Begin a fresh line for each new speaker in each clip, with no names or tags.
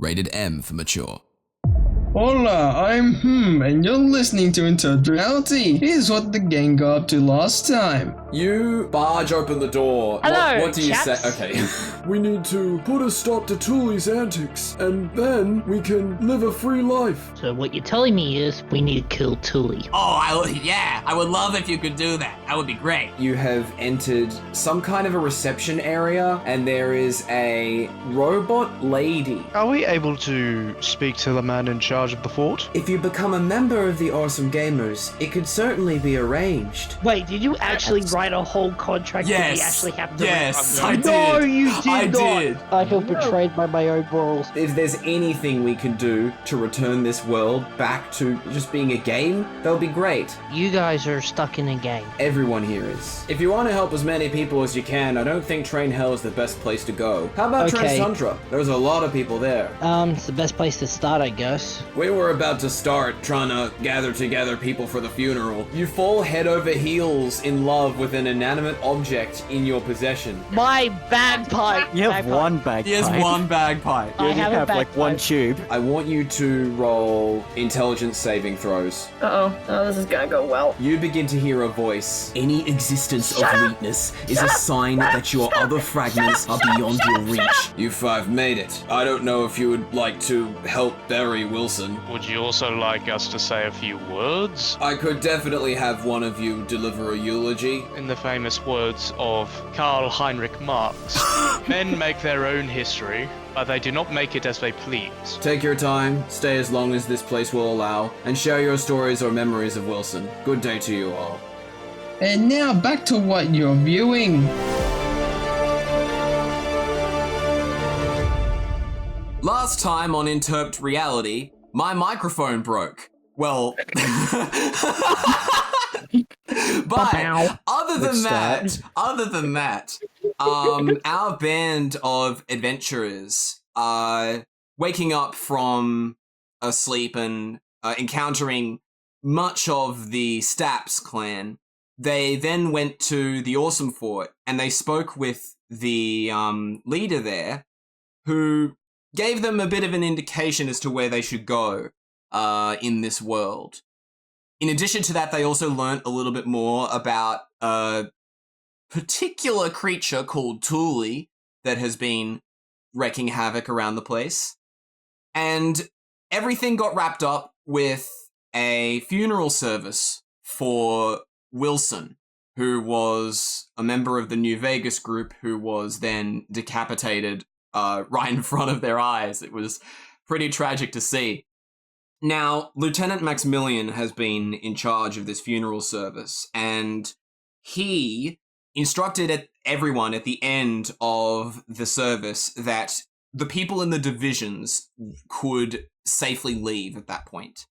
Rated M for mature.
Hola, I'm and you're listening to Interp'd Reality. Here's what the gang got up to last time.
You barge open the door.
Hello,
what do you
chaps.
say? Okay.
We need to put a stop to Tooley's antics, and then we can live a free life.
So what you're telling me is we need to kill Tooley.
Oh, I would love if you could do that. That would be great.
You have entered some kind of a reception area, and there is a robot lady.
Are we able to speak to the man in charge of the fort?
If you become a member of the Awesome Gamers, it could certainly be arranged.
Wait, did you actually write a whole contract that we actually have to
I did.
No, you did
I
not.
did.
I feel betrayed by my own morals.
If there's anything we can do to return this world back to just being a game, that'll be great.
You guys are stuck in a game.
Everyone here is. If you want to help as many people as you can, I don't think Train Hell is the best place to go. How about
Okay.
Transundra? There's a lot of people there.
It's the best place to start, I guess.
We were about to start trying to gather together people for the funeral. You fall head over heels in love with an inanimate object in your possession.
My bagpipe.
You have one bagpipe.
He has one bagpipe.
I have a
have like one
bagpipe.
tube.
I want you to roll intelligence saving throws.
Oh, this is gonna go well.
You begin to hear a voice. Any existence of weakness is a sign that your other fragments are beyond your reach. You five made it. I don't know if you would like to help bury Wilson.
Would you also like us to say a few words?
I could definitely have one of you deliver a eulogy.
In the famous words of Karl Heinrich Marx, men make their own history, but they do not make it as they please.
Take your time, stay as long as this place will allow, and share your stories or memories of Wilson. Good day to you all.
And now back to what you're viewing.
Last time on Interp'd Reality, my microphone broke. Well, but other than that, our band of adventurers waking up from a sleep and encountering much of the Staps clan. They then went to the Awesome Fort and they spoke with the leader there, who gave them a bit of an indication as to where they should go in this world. In addition to that, they also learnt a little bit more about a particular creature called Tooley that has been wreaking havoc around the place. And everything got wrapped up with a funeral service for Wilson, who was a member of the New Vegas group who was then decapitated right in front of their eyes. It was pretty tragic to see. Now, Lieutenant Maximilian has been in charge of this funeral service, and he instructed everyone at the end of the service that the people in the divisions could safely leave at that point.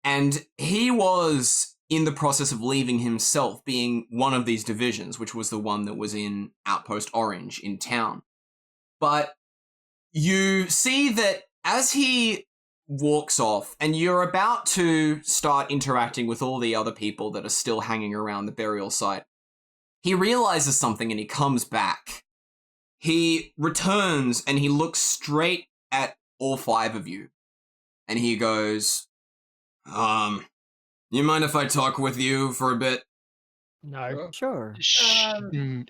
And he was in the process of leaving himself, being one of these divisions, which was the one that was in Outpost Orange in town. But you see that as he walks off and you're about to start interacting with all the other people that are still hanging around the burial site, he realizes something and he comes back. He returns and he looks straight at all five of you. And he goes, you mind if I talk with you for a bit?
No.
Sure.
I'm gonna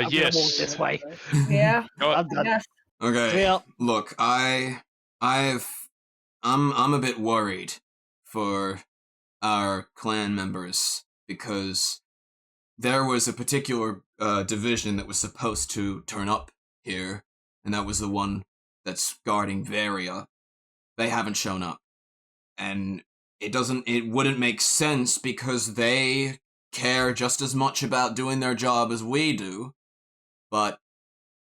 walk
Yes.
this way.
Yeah,
I'm done.
yes.
Okay.
Yeah.
Look, I'm a bit worried for our clan members because there was a particular division that was supposed to turn up here, and that was the one that's guarding Varia. They haven't shown up, and it wouldn't make sense because they care just as much about doing their job as we do, but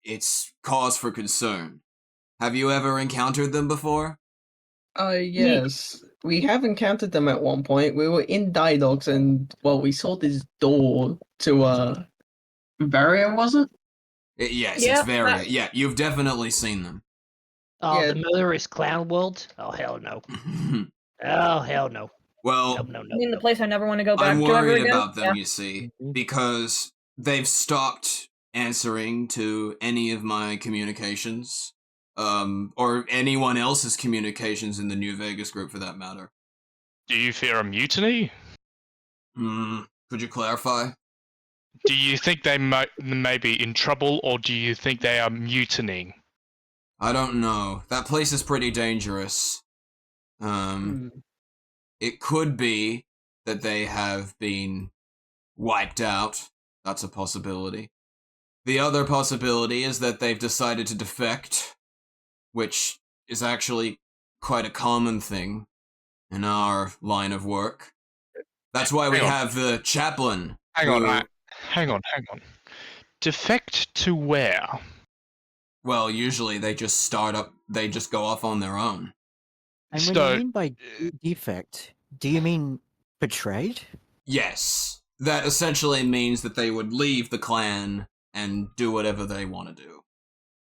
it's cause for concern. Have you ever encountered them before?
Yes. We have encountered them at one point. We were in Didogs and, well, we saw this door to, Varia, was it?
Yes,
Yeah,
it's Varia. Yeah, you've definitely seen them.
Oh,
Yeah.
the murderous clown world? Oh, hell no. Oh, hell no.
Well,
No.
I mean, the place I never want to go back
I'm
to ever
worried
again.
about them,
Yeah.
you see, because they've stopped answering to any of my communications. or anyone else's communications in the New Vegas group for that matter.
Do you fear a mutiny?
Could you clarify?
Do you think they may be in trouble, or do you think they are mutinying?
I don't know. That place is pretty dangerous. It could be that they have been wiped out. That's a possibility. The other possibility is that they've decided to defect, which is actually quite a common thing in our line of work. That's why we have the chaplain.
Hang on. Defect to where?
Well, usually they just they just go off on their own.
And when you mean by defect, do you mean betrayed?
Yes. That essentially means that they would leave the clan and do whatever they want to do.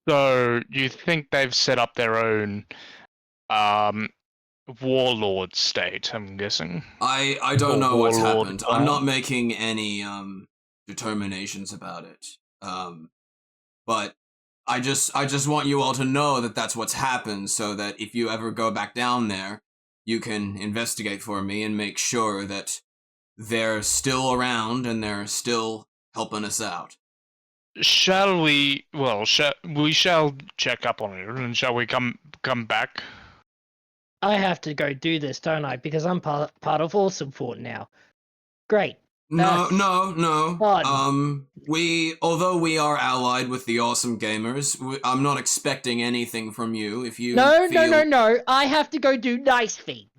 So, you think they've set up their own warlord state, I'm guessing?
I don't know what's happened.
Clan?
I'm not making any determinations about it. But I just want you all to know that that's what's happened, so that if you ever go back down there, you can investigate for me and make sure that they're still around and they're still helping us out.
Shall we? Well, we shall check up on it, and shall we come back?
I have to go do this, don't I? Because I'm part of Awesome Fort now. Great.
No.
Fun.
Although we are allied with the Awesome Gamers, I'm not expecting anything from you. If you
No. I have to go do nice things.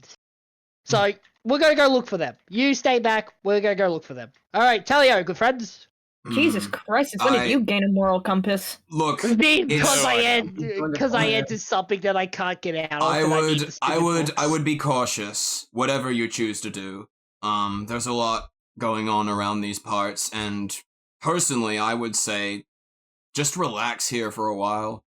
So we're gonna go look for them. You stay back. We're gonna go look for them. All right, Talio, good friends.
Jesus Christ, it's when did you gain a moral compass?
Look,
because I entered something that I can't get out of.
I would be cautious, whatever you choose to do. There's a lot going on around these parts, and personally, I would say just relax here for a while.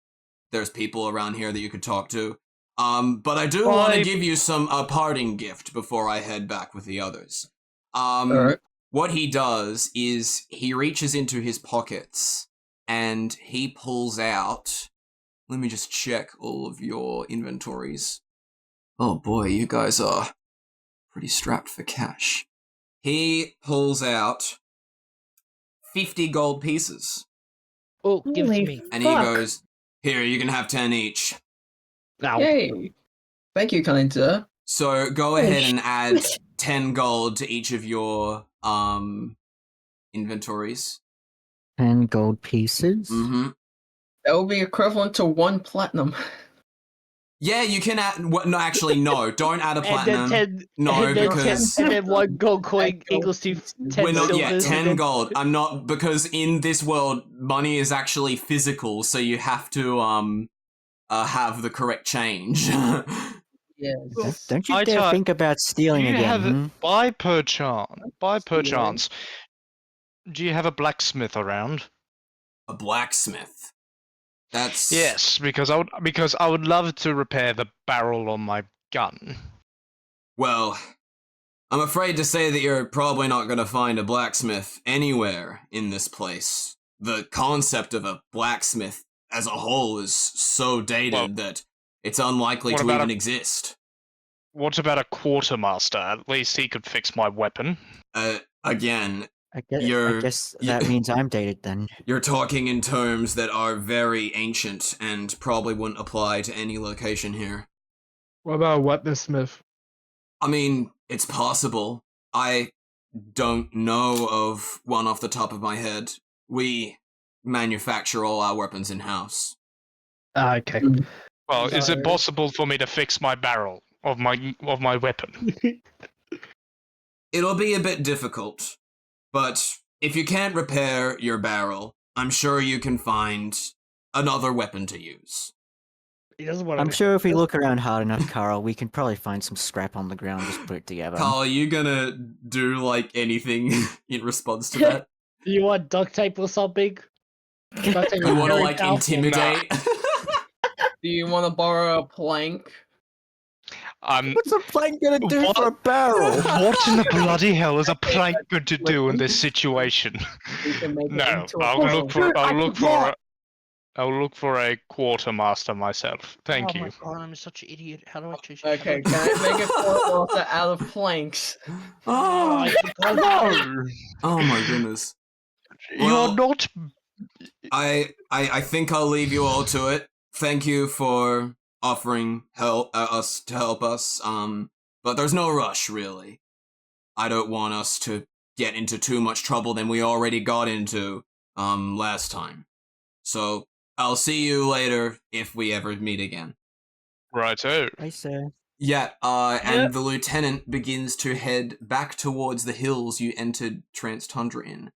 There's people around here that you could talk to. But I do want to give you a parting gift before I head back with the others.
All right.
What he does is he reaches into his pockets and he pulls out. Let me just check all of your inventories. Oh boy, you guys are pretty strapped for cash. He pulls out 50 gold pieces.
Oh, give it to me.
And he goes, "Here, you can have 10 each."
Ow.
Yay. Thank you, kind sir.
So go ahead and add 10 gold to each of your inventories.
10 gold pieces?
Mm-hmm.
That will be equivalent to 1 platinum.
Yeah, you can add. No, actually, no. Don't add a platinum.
And then 1 gold coin equals to 10
we're not yet.
silvers,
10 gold. I'm not, because in this world, money is actually physical, so you have to have the correct change.
Yes.
Don't you dare think about stealing again.
By perchance, do you have a blacksmith around?
A blacksmith. That's
yes, because I would love to repair the barrel on my gun.
Well, I'm afraid to say that you're probably not going to find a blacksmith anywhere in this place. The concept of a blacksmith as a whole is so dated that it's unlikely to even exist.
What about a quartermaster? At least he could fix my weapon.
Again,
I guess that means I'm dated then.
You're talking in terms that are very ancient and probably wouldn't apply to any location here.
What about a weaponsmith?
I mean, it's possible. I don't know of one off the top of my head. We manufacture all our weapons in-house.
Okay.
Well, is it possible for me to fix my barrel of my weapon?
It'll be a bit difficult, but if you can't repair your barrel, I'm sure you can find another weapon to use.
I'm sure if we look around hard enough, Karl, we can probably find some scrap on the ground and just put it together.
Karl, are you gonna do, like, anything in response to that?
Do you want duct tape or something?
You want to, like, intimidate?
Do you want to borrow a plank?
What's a plank gonna do for a barrel?
What in the bloody hell is a plank going to do in this situation? No, I'll look for I'll look for a quartermaster myself. Thank
oh
you.
my god, I'm such an idiot. How do I choose?
Okay, can I make a quartermaster out of planks?
Oh,
No!
oh my goodness.
You're not.
I think I'll leave you all to it. Thank you for offering us to help us. But there's no rush, really. I don't want us to get into too much trouble than we already got into last time. So I'll see you later if we ever meet again.
Righto.
I say.
Yeah, and the lieutenant begins to head back towards the hills you entered Trance Tundra in.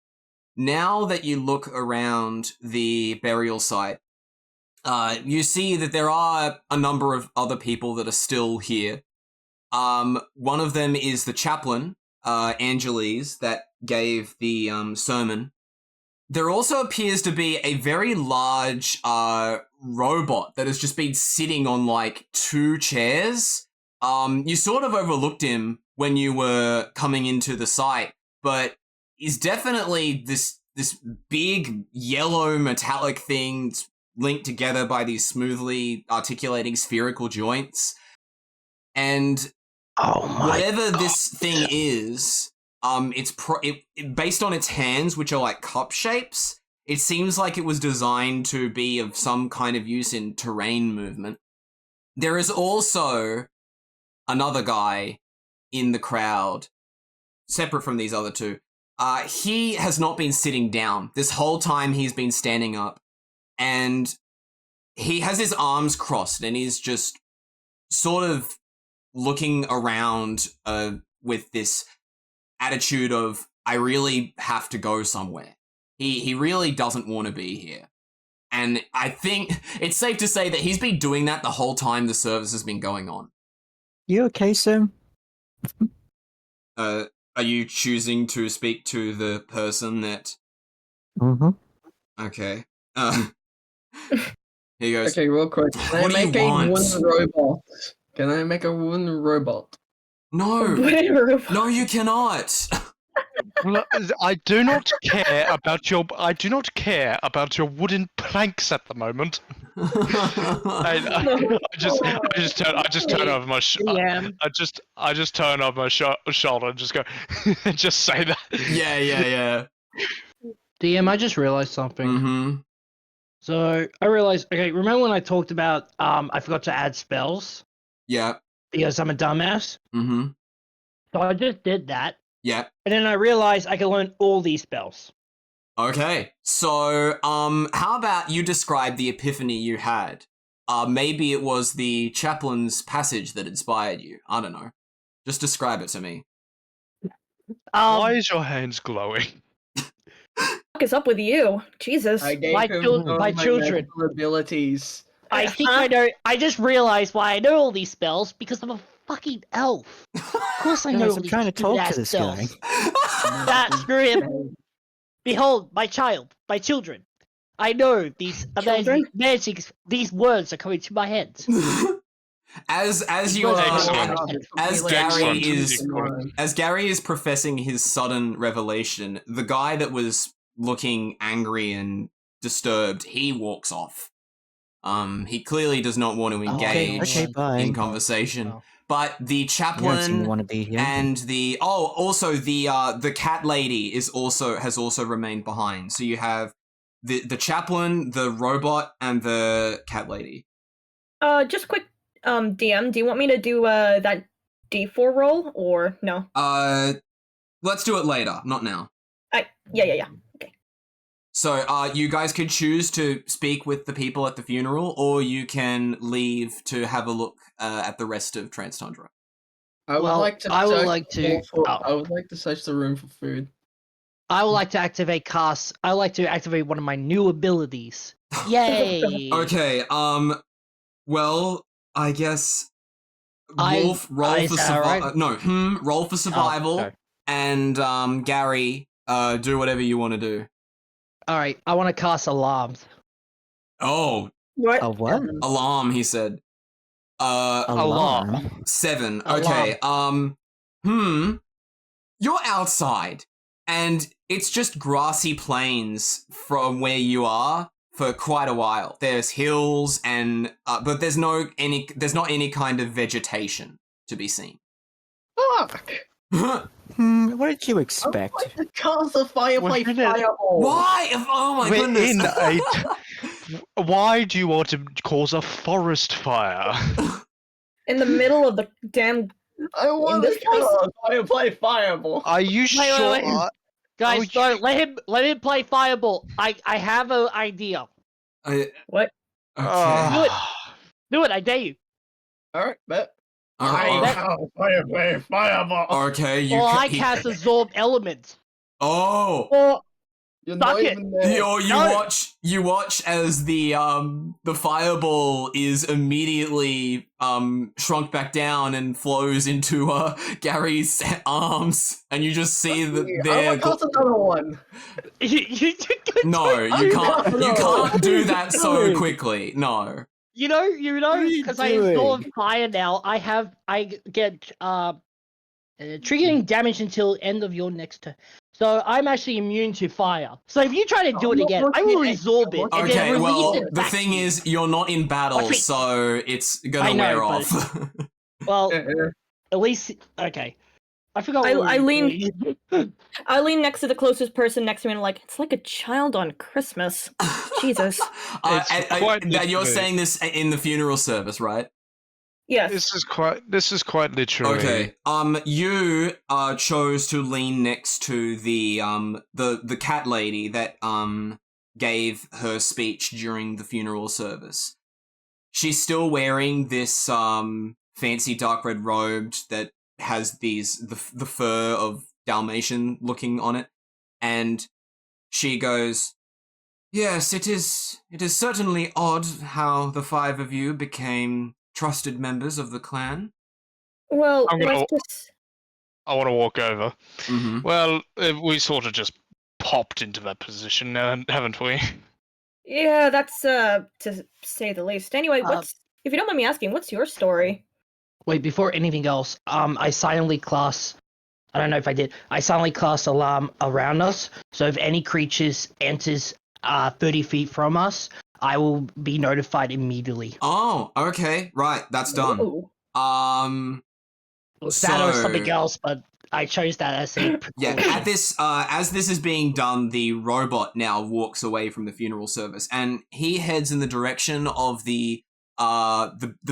Now that you look around the burial site, you see that there are a number of other people that are still here. One of them is the chaplain, Angeles, that gave the sermon. There also appears to be a very large robot that has just been sitting on like 2 chairs. You sort of overlooked him when you were coming into the site, but he's definitely this big yellow metallic thing linked together by these smoothly articulating spherical joints. And whatever this thing is, it's based on its hands, which are like cup shapes. It seems like it was designed to be of some kind of use in terrain movement. There is also another guy in the crowd, separate from these other two. He has not been sitting down. This whole time he's been standing up, and he has his arms crossed, and he's just sort of looking around with this attitude of, I really have to go somewhere. He really doesn't want to be here. And I think it's safe to say that he's been doing that the whole time the service has been going on.
You okay, Sam?
Are you choosing to speak to the person that...
Mm-hmm.
Okay. Here he goes.
Okay, real quick. Can
What do
I
you
make a
want?
wooden robot? Can I make a wooden robot?
No!
Whatever.
No, you cannot!
Well, I do not care about your. I do not care about your wooden planks at the moment. I just turn over my.
Yeah.
I just turn over my shoulder and just go. Just say that.
Yeah.
DM, I just realized something.
Mm-hmm.
So I realized, okay, remember when I talked about I forgot to add spells
Yeah.
because I'm a dumbass?
Mm-hmm.
So I just did that,
Yeah.
and then I realized I could learn all these spells.
Okay. So, how about you describe the epiphany you had? Maybe it was the chaplain's passage that inspired you. I don't know. Just describe it to me.
Why is your hands glowing?
What is up with you? Jesus.
I gave
My
him
chil-
all
my children.
magical abilities.
I think I know. I just realized why I know all these spells because I'm a fucking elf. Of course I know
Guys,
all
I'm
these
trying to talk to
stupid-ass
this guy.
spells. Screw him. Behold, my child, my children. I know these amazing
Children?
magic. These words are coming to my head.
As you
Well,
excellent.
as
Excellent.
as Gary is professing his sudden revelation, the guy that was looking angry and disturbed, he walks off. He clearly does not want to engage
Okay, bye.
in conversation.
Oh.
But the
You don't seem
chaplain
to want to be here.
and also the cat lady has also remained behind. So you have the chaplain, the robot, and the cat lady.
Just quick, DM, do you want me to do that D4 roll or no?
Let's do it later, not now.
Yeah. Okay.
So, you guys could choose to speak with the people at the funeral, or you can leave to have a look at the rest of Trance Tundra.
I would
Well,
like to.
I would
search
like
the
to-
room for-
oh.
I would like to search the room for food.
I would like to activate cast. I would like to activate one of my new abilities. Yay!
Okay, well, I guess roll
Is
for
that
survival.
alright?
No, roll for survival,
okay.
and Gary, do whatever you want to do.
All right, I want to cast alarms.
Oh,
What?
A what?
alarm, he said.
Alarm.
7.
Alarm.
Okay, you're outside, and it's just grassy plains from where you are for quite a while. There's hills and but there's not any kind of vegetation to be seen.
Fuck!
What did you expect?
Why did cast a fireplace
Wasn't it-
fireball?
Why? Oh my
We're
goodness!
in Why do you want to cause a forest fire?
In the middle of the damn.
I want
this
to cast a fireplace fireball.
Are you
wait,
sure?
wait. Guys,
Oh,
no, let him play Fireball. I have an idea.
What?
Okay.
Do it, I dare you.
Alright, bet.
Alright,
Fireplace fireball.
okay, you
Or
ca-
I
he-
cast Absorb Element.
Oh!
Well,
You're
Fuck
not
it.
even there.
Or you watch as the fireball is immediately shrunk back down and flows into Gary's arms, and you just see that
I
they're
want to cast another one.
no, you can't do that so quickly. No.
You know,
are you
because I
doing?
absorb fire now. I get triggering damage until end of your next turn. So I'm actually immune to fire. So if you try to do it again, I will absorb it and then
Okay,
release
well,
it
the
back
thing
to you.
is, you're not in battle,
Watch me.
so it's gonna
I know,
wear
but-
off.
Well, at least okay. I forgot. What
I
we were
lean-
doing.
I lean next to the closest person next to me and I'm like, it's like a child on Christmas. Jesus.
It's quite
You're
literally.
saying this in the funeral service, right?
Yes.
This is quite literally.
Okay. You chose to lean next to the cat lady that gave her speech during the funeral service. She's still wearing this fancy dark red robe that has the fur of Dalmatian looking on it, and she goes, "Yes, it is certainly odd how the five of you became trusted members of the clan."
Well,
I'm gonna-
let's just.
I want to walk over.
Mm-hmm.
Well, we sort of just popped into that position, haven't we?
Yeah, that's to say the least. Anyway, if you don't mind me asking, what's your story?
Wait, before anything else, I silently cast. I don't know if I did. I silently cast alarm around us. So if any creatures enters 30 feet from us, I will be notified immediately.
Oh, okay, right, that's done.
Ooh.
That or something else, but I chose that as a
Yeah,
precaution.
at this, as this is being done, the robot now walks away from the funeral service, and he heads in the direction of the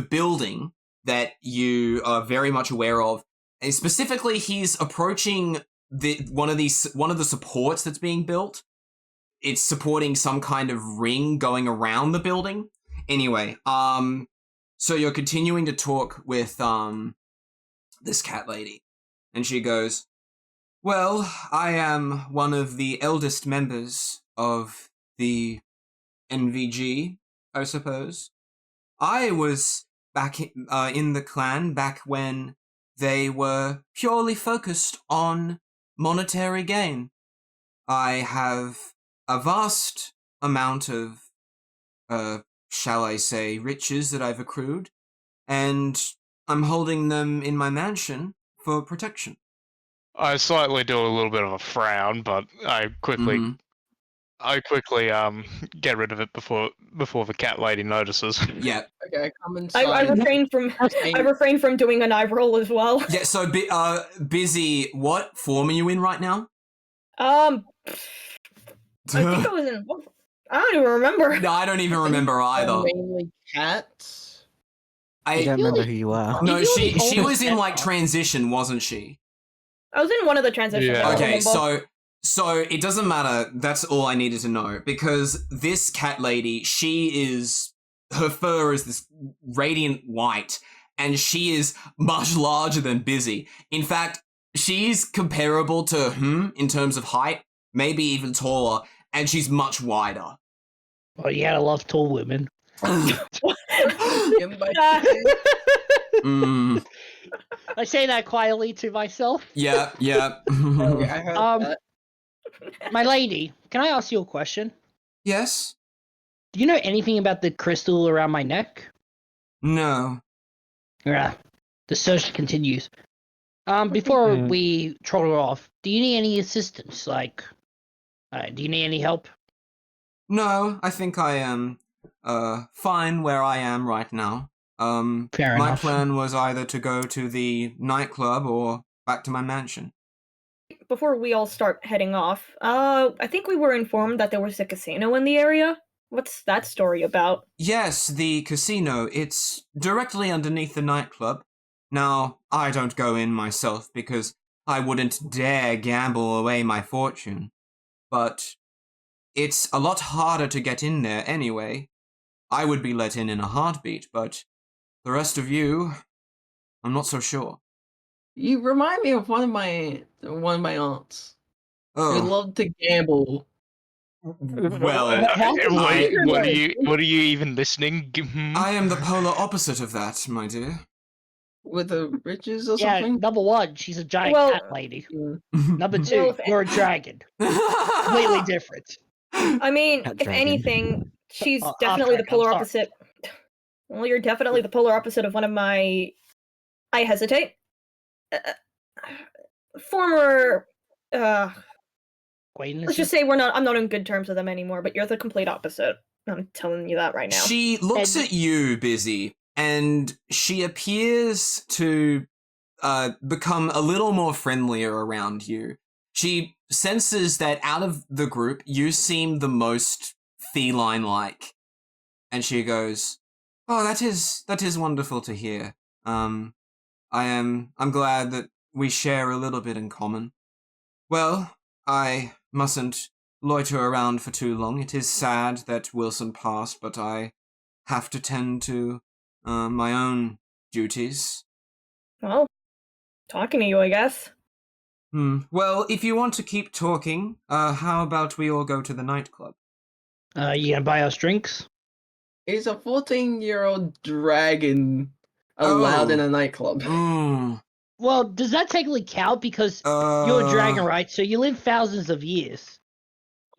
building that you are very much aware of. And specifically, he's approaching one of the supports that's being built. It's supporting some kind of ring going around the building. Anyway, so you're continuing to talk with this cat lady. And she goes, "Well, I am one of the eldest members of the NVG, I suppose. I was back in the clan back when they were purely focused on monetary gain. I have a vast amount of, shall I say, riches that I've accrued, and I'm holding them in my mansion for protection."
I slightly do a little bit of a frown, but I quickly
Mhm.
get rid of it before the cat lady notices.
Yeah.
Okay, come inside.
I refrain from doing an eye roll as well.
Yeah, so Bizzy, what form are you in right now?
I think I was in. I don't even remember.
No, I don't even remember either.
Mainly cats.
I don't remember who you are.
No, she
always
was in
said
like
that.
transition, wasn't she?
I was in one of the transitions.
Yeah.
I don't
Okay,
remember.
so it doesn't matter. That's all I needed to know, because this cat lady, her fur is this radiant white, and she is much larger than Bizzy. In fact, she's comparable to him in terms of height, maybe even taller, and she's much wider.
Oh, you gotta love tall women.
Mm,
I say that quietly to myself.
yeah.
Okay, I heard that.
My lady, can I ask you a question?
Yes?
Do you know anything about the crystal around my neck?
No.
Yeah. The search continues. Before we troll her off, do you need any assistance? Like, do you need any help?
No, I think I am fine where I am right now.
Fair
my
enough.
plan was either to go to the nightclub or back to my mansion.
Before we all start heading off, I think we were informed that there was a casino in the area. What's that story about?
Yes, the casino. It's directly underneath the nightclub. Now, I don't go in myself because I wouldn't dare gamble away my fortune. But it's a lot harder to get in there anyway. I would be let in a heartbeat, but the rest of you, I'm not so sure.
You remind me of one of my aunts. Who
Oh,
loved to gamble.
well,
what are you even listening?
I am the polar opposite of that, my dear.
With the riches or
Yeah,
something?
number one, she's a giant
Well-
cat lady.
Mm.
Number two,
Well,
you're a dragon. Completely different.
I mean,
Cat
if
dragon.
anything, she's
Half
definitely the
dragon, I'm
polar
sorry.
opposite. Well, you're definitely the polar opposite of one of my. I hesitate. Former. Let's
Acquaintances.
just say I'm not on good terms with them anymore. But you're the complete opposite. I'm telling you that right now.
She looks
And-
at you, Bizzy, and she appears to become a little more friendlier around you. She senses that out of the group, you seem the most feline-like. And she goes, "Oh, that is wonderful to hear. I'm glad that we share a little bit in common. Well, I mustn't loiter around for too long. It is sad that Wilson passed, but I have to tend to my own duties."
Well, talking to you, I guess.
Well, if you want to keep talking, how about we all go to the nightclub?
You gonna buy us drinks?
Is a 14-year-old dragon allowed in a nightclub?
Well, does that technically count? Because you're a dragon, right? So you live thousands of years.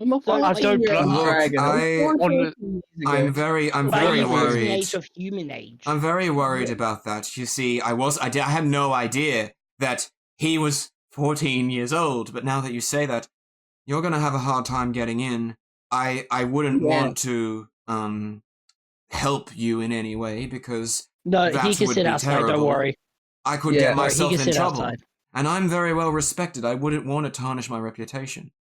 I'm a
I don't
14-year-old
look,
dragon. I was born
on
14 years
I'm
ago.
very
But
worried.
you live the age of human age.
I'm very worried about that. You see, I had no idea that he was 14 years old, but now that you say that, you're gonna have a hard time getting in. I wouldn't
Yeah.
want to help you in any way because
No,
that
he can
would
sit
be
outside.
terrible.
Don't worry.
I could
Yeah.
get
Don't worry,
myself
he can
in
sit
trouble.
outside.
And I'm very well respected. I wouldn't want to tarnish my reputation.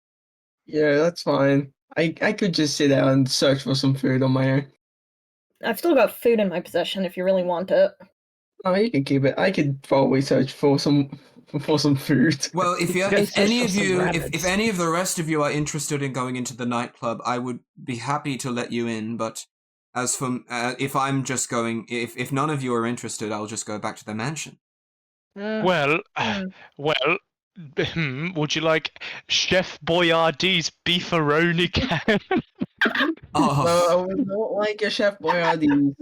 Yeah, that's fine. I could just sit down and search for some food on my own.
I've still got food in my possession if you really want it.
Oh, you can keep it. I could probably search for some food.
Well, if
Gonna search
any
for
of
some
you, if
rabbits.
any of the rest of you are interested in going into the nightclub, I would be happy to let you in. But as for if I'm just going, if none of you are interested, I'll just go back to the mansion.
Well, would you like Chef Boyardee's beefaroni can?
Oh,
No, I would not like a Chef Boyardee.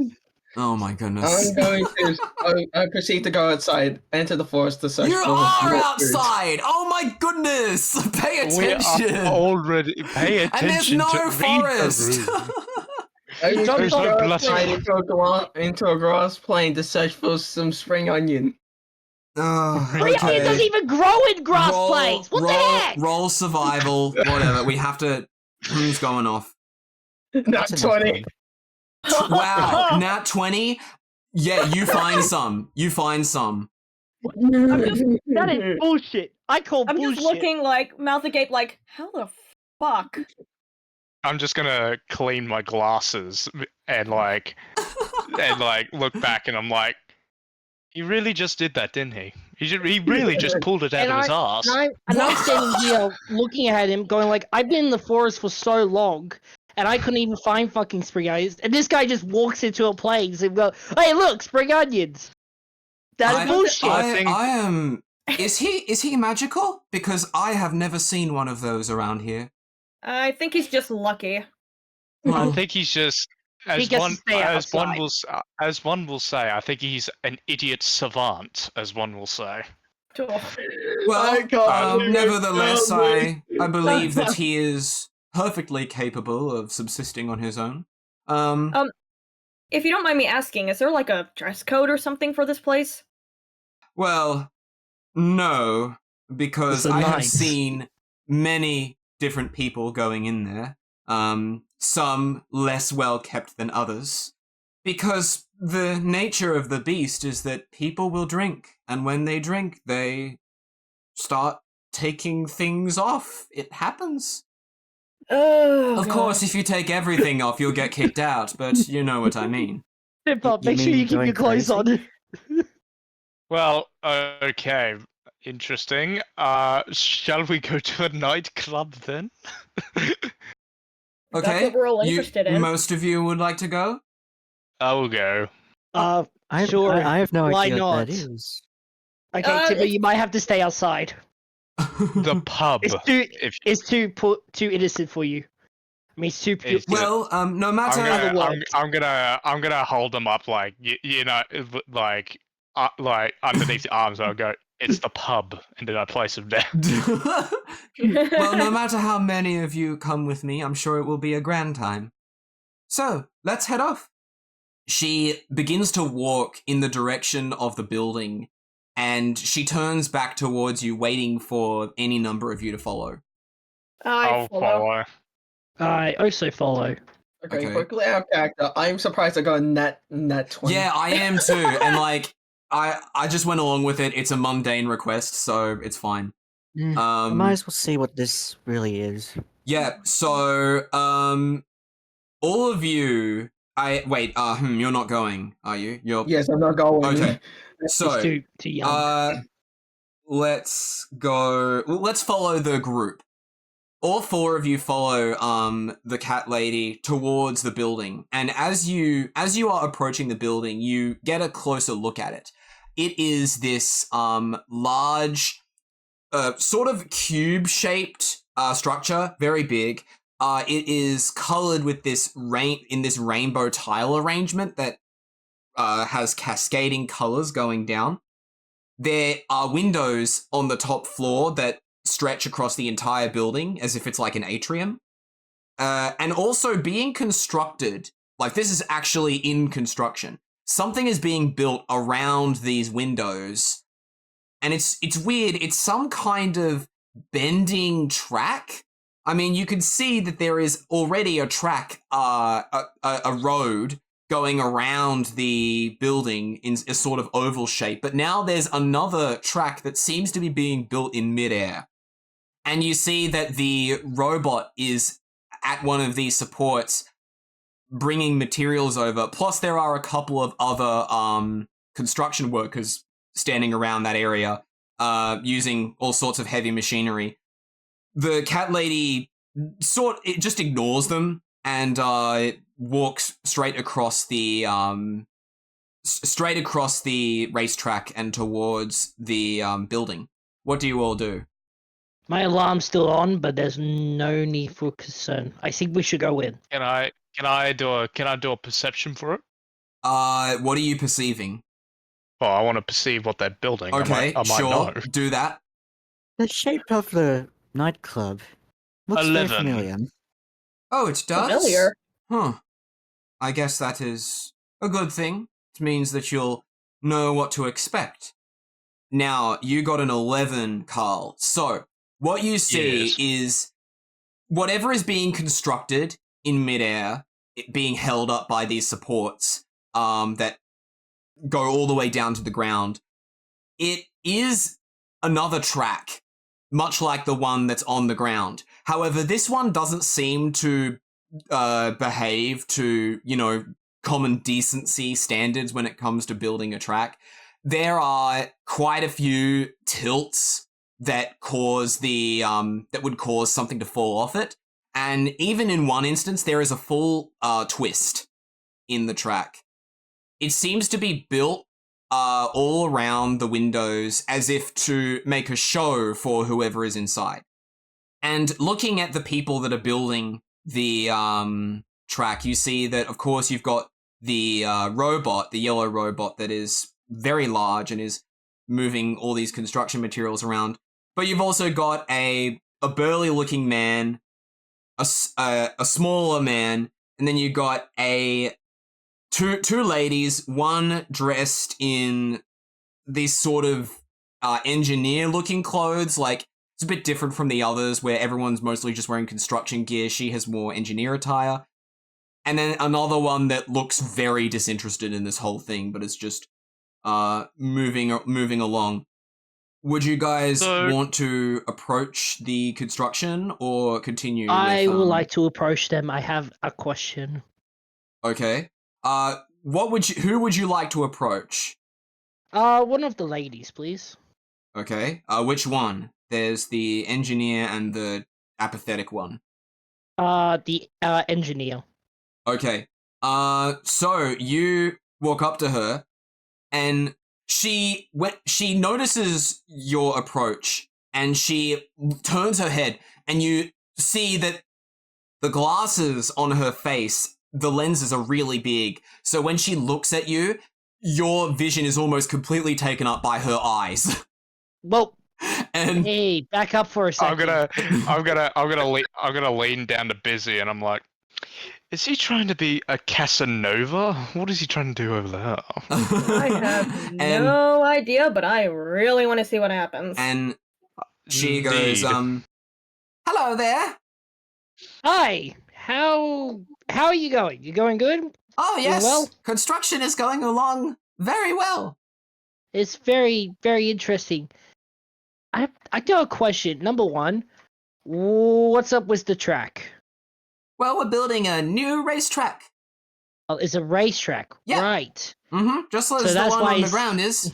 oh my goodness!
I'm going to. I proceed to go outside, enter the forest to search
You
for
are
more food.
outside! Oh my goodness! Pay
We
attention!
are already pay
And there's
attention
no
to
forest.
read the room.
I just
There's
go
no
outside
bloody-
into a grass plain to search for some spring onion.
Oh,
Onion
okay.
doesn't even grow in grass plains. What the heck?
Roll survival, whatever. We have to. Who's going off?
Not
That's enough
20.
fun.
Wow, nat 20? Yeah, you find some. You find some.
That is bullshit. I call
I'm
bullshit.
just looking like mouth agape, like how the fuck?
I'm just gonna clean my glasses and like look back and I'm like, he really just did that, didn't he? He really just pulled it out
And
of his ass.
And I'm standing here looking at him, going like, I've been in the forest for so long, and I couldn't even find fucking spring onions. And this guy just walks into a place and go, "Hey, look, spring onions." That's bullshit.
I am. Is he magical? Because I have never seen one of those around here.
I think he's just lucky.
I think he's just
He gets to stay outside.
as one will say. I think he's an idiot savant, as one will say.
Well, nevertheless, I believe that he is perfectly capable of subsisting on his own.
If you don't mind me asking, is there like a dress code or something for this place?
Well, no, because
It's a
I have
night.
seen many different people going in there. some less well kept than others, because the nature of the beast is that people will drink, and when they drink, they start taking things off. It happens.
Oh,
Of course, if you take everything off, you'll get kicked out, but you know what I mean.
Bob,
You
make sure
mean
you keep
going
your clothes
crazy?
on.
Well, okay. Interesting. Shall we go to a nightclub then?
That's
Okay,
what we're all interested in.
most of you would like to go?
I will go.
Sure.
I have no
Why
idea
not?
what that is.
Okay, Timber, you might have to stay outside.
The pub.
It's too innocent for you. I mean, it's too pure.
Well, no matter.
I'm gonna hold them up like like underneath the arms. I'll go. It's the pub, and then I place them down.
Well, no matter how many of you come with me, I'm sure it will be a grand time. So, let's head off. She begins to walk in the direction of the building, and she turns back towards you, waiting for any number of you to follow.
I'll follow.
I also follow.
Okay, quickly out of character. I'm surprised I got a net 20.
Yeah, I am too, and like, I just went along with it. It's a mundane request, so it's fine.
I might as well see what this really is.
Yeah, so, all of you... you're not going, are you?
Yes, I'm not going.
Okay, so,
Too young.
let's go... Let's follow the group. All four of you follow, the cat lady towards the building, and as you are approaching the building, you get a closer look at it. It is this, large, sort of cube-shaped, structure, very big. It is colored with this rainbow tile arrangement that has cascading colors going down. There are windows on the top floor that stretch across the entire building as if it's like an atrium. And also being constructed, like this is actually in construction. Something is being built around these windows. And it's weird. It's some kind of bending track. I mean, you can see that there is already a track, a road going around the building in a sort of oval shape. But now there's another track that seems to be being built in midair. And you see that the robot is at one of these supports bringing materials over. Plus, there are a couple of other construction workers standing around that area using all sorts of heavy machinery. The cat lady it just ignores them and walks straight across the racetrack and towards the building. What do you all do?
My alarm's still on, but there's no need for concern. I think we should go in.
Can I do a perception for it?
What are you perceiving?
Oh, I want to perceive what they're building.
Okay,
I might
sure,
know.
do that.
The shape of the nightclub looks very
11.
familiar.
Oh, it does?
Familiar.
Huh. I guess that is a good thing. It means that you'll know what to expect. Now, you got an 11, Karl. So, what you see is whatever is being constructed in midair, it being held up by these supports that go all the way down to the ground. It is another track, much like the one that's on the ground. However, this one doesn't seem to behave to, common decency standards when it comes to building a track. There are quite a few tilts that that would cause something to fall off it. And even in one instance, there is a full twist in the track. It seems to be built all around the windows as if to make a show for whoever is inside. And looking at the people that are building the track, you see that, of course, you've got the robot, the yellow robot that is very large and is moving all these construction materials around. But you've also got a burly-looking man, a smaller man, and then you got two ladies, one dressed in these sort of engineer-looking clothes. Like, it's a bit different from the others where everyone's mostly just wearing construction gear. She has more engineer attire. and then another one that looks very disinterested in this whole thing, but is just moving along. Would you guys want to approach the construction or continue?
I would like to approach them. I have a question.
Okay. Who would you like to approach?
One of the ladies, please.
Okay. Which one? There's the engineer and the apathetic one.
The engineer.
Okay. So you walk up to her, and she notices your approach, and she turns her head, and you see that the glasses on her face, the lenses are really big. So when she looks at you, your vision is almost completely taken up by her eyes.
Well,
and
hey, back up for a second.
I'm gonna lean down to Bizzy, and I'm like, is he trying to be a Casanova? What is he trying to do over there?
I have no idea, but I really want to see what happens.
And she goes, hello there.
Hi. How are you going? You going good?
Oh, yes.
Well,
construction is going along very well.
It's very, very interesting. I got a question. Number one, what's up with the track?
Well, we're building a new racetrack.
Oh, it's a racetrack,
yeah.
Right?
Mm-hmm. Just as the one on the ground is.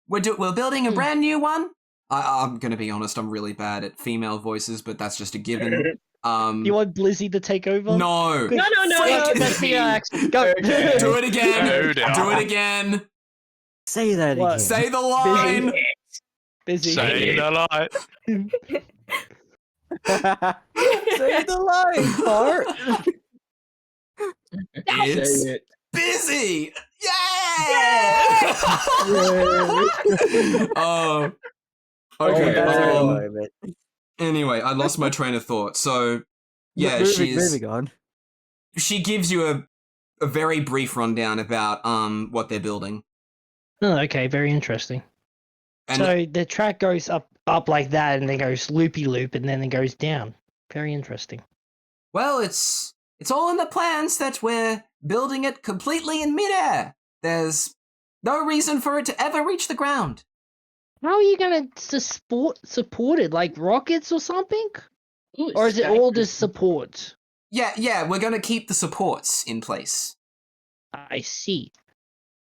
We're building a brand new one. I'm gonna be honest. I'm really bad at female voices, but that's just a given.
You want Blizzy to take over?
No.
No.
Let's see your accent. Go.
Do it again.
No,
Do it again.
Say that again.
Say the line.
Bizzy.
Say the line.
Say the line, Bart.
It's Bizzy. Yeah. Oh. Okay. Anyway, I lost my train of thought. So, yeah,
moving on.
She gives you a very brief rundown about what they're building.
Oh, okay, very interesting.
And
so the track goes up like that, and then goes loopy loop, and then it goes down. Very interesting.
Well, it's all in the plans that we're building it completely in midair. There's no reason for it to ever reach the ground.
How are you gonna support it? Like rockets or something?
Ooh,
Or is it all just support?
Yeah, we're gonna keep the supports in place.
I see.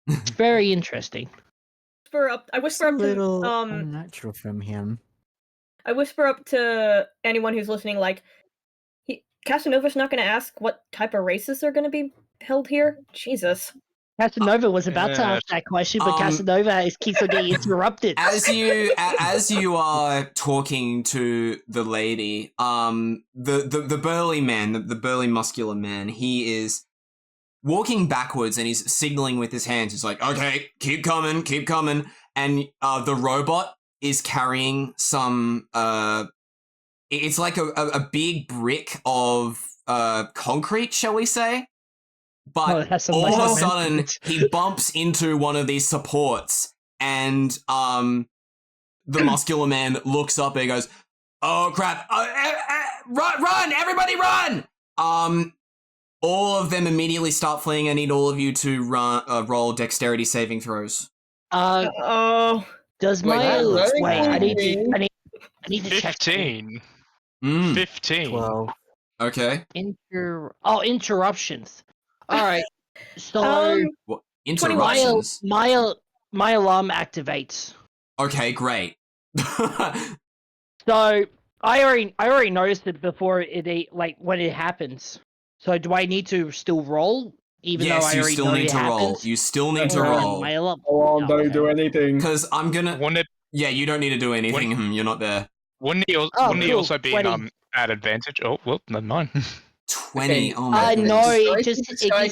It's very interesting.
I whisper up
a little
to
unnatural from him.
I whisper up to anyone who's listening, like, Casanova's not going to ask what type of races are going to be held here? Jesus.
Casanova was about to ask that question, but Casanova keeps on getting interrupted.
As you are talking to the lady, the burly man, the burly muscular man, he is walking backwards and he's signaling with his hands. He's like, okay, keep coming. And the robot is carrying some, it's like a big brick of concrete, shall we say? But all of a sudden, he bumps into one of these supports, and the muscular man looks up and he goes, oh crap, run, everybody run! All of them immediately start fleeing. I need all of you to roll dexterity saving throws.
Does my I need to check.
15. 15.
12.
Okay.
Interruptions. All right. So
what? Interruptions.
My alarm activates.
Okay, great.
So I already noticed it before like when it happens. So do I need to still roll? Even though I already know it happens?
You still need to roll.
My alarm.
Don't do anything.
Because I'm gonna. Yeah, you don't need to do anything. You're not there.
Wouldn't he also be at advantage? Oh, well, never mind.
20. Oh my goodness.
No, it gives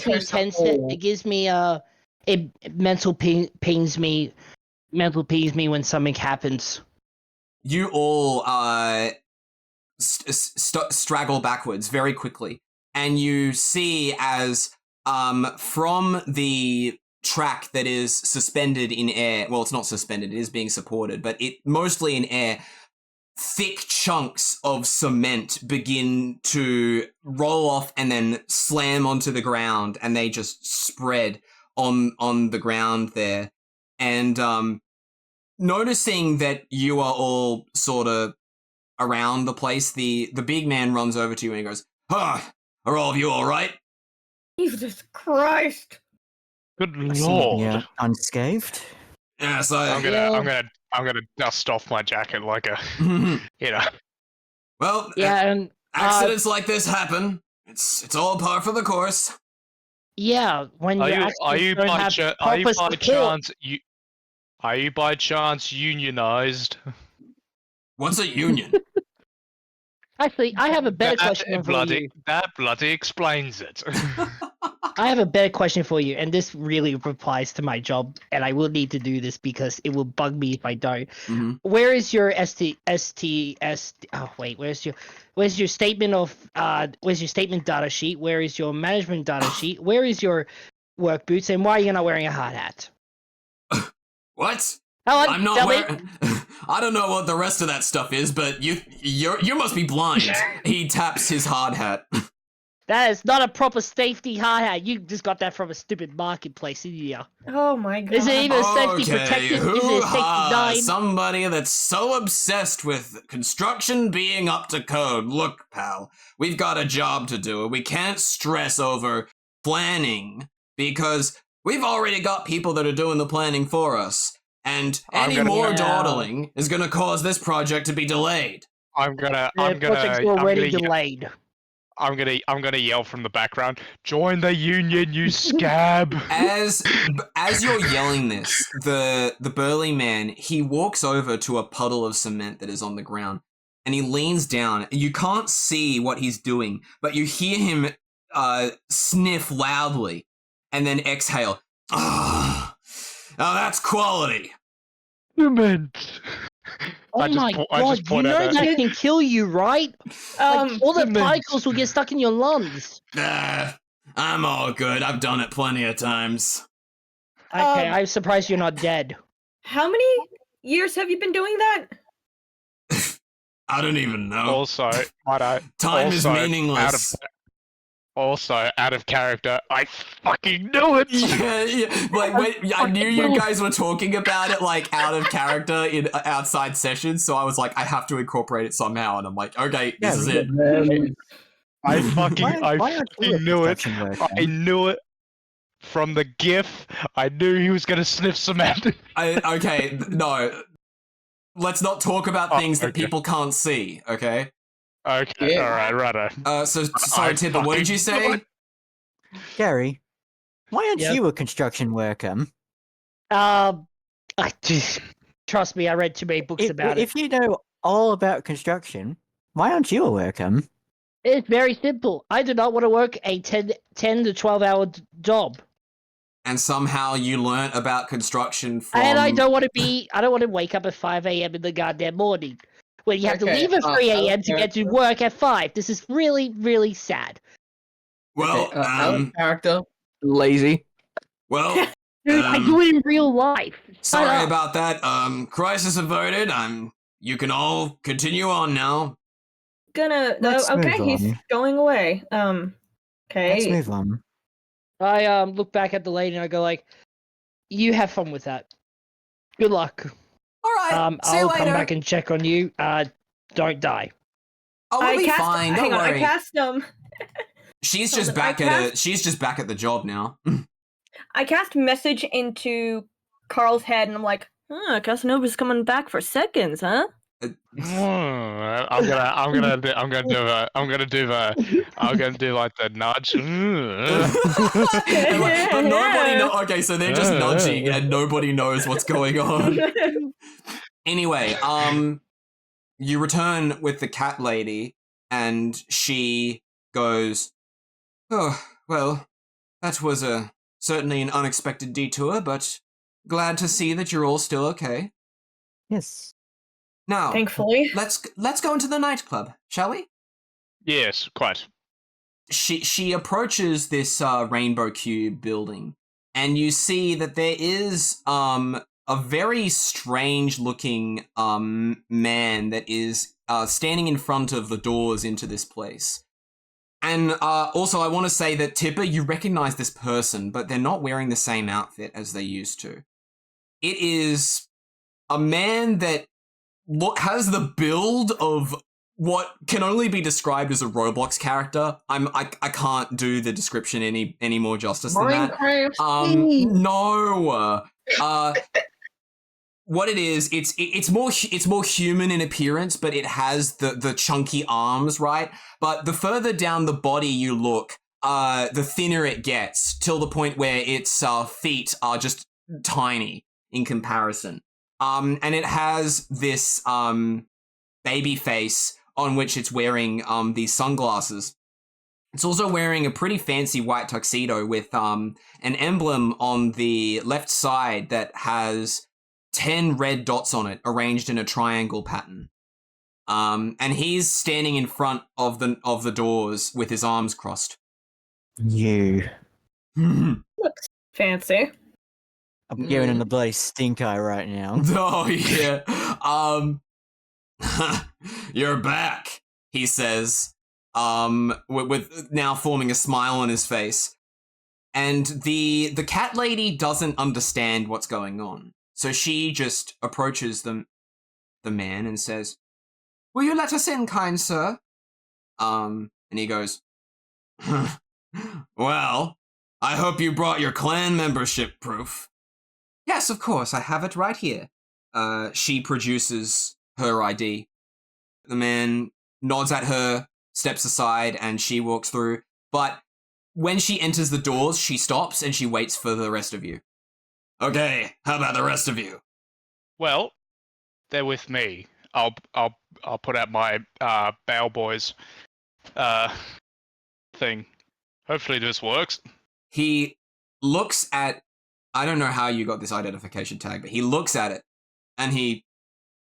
me 10. It gives me it mental pings me when something happens.
You all straggle backwards very quickly, and you see as from the track that is suspended in air. Well, it's not suspended; it is being supported, but it mostly in air. thick chunks of cement begin to roll off and then slam onto the ground, and they just spread on the ground there. And noticing that you are all sort of around the place, the big man runs over to you and he goes, "Huh, are all of you all right?"
Jesus Christ!
Good
So,
lord.
unscathed.
Yes,
I'm gonna dust off my jacket like a, you know.
Well,
Yeah, and
accidents like this happen. It's all par for the course.
yeah, when
Are
you
you
actually don't have proper support.
Are you by chance unionized?
What's a union?
Actually, I have a better question for you.
That bloody explains it.
I have a better question for you, and this really applies to my job, and I will need to do this because it will bug me if I don't.
Mm-hmm.
Where is your where's your statement of where's your statement data sheet? Where is your management data sheet? Where is your work boots? And why are you not wearing a hard hat?
What?
Helen,
I'm not
tell me.
wearing. I don't know what the rest of that stuff is, but you must be blind. He taps his hard hat.
That is not a proper safety hard hat. You just got that from a stupid marketplace, didn't you?
Oh my god.
Is it even safety protected? Is it a safety nine?
Somebody that's so obsessed with construction being up to code. Look, pal, we've got a job to do. We can't stress over planning because we've already got people that are doing the planning for us. And any more dawdling is going to cause this project to be delayed.
Project's already delayed.
I'm gonna yell from the background, "Join the union, you scab!"
As you're yelling this, the burly man, he walks over to a puddle of cement that is on the ground, and he leans down. You can't see what he's doing, but you hear him sniff loudly, and then exhale. Ah, now that's quality.
Cement.
Oh my god, you know that can kill you, right? Like, all the particles will get stuck in your lungs.
I'm all good. I've done it plenty of times.
Okay, I'm surprised you're not dead.
How many years have you been doing that?
I don't even know.
Also,
time is meaningless.
Out of character, I fucking knew it!
Yeah. Like, I knew you guys were talking about it, like, out of character in outside sessions, so I was like, I have to incorporate it somehow, and I'm like, okay, this is it.
I fucking knew it. I knew it from the GIF. I knew he was gonna sniff cement.
Okay, no. Let's not talk about things that people can't see, okay?
Okay, alright, righto.
Sorry, Tipper, what did you say?
Gary, why aren't you a construction worker?
Trust me, I read too many books about it.
If you know all about construction, why aren't you a worker?
It's very simple. I do not want to work a 10 to 12 hour job.
And somehow you learnt about construction from...
And I don't want to wake up at 5 a.m. in the goddamn morning. When you have to leave at 3 a.m. to get to work at 5. This is really, really sad.
Well,
character, lazy.
Well,
dude, I do it in real life.
Sorry about that. Crisis averted. You can all continue on now.
He's going away. Okay.
Let's move on.
I look back at the lady and I go like, "You have fun with that. Good luck."
All right. See you
I'll
later.
come back and check on you. Don't die.
Oh, we'll be fine. Don't worry.
I cast him.
She's just back at the job now.
I cast message into Karl's head, and I'm like, Casanova's coming back for seconds, huh?
I'm gonna do like the nudge.
But nobody knows. Okay, so they're just nudging, and nobody knows what's going on. Anyway, you return with the cat lady, and she goes, "Oh, well, that was certainly an unexpected detour, but glad to see that you're all still okay."
Yes.
Now,
thankfully,
let's go into the nightclub, shall we?
Yes, quite.
She approaches this rainbow cube building, and you see that there is a very strange looking man that is standing in front of the doors into this place. And also, I want to say that, Tipper, you recognize this person, but they're not wearing the same outfit as they used to. It is a man that has the build of what can only be described as a Roblox character. I can't do the description any more justice than that. No. What it is, it's more human in appearance, but it has the chunky arms, right? But the further down the body you look, the thinner it gets, till the point where its feet are just tiny in comparison. And it has this baby face on which it's wearing these sunglasses. It's also wearing a pretty fancy white tuxedo with an emblem on the left side that has 10 red dots on it, arranged in a triangle pattern. And he's standing in front of the doors with his arms crossed.
You.
Looks fancy.
I'm giving him the bloody stink eye right now.
Oh, yeah. You're back, he says, with now forming a smile on his face. And the cat lady doesn't understand what's going on. So she just approaches the man and says, "Will you let us in, kind sir?" And he goes, "Well, I hope you brought your clan membership proof." "Yes, of course, I have it right here." She produces her ID. The man nods at her, steps aside, and she walks through. But when she enters the doors, she stops and she waits for the rest of you. "Okay, how about the rest of you?"
Well, they're with me. I'll put out my Bow Boys thing. Hopefully this works.
He looks at, I don't know how you got this identification tag, but he looks at it and he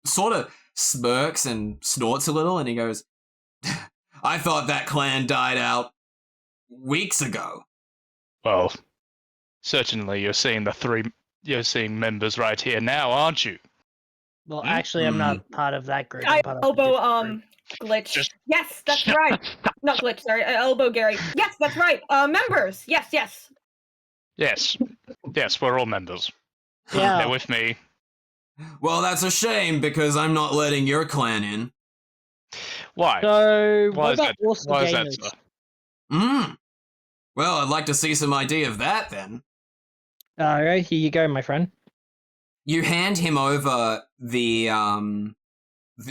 sort of smirks and snorts a little and he goes, "I thought that clan died out weeks ago."
Well, certainly you're seeing members right here now, aren't you?
Well, actually, I'm not part of that group.
I
I'm part of a
elbow
different group.
Glitch. Yes, that's right. Not Glitch, sorry. I elbow Gary. Yes, that's right. Members. Yes.
Yes, we're all members.
Yeah.
They're with me.
"Well, that's a shame because I'm not letting your clan in."
Why?
So,
Why
what
is
about
that?
awesome
Why is
gamers?
that, sir?
Well, I'd like to see some idea of that then.
Alright, here you go, my friend.
You hand him over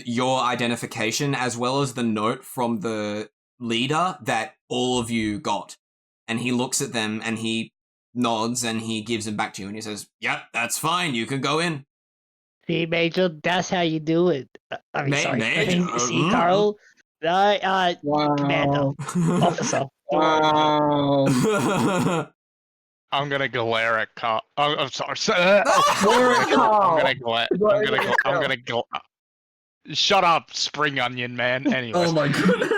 your identification as well as the note from the leader that all of you got. And he looks at them and he nods and he gives them back to you and he says, "Yep, that's fine. You can go in."
See, Major, that's how you do it. I mean, sorry.
Major,
See, Karl? Commander. Officer.
Wow.
I'm gonna glare at Karl. Oh, I'm sorry. Shut up, spring onion man. Anyways.
Oh my goodness.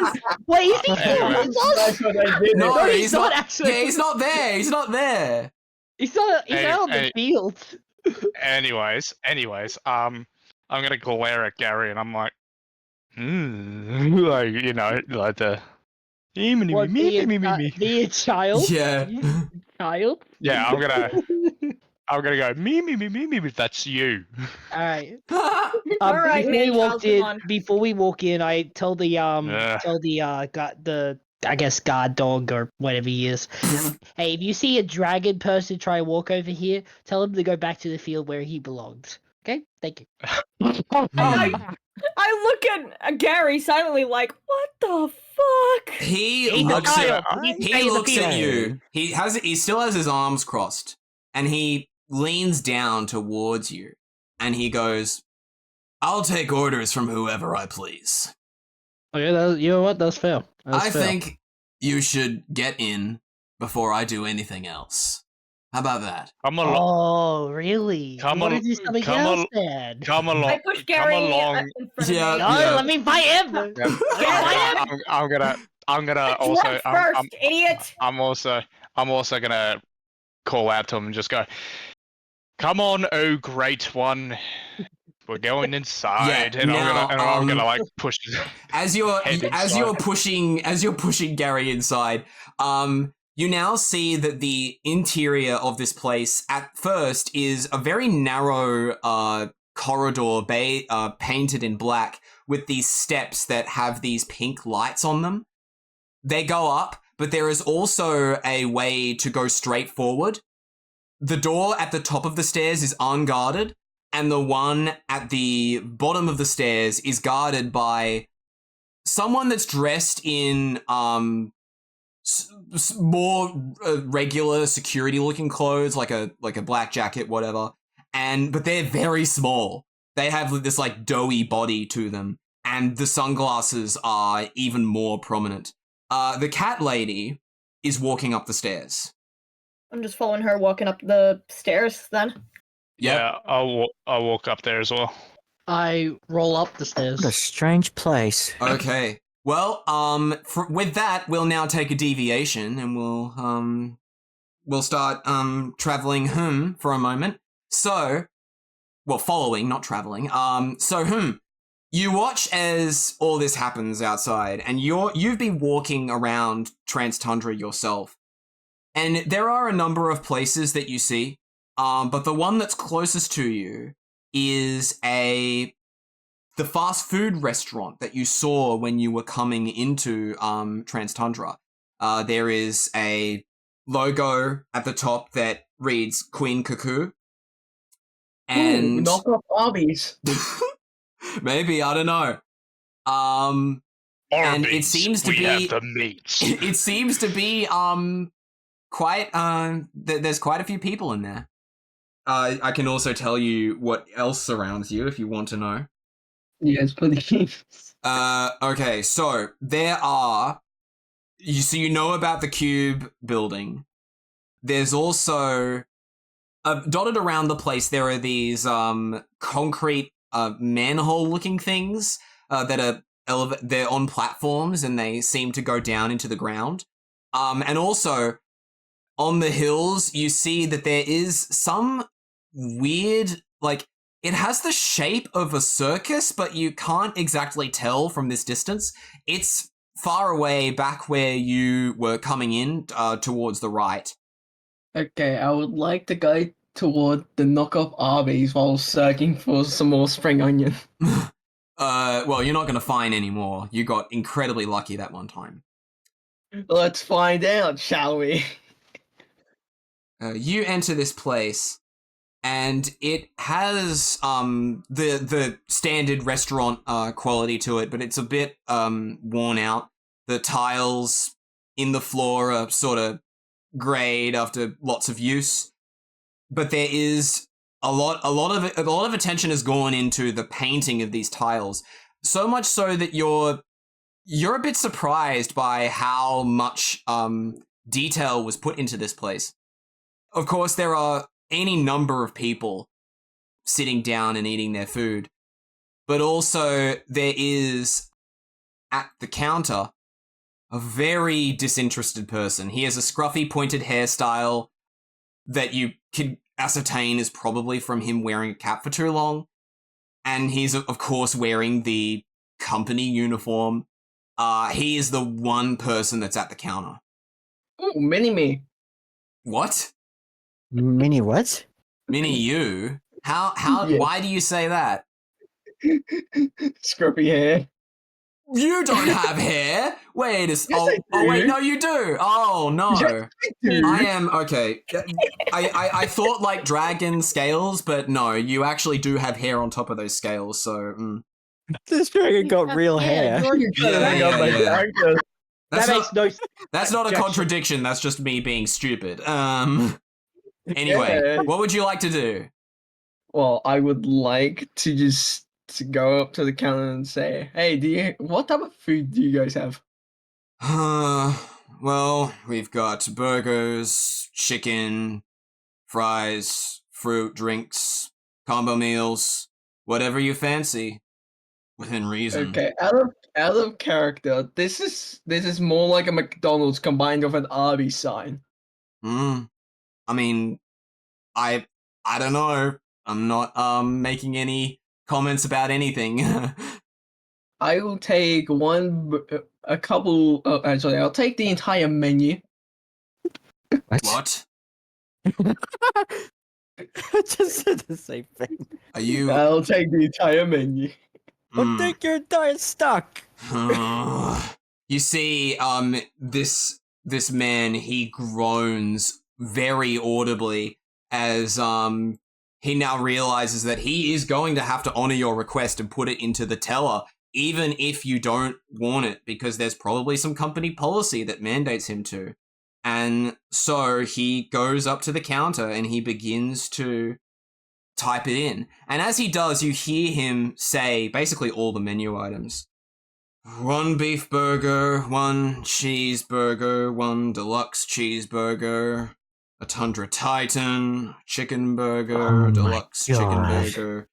Wait, is he
Anyways.
That's what I did.
No,
he's not actually.
Yeah, he's not there. He's not there.
He's not on the field.
Anyways, I'm gonna glare at Gary and I'm like, like, you know, like the
What, the child?
Yeah.
Child?
Yeah, I'm gonna go me, that's you.
Alright.
Alright,
Before we walk in, I tell the guard dog or whatever he is. Hey, if you see a dragon person try to walk over here, tell him to go back to the field where he belongs. Okay? Thank you.
I look at Gary silently like, what the fuck?
He looks at you. He still has his arms crossed and he leans down towards you and he goes, "I'll take orders from whoever I please."
Okay, you know what? That's fair.
I think you should get in before I do anything else. How about that?
Oh, really? What did you something else then?
Come along.
I push Gary in front of me.
Let me fight him.
I'm gonna also.
Idiot.
I'm also gonna call out to him and just go, Come on, oh great one. We're going inside, and
now,
I'm gonna like push his
as you're
head
as you're
inside.
pushing Gary inside, you now see that the interior of this place at first is a very narrow corridor painted in black with these steps that have these pink lights on them. They go up, but there is also a way to go straight forward. The door at the top of the stairs is unguarded, and the one at the bottom of the stairs is guarded by someone that's dressed in more regular security-looking clothes, like a black jacket, whatever. But they're very small. They have this like doughy body to them, and the sunglasses are even more prominent. The cat lady is walking up the stairs.
I'm just following her, walking up the stairs. Then.
Yeah, I'll walk up there as well.
I roll up the stairs.
What a strange place.
Okay. Well, with that, we'll now take a deviation, and we'll start traveling home for a moment. So, well, following, not traveling. You watch as all this happens outside, and you've been walking around Trans-Tundra yourself, and there are a number of places that you see. But the one that's closest to you is the fast food restaurant that you saw when you were coming into Trans-Tundra. There is a logo at the top that reads Queen Cuckoo. And
knock off Arby's.
Maybe, I don't know.
Arby's,
and it seems to
we
be
have the meat.
It seems to be quite there's quite a few people in there. I can also tell you what else surrounds you if you want to know.
Yes, please.
Okay, so there are you know about the Cube building. There's also dotted around the place there are these concrete manhole looking things that are they're on platforms and they seem to go down into the ground. And also on the hills you see that there is some weird, like, it has the shape of a circus, but you can't exactly tell from this distance. It's far away back where you were coming in towards the right.
Okay, I would like to go toward the knockoff Arby's while searching for some more spring onion.
Well, you're not going to find any more. You got incredibly lucky that one time.
Let's find out, shall we?
You enter this place, and it has the standard restaurant quality to it, but it's a bit worn out. The tiles in the floor are sort of grayed after lots of use, but there is a lot of attention has gone into the painting of these tiles. So much so that you're a bit surprised by how much detail was put into this place. Of course, there are any number of people sitting down and eating their food, but also there is, at the counter, a very disinterested person. He has a scruffy, pointed hairstyle that you can ascertain is probably from him wearing a cap for too long, and he's, of course, wearing the company uniform. He is the one person that's at the counter.
Ooh, mini-me.
What?
Mini what?
Mini you? How,
Yeah.
Why do you say that?
Scruffy hair.
You don't have hair! Wait a
I
oh wait,
do.
no you do! Oh no.
Yes, Dude.
I am, okay. I thought like dragon scales, but no, you actually do have hair on top of those scales, so...
This dragon got real hair.
Yeah. That's
That
not,
makes no sense.
that's not a
Objection.
contradiction, that's just me being stupid. Anyway,
Yeah.
what would you like to do?
Well, I would like to just go up to the counter and say, "Hey, what type of food do you guys have?"
Well, we've got burgers, chicken, fries, fruit, drinks, combo meals, whatever you fancy, within reason.
Okay, out of character, this is more like a McDonald's combined with an Arby's sign.
I mean, I don't know. I'm not making any comments about anything.
I will take a couple. Actually, I'll take the entire menu.
What?
I just said the same thing.
Are you?
I'll take the entire menu.
I'll take your entire stock.
You see, this man, he groans very audibly as he now realizes that he is going to have to honor your request and put it into the teller, even if you don't want it, because there's probably some company policy that mandates him to. And so he goes up to the counter and he begins to type it in. And as he does, you hear him say basically all the menu items. 1 beef burger, 1 cheeseburger, 1 deluxe cheeseburger, a Tundra Titan, chicken burger, deluxe chicken burger,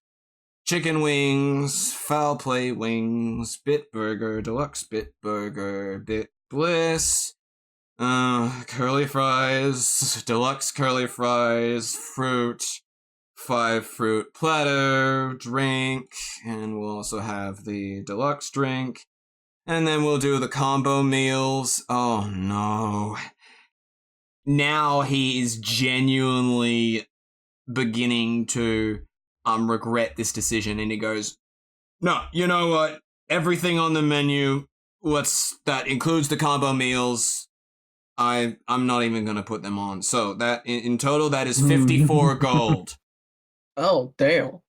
chicken wings, foul play wings, bit burger, deluxe bit burger, bit bliss, curly fries, deluxe curly fries, fruit, 5 fruit platter, drink, and we'll also have the deluxe drink. And then we'll do the combo meals. Oh no. Now he is genuinely beginning to regret this decision, and he goes, no, you know what? Everything on the menu, that includes the combo meals, I'm not even gonna put them on. So that in total that is 54 gold.
Oh damn.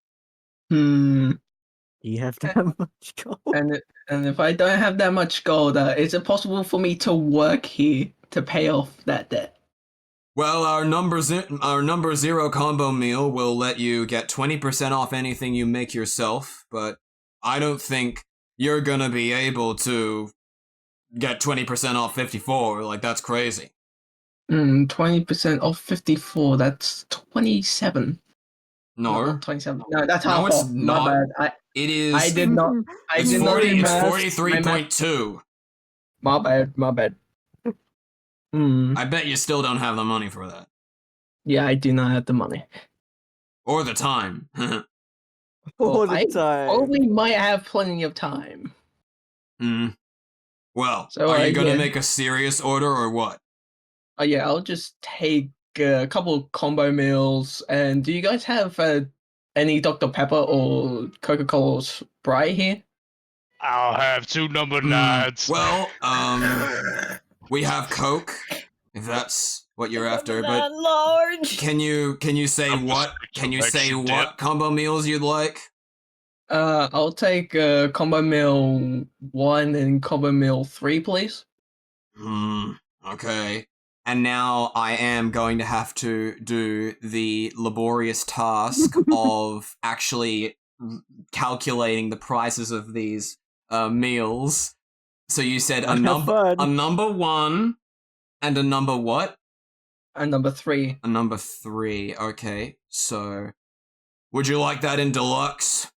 You have that much gold.
And if I don't have that much gold, is it possible for me to work here to pay off that debt?
Well, our number 0 combo meal will let you get 20% off anything you make yourself, but I don't think you're gonna be able to get 20% off 54. Like, that's crazy.
20% off 54. That's 27.
No,
not 27. No, that's half
it's
off.
not.
My bad.
It is.
I did not. I did not.
It's
math.
43.2.
My bad. My bad.
I bet you still don't have the money for that.
Yeah, I do not have the money.
Or the time.
All the
I
time.
probably might have plenty of time.
Well,
So,
are you gonna
yeah.
make a serious order or what?
Oh yeah, I'll just take a couple of combo meals. And do you guys have any Dr. Pepper or Coca-Cola Sprite here?
I'll have 2 number 9s.
Well, we have Coke, if that's what you're after. But
large.
can you say
I'm just
what? Can you
extra
say
dip.
what combo meals you'd like?
I'll take combo meal 1 and combo meal 3, please.
Okay. And now I am going to have to do the laborious task of actually calculating the prices of these meals. So you said a number 1 and a number what?
And number 3.
A number 3. Okay. So would you like that in deluxe?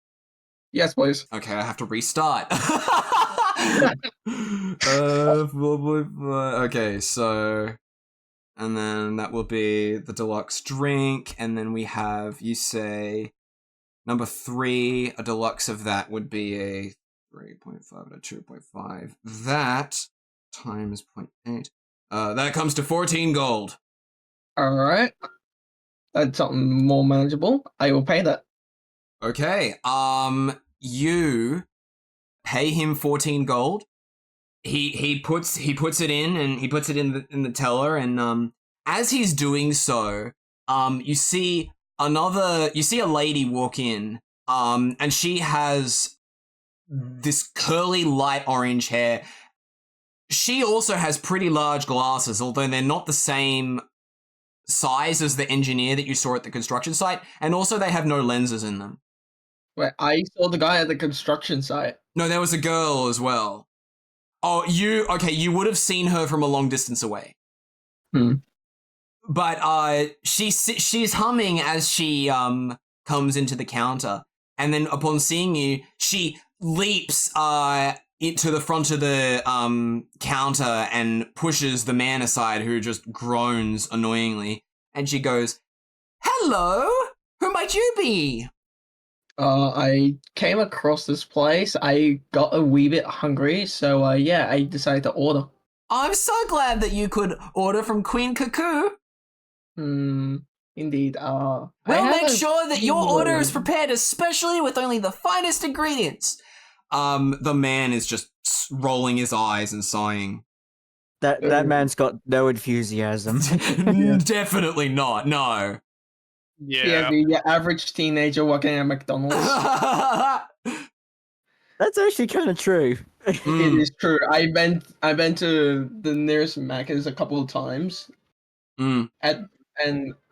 Yes, please.
Okay, I have to restart. Okay, so, and then that will be the deluxe drink, and then we have, you say, number 3, a deluxe of that would be a 3.5 and a 2.5. That times 0.8. That comes to 14 gold.
All right. That's something more manageable. I will pay that.
Okay, you pay him 14 gold. He puts it in, and he puts it in the teller, and as he's doing so, you see a lady walk in, and she has this curly light orange hair. She also has pretty large glasses, although they're not the same size as the engineer that you saw at the construction site, and also they have no lenses in them.
Wait, I saw the guy at the construction site.
No, there was a girl as well. Oh, you would have seen her from a long distance away. But she's humming as she comes into the counter, and then upon seeing you, she leaps into the front of the counter and pushes the man aside, who just groans annoyingly, and she goes, "Hello, might you be?
I came across this place. I got a wee bit hungry, so yeah, I decided to order.
I'm so glad that you could order from Queen Cuckoo.
Indeed.
We'll make sure that your order is prepared, especially with only the finest ingredients. The man is just rolling his eyes and sighing.
That man's got no enthusiasm.
Definitely not. No.
Yeah.
The average teenager working at McDonald's.
That's actually kind of true.
It is true. I've been to the nearest Macca's a couple of times. And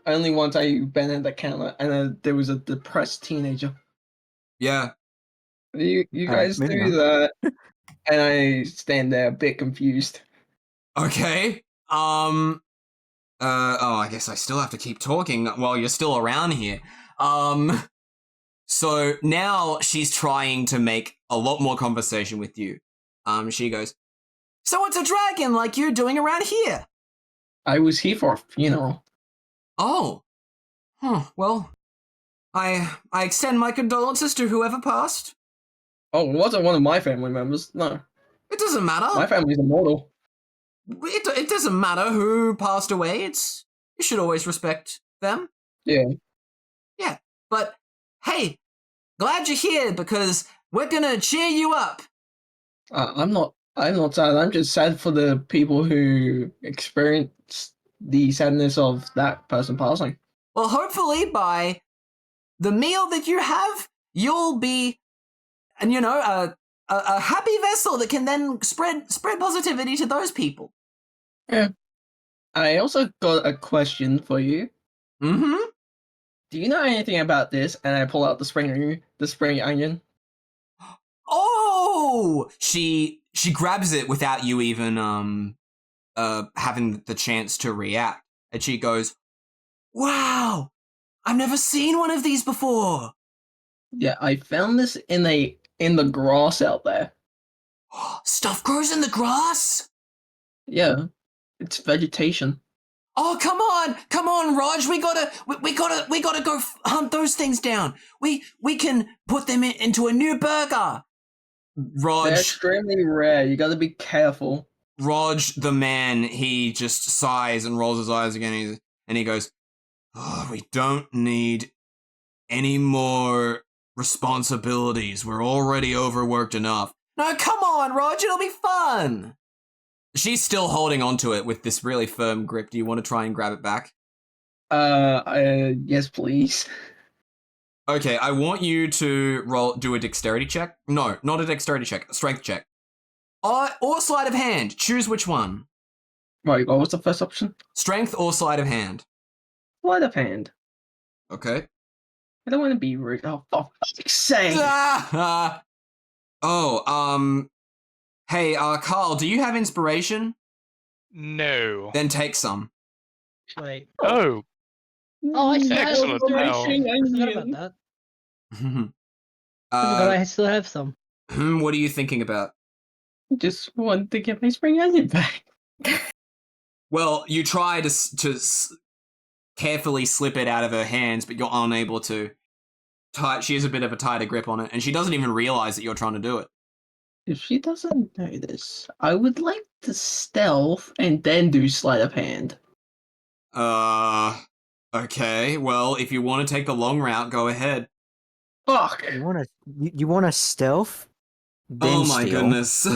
only once I've been at the counter, and there was a depressed teenager.
Yeah.
You guys do that, and I stand there a bit confused.
Okay. Oh, I guess I still have to keep talking while you're still around here. So now she's trying to make a lot more conversation with you. She goes, so what's a dragon like you doing around here?
I was here for a funeral.
Oh. Well, I extend my condolences to whoever passed.
Oh, it wasn't one of my family members, no.
It doesn't matter.
My family's immortal.
It doesn't matter who passed away. You should always respect them.
Yeah.
Yeah, but hey, glad you're here because we're gonna cheer you up.
I'm not sad. I'm just sad for the people who experienced the sadness of that person passing.
Well, hopefully by the meal that you have, you'll be, and a happy vessel that can then spread positivity to those people.
Yeah. I also got a question for you.
Mm-hmm.
Do you know anything about this? And I pull out the spring onion.
Oh! She grabs it without you even having the chance to react, and she goes, "Wow! I've never seen one of these before."
Yeah, I found this in the grass out there.
Stuff grows in the grass?
Yeah, it's vegetation.
Oh, come on, Raj. We gotta go hunt those things down. We can put them into a new burger. Raj,
they're extremely rare. You gotta be careful.
Raj, the man, he just sighs and rolls his eyes again, and he goes, "Oh, we don't need any more responsibilities. We're already overworked enough." No, come on, Raj. It'll be fun. She's still holding onto it with this really firm grip. Do you want to try and grab it back?
Yes, please.
Okay, I want you to do a dexterity check. No, not a dexterity check, a strength check. Or sleight of hand. Choose which one.
Right, what was the first option?
Strength or sleight of hand.
Sleight of hand.
Okay.
I don't want to be rude. Oh, for fuck's sake!
Hey, Karl, do you have inspiration?
No.
Then take some.
Wait.
Oh.
I still
Excellent.
have
Hell.
I forgot about that. I forgot I still have some.
What are you thinking about?
Just want to get my spring onion back.
Well, you try to carefully slip it out of her hands, but you're unable to. She has a bit of a tighter grip on it, and she doesn't even realize that you're trying to do it.
If she doesn't know this, I would like to stealth and then do sleight of hand.
Okay. Well, if you want to take the long route, go ahead.
Fuck!
You want to stealth? Then
Oh my
steal?
goodness.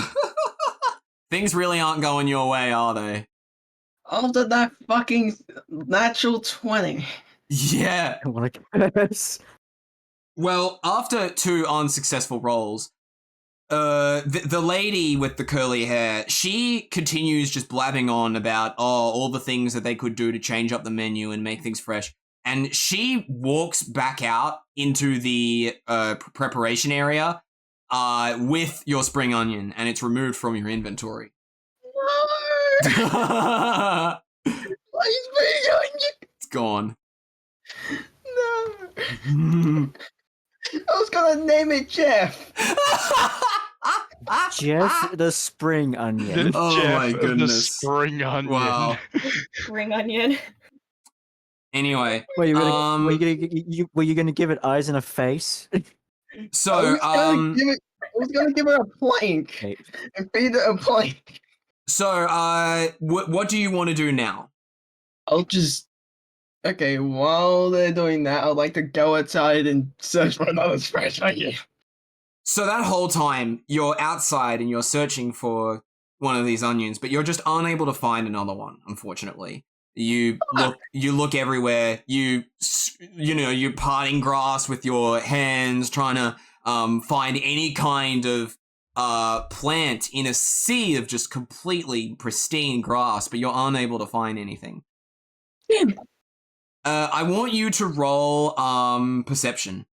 Things really aren't going your way, are they?
After that fucking natural 20.
Yeah.
I want to curse.
Well, after 2 unsuccessful rolls, the lady with the curly hair, she continues just blabbing on about all the things that they could do to change up the menu and make things fresh. And she walks back out into the preparation area with your spring onion, and it's removed from your inventory.
No! My spring onion!
It's gone.
No! I was gonna name it Jeff.
Jeff the spring onion.
Oh
Jeff
my
the
goodness.
spring onion.
Wow.
Spring onion.
Anyway,
Were you gonna give it eyes and a face?
so
I was gonna give it a plank and feed it a plank.
So, what do you want to do now?
Okay, while they're doing that, I'd like to go outside and search for another fresh idea.
So that whole time, you're outside and you're searching for one of these onions, but you're just unable to find another one, unfortunately. You look everywhere. You're parting grass with your hands, trying to find any kind of plant in a sea of just completely pristine grass, but you're unable to find anything.
Damn.
I want you to roll perception.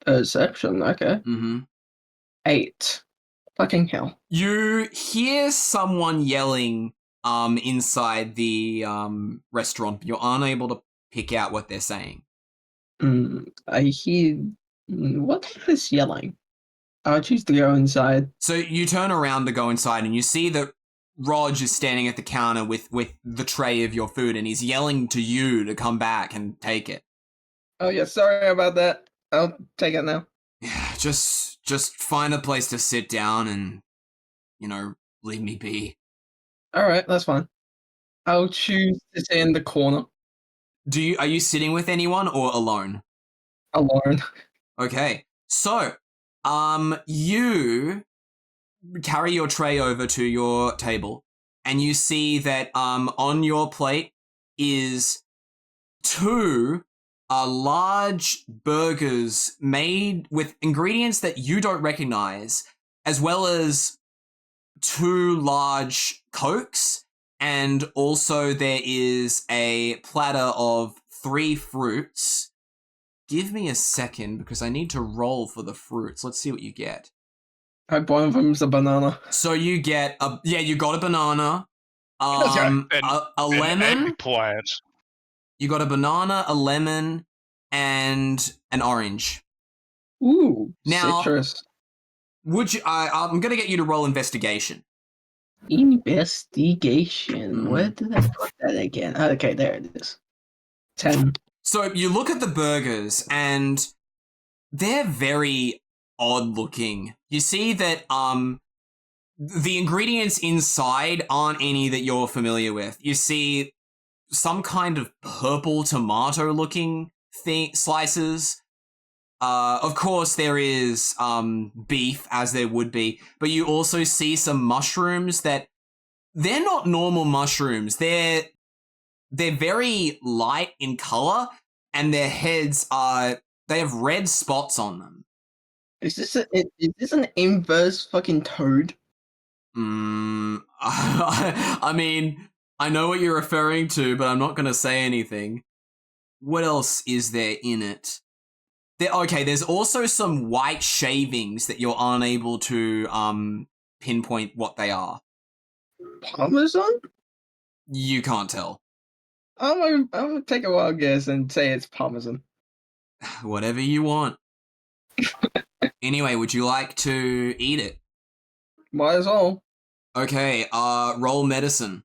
Perception, okay.
Mm-hmm.
8. Fucking hell.
You hear someone yelling inside the restaurant, but you're unable to pick out what they're saying.
I hear... What is yelling? I'll choose to go inside.
So you turn around to go inside and you see that Rog is standing at the counter with the tray of your food and he's yelling to you to come back and take it.
Oh yeah, sorry about that. I'll take it now.
Yeah, just find a place to sit down and, leave me be.
Alright, that's fine. I'll choose to sit in the corner.
Are you sitting with anyone or alone?
Alone.
Okay, so, you carry your tray over to your table and you see that on your plate is 2 large burgers made with ingredients that you don't recognize, as well as 2 large Cokes, and also there is a platter of 3 fruits. Give me a second because I need to roll for the fruits. Let's see what you get.
One of them's a banana.
So you get you got a banana, a lemon,
eggplant.
You got a banana, a lemon, and an orange.
Ooh,
now,
citrus.
Would you? I'm gonna get you to roll investigation.
Investigation. Where did I put that again? Okay, there it is. 10.
So you look at the burgers and they're very odd looking. You see that the ingredients inside aren't any that you're familiar with. You see some kind of purple tomato looking slices. Of course there is beef, as there would be, but you also see some mushrooms that they're not normal mushrooms. They're very light in color and their heads they have red spots on them.
Is this an inverse fucking toad?
I mean, I know what you're referring to, but I'm not going to say anything. What else is there in it? There's also some white shavings that you're unable to pinpoint what they are.
Parmesan?
You can't tell.
I'm gonna take a wild guess and say it's Parmesan.
Whatever you want. Anyway, would you like to eat it?
Might as well.
Okay, roll medicine.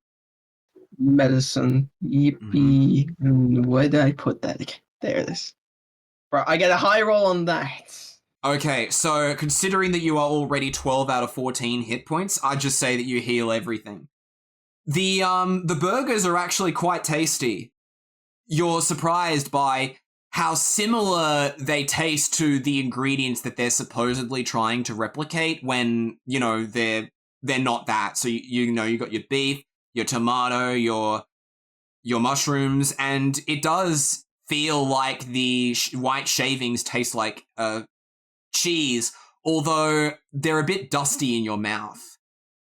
Medicine. Yippee. Where did I put that? There it is. Bro, I get a high roll on that.
Okay, so considering that you are already 12 out of 14 hit points, I'd just say that you heal everything. The burgers are actually quite tasty. You're surprised by how similar they taste to the ingredients that they're supposedly trying to replicate when, they're not that. So you got your beef, your tomato, your mushrooms, and it does feel like the white shavings taste like cheese, although they're a bit dusty in your mouth.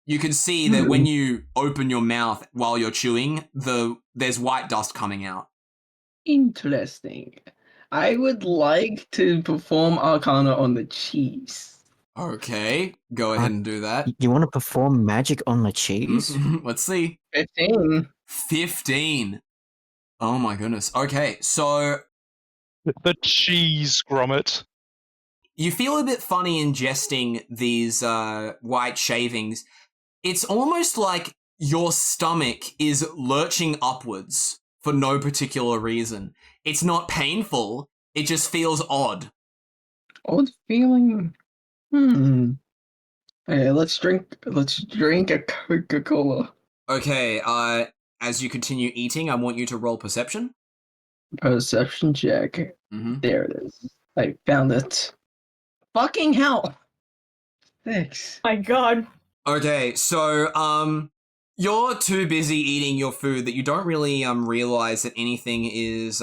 You can see that when you open your mouth while you're chewing, there's white dust coming out.
Interesting. I would like to perform Arcana on the cheese.
Okay, go ahead and do that.
You want to perform magic on the cheese?
Let's see.
15.
Oh my goodness. Okay, so
The cheese grommet.
you feel a bit funny ingesting these white shavings. It's almost like your stomach is lurching upwards for no particular reason. It's not painful, it just feels odd.
Odd feeling. Okay, let's drink a Coca-Cola.
Okay, as you continue eating, I want you to roll perception.
Perception check.
Mm-hmm.
There it is. I found it. Fucking hell. Thanks.
My god.
Okay, so, you're too busy eating your food that you don't really, realize that anything is,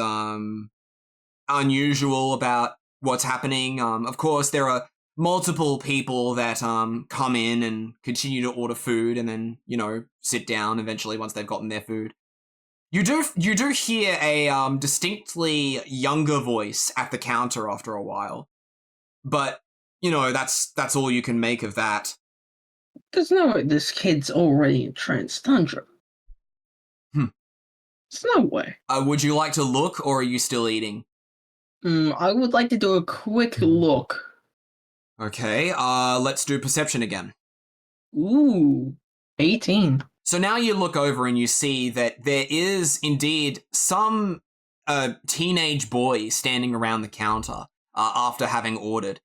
unusual about what's happening. Of course, there are multiple people that, come in and continue to order food and then, sit down eventually once they've gotten their food. You do hear a, distinctly younger voice at the counter after a while. But, that's all you can make of that.
There's no way this kid's already in Trans Tundra. There's no way.
Would you like to look, or are you still eating?
I would like to do a quick look.
Okay, let's do perception again.
Ooh, 18.
So now you look over and you see that there is indeed some teenage boy standing around the counter after having ordered.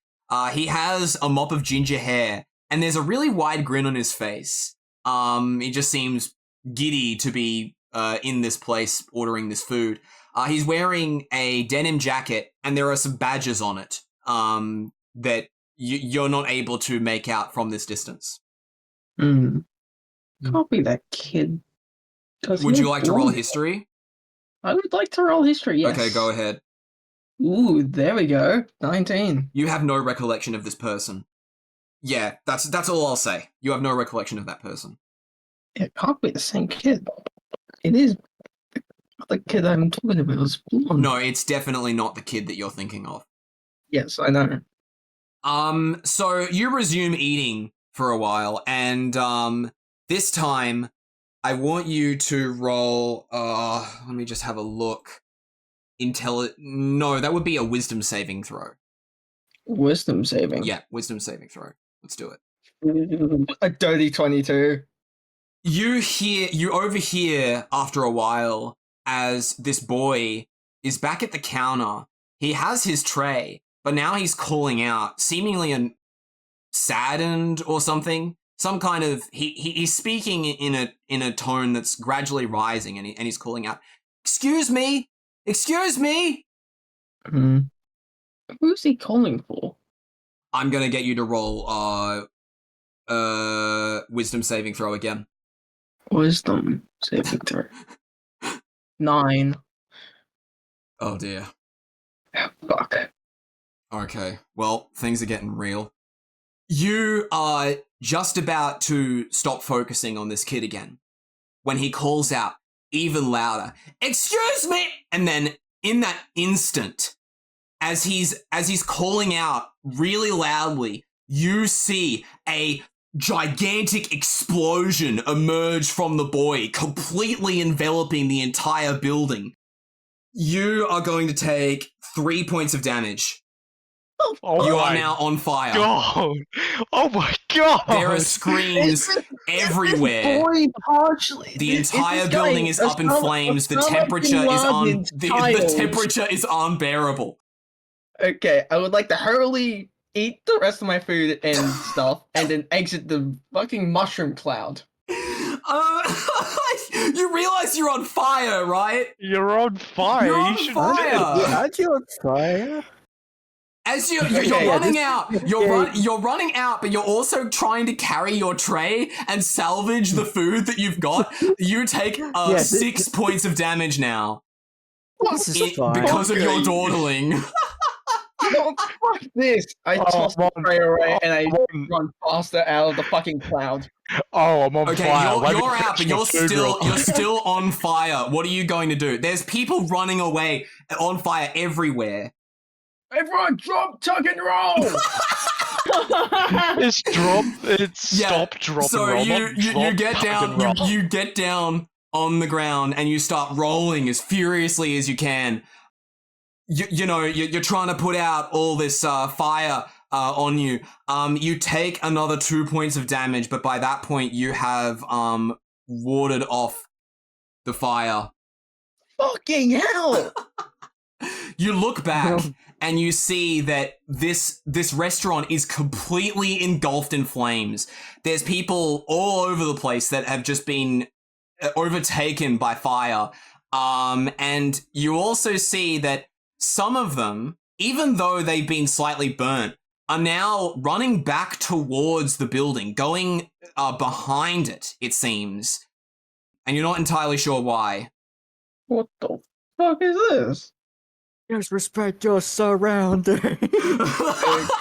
He has a mop of ginger hair, and there's a really wide grin on his face. He just seems giddy to be in this place ordering this food. He's wearing a denim jacket, and there are some badges on it that you're not able to make out from this distance.
Can't be that kid.
Would you like to roll history?
I would like to roll history, yes.
Okay, go ahead.
Ooh, there we go. 19.
You have no recollection of this person. Yeah, that's all I'll say. You have no recollection of that person.
It can't be the same kid. It is the kid I'm talking about. Is blonde.
No, it's definitely not the kid that you're thinking of.
Yes, I know.
So you resume eating for a while, and this time I want you to roll. Let me just have a look. No, that would be a wisdom saving throw.
Wisdom saving.
Yeah, wisdom saving throw. Let's do it.
A dirty 22.
You overhear after a while as this boy is back at the counter. He has his tray, but now he's calling out, seemingly saddened or something. Some kind of he's speaking in a tone that's gradually rising, and he's calling out, "Excuse me, excuse me."
Who's he calling for?
I'm gonna get you to roll wisdom saving throw again.
Wisdom saving throw. 9.
Oh dear.
Fuck.
Okay, well, things are getting real. You are just about to stop focusing on this kid again when he calls out even louder, "Excuse me!" And then in that instant, as he's calling out really loudly, you see a gigantic explosion emerge from the boy, completely enveloping the entire building. You are going to take 3 points of damage.
Oh
You
my
are now on fire.
God! Oh my God!
There are screams everywhere.
Boy, partially.
The entire building is up in flames. The temperature is the temperature is unbearable.
Okay, I would like to hurriedly eat the rest of my food and stuff, and then exit the fucking mushroom cloud.
You realize you're on fire, right?
You're on fire.
You're on
you should
fire.
Aren't you on fire?
As you're running out, you're running out, but you're also trying to carry your tray and salvage the food that you've got. You take 6 points of damage now.
This is fine.
Because of your dawdling.
Oh, fuck this! I toss the tray away and I run faster out of the fucking cloud.
Oh, I'm on
Okay,
fire.
you're out, but you're still on fire. What are you going to do? There's people running away on fire everywhere.
Everyone drop, tug and roll!
It's drop. It's stop, drop,
so
and roll.
you get down on the ground and you start rolling as furiously as you can. You're trying to put out all this fire on you. You take another 2 points of damage, but by that point you have warded off the fire.
Fucking hell!
You look back and you see that this restaurant is completely engulfed in flames. There's people all over the place that have just been overtaken by fire. And you also see that some of them, even though they've been slightly burnt, are now running back towards the building, going behind it, it seems. And you're not entirely sure why.
What the fuck is this?
Just respect your surroundings.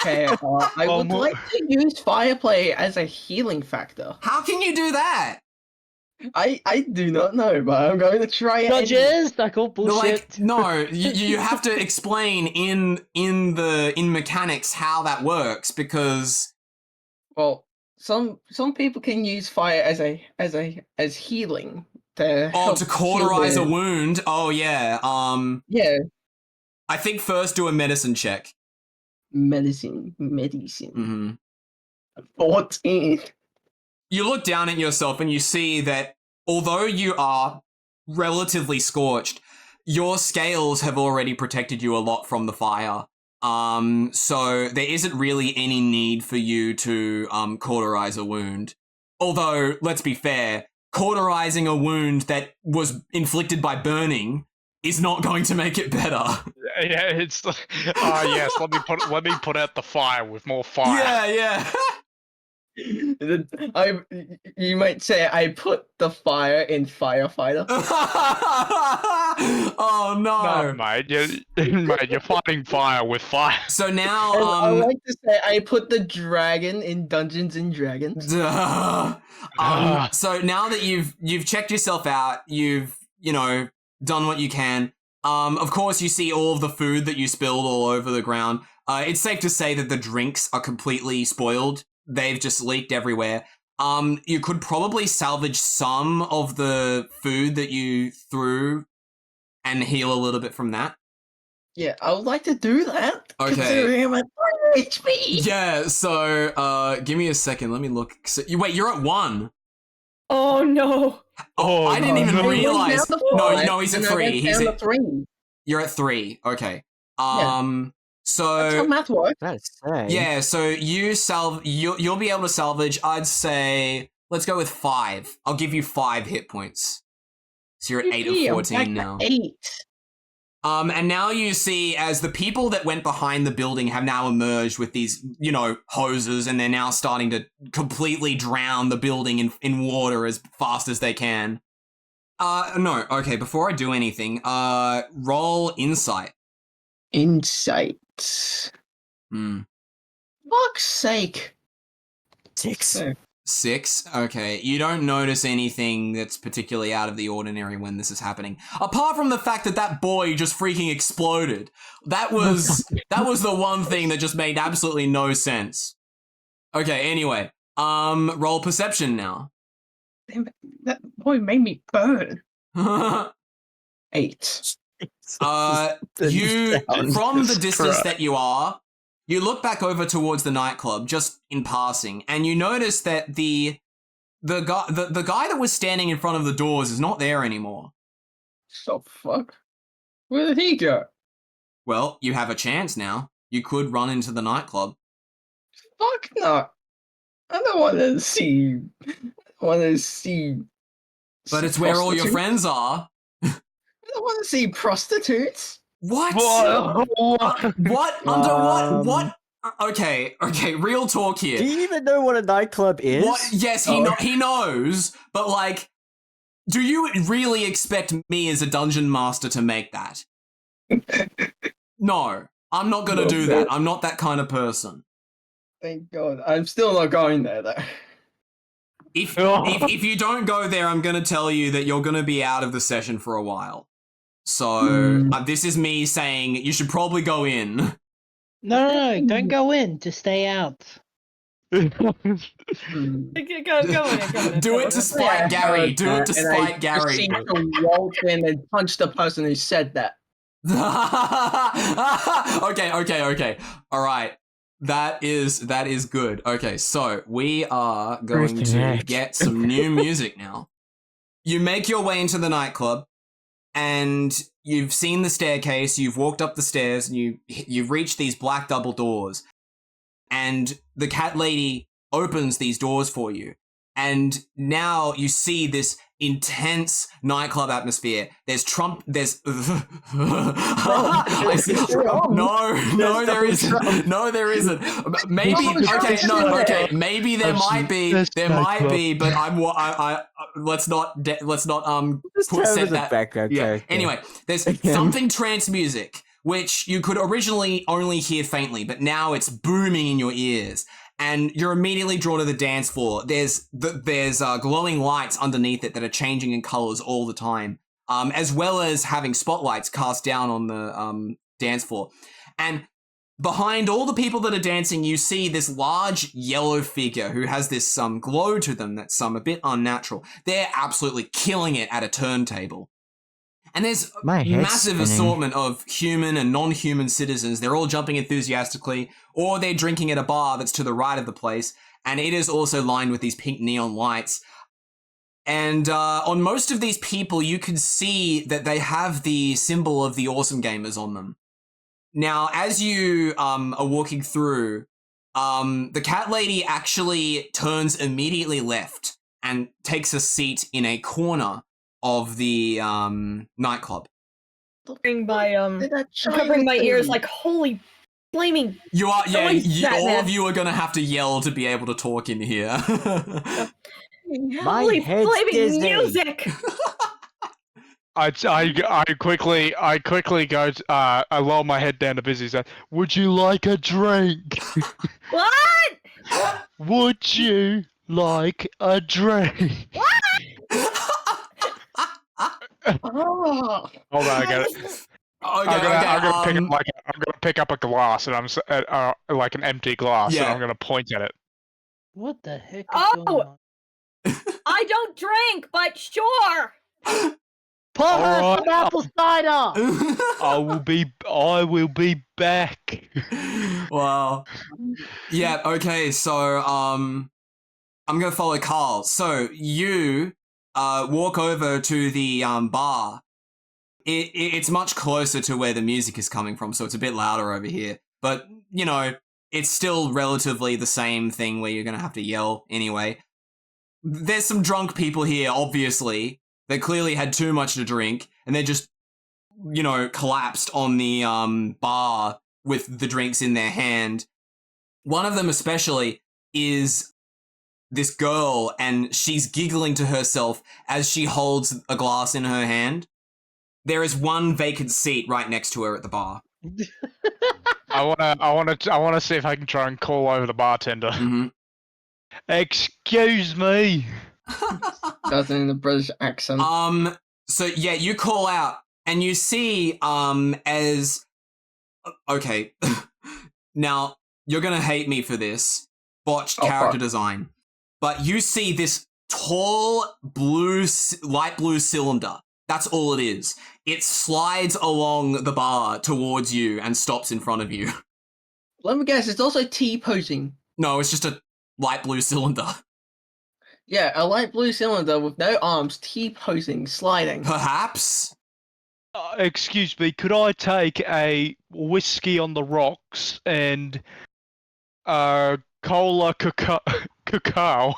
Okay, I would like to use fireplay as a healing factor.
How can you do that?
I do not know, but I'm going to try it.
Dodges, I call bullshit.
No, you have to explain in mechanics how that works, because
well, some people can use fire as healing to
to cauterize a wound. Oh yeah.
Yeah.
I think first do a medicine check.
Medicine.
Mm-hmm.
14.
You look down at yourself and you see that although you are relatively scorched, your scales have already protected you a lot from the fire. So there isn't really any need for you to cauterize a wound. Although, let's be fair, cauterizing a wound that was inflicted by burning is not going to make it better.
Yeah, it's yes. Let me put out the fire with more fire.
Yeah.
You might say I put the fire in firefighter.
Oh no,
mate! You're fighting fire with fire.
So now,
I like to say I put the dragon in Dungeons and Dragons.
So now that you've checked yourself out, you've done what you can. Of course, you see all of the food that you spilled all over the ground. It's safe to say that the drinks are completely spoiled. They've just leaked everywhere. You could probably salvage some of the food that you threw and heal a little bit from that.
Yeah, I would like to do that.
Okay.
Considering I'm at 4 HP.
Yeah, so give me a second. Let me look. So, you're at 1.
Oh no.
Oh, I didn't even realize. No, he's at 3.
He's at 3.
You're at 3. Okay. So
that's how math works.
That's sad.
Yeah, so you'll be able to salvage, I'd say, let's go with 5. I'll give you 5 hit points. So you're at 8 of 14 now.
8.
And now you see as the people that went behind the building have now emerged with these, hoses, and they're now starting to completely drown the building in water as fast as they can. No, okay, before I do anything, roll insight.
Insight. Fuck's sake.
6.
6? Okay. You don't notice anything that's particularly out of the ordinary when this is happening. Apart from the fact that boy just freaking exploded. That was the one thing that just made absolutely no sense. Okay, anyway. Roll perception now.
Damn it, that boy made me burn. 8.
You, from the distance that you are, you look back over towards the nightclub just in passing, and you notice that the guy that was standing in front of the doors is not there anymore.
So fuck? Where did he go?
Well, you have a chance now. You could run into the nightclub.
Fuck no. I don't want to see.
But it's where all your friends are.
I don't want to see prostitutes.
What? What?
Um,
Under what? Okay, real talk here.
Do you even know what a nightclub is?
What? Yes, he knows, but do you really expect me as a dungeon master to make that? No, I'm not gonna do that. I'm not that kind of person.
Thank God. I'm still not going there, though.
If you don't go there, I'm gonna tell you that you're gonna be out of the session for a while. So this is me saying you should probably go in.
No, don't go in. Just stay out.
Go in.
Do it to spite Gary. Do it to spite Gary.
Seem to waltz in and punch the person who said that.
Okay. All right. That is good. Okay, so we are going to get some new music now. You make your way into the nightclub. and you've seen the staircase, you've walked up the stairs, and you've reached these black double doors, and the cat lady opens these doors for you. And now you see this intense nightclub atmosphere. There's there's I see, no, there isn't. No, there isn't. Maybe maybe there might be. There might be, but let's not set that
background character.
Anyway, there's something trance music which you could originally only hear faintly, but now it's booming in your ears. And you're immediately drawn to the dance floor. There's glowing lights underneath it that are changing in colors all the time, as well as having spotlights cast down on the dance floor. And behind all the people that are dancing, you see this large yellow figure who has this glow to them that's a bit unnatural. They're absolutely killing it at a turntable. And there's a massive assortment of human and non-human citizens. They're all jumping enthusiastically, or they're drinking at a bar that's to the right of the place. And it is also lined with these pink neon lights. And on most of these people, you can see that they have the symbol of the Awesome Gamers on them. Now, as you are walking through, the cat lady actually turns immediately left and takes a seat in a corner of the nightclub.
Covering my ears like holy flaming.
You are, all of you are gonna have to yell to be able to talk in here.
Holy flaming music!
I quickly go. I lower my head down to Bizzy. Say, "Would you like a drink?"
What?
Would you like a drink?
What?
Hold on, I got it. I'm gonna pick up a glass, and I'm like an empty glass, and I'm gonna point at it.
What the heck is going on?
I don't drink, but sure.
Pour her some apple cider.
I will be back.
Wow. Yeah. Okay. So I'm gonna follow Karl. So you walk over to the bar. It's much closer to where the music is coming from, so it's a bit louder over here. But, you know, it's still relatively the same thing where you're going to have to yell anyway. There's some drunk people here, obviously. They clearly had too much to drink, and they just, you know, collapsed on the bar with the drinks in their hand. One of them especially is this girl, and she's giggling to herself as she holds a glass in her hand. There is one vacant seat right next to her at the bar.
I wanna see if I can try and call over the bartender.
Mm-hmm.
Excuse me.
That's in the British accent.
So yeah, you call out and you see okay. Now you're gonna hate me for this botched character design, but you see this tall light blue cylinder. That's all it is. It slides along the bar towards you and stops in front of you.
Let me guess, it's also T-posing.
No, it's just a light blue cylinder.
Yeah, a light blue cylinder with no arms, T-posing, sliding.
Perhaps?
Excuse me, could I take a whiskey on the rocks and cola cacao?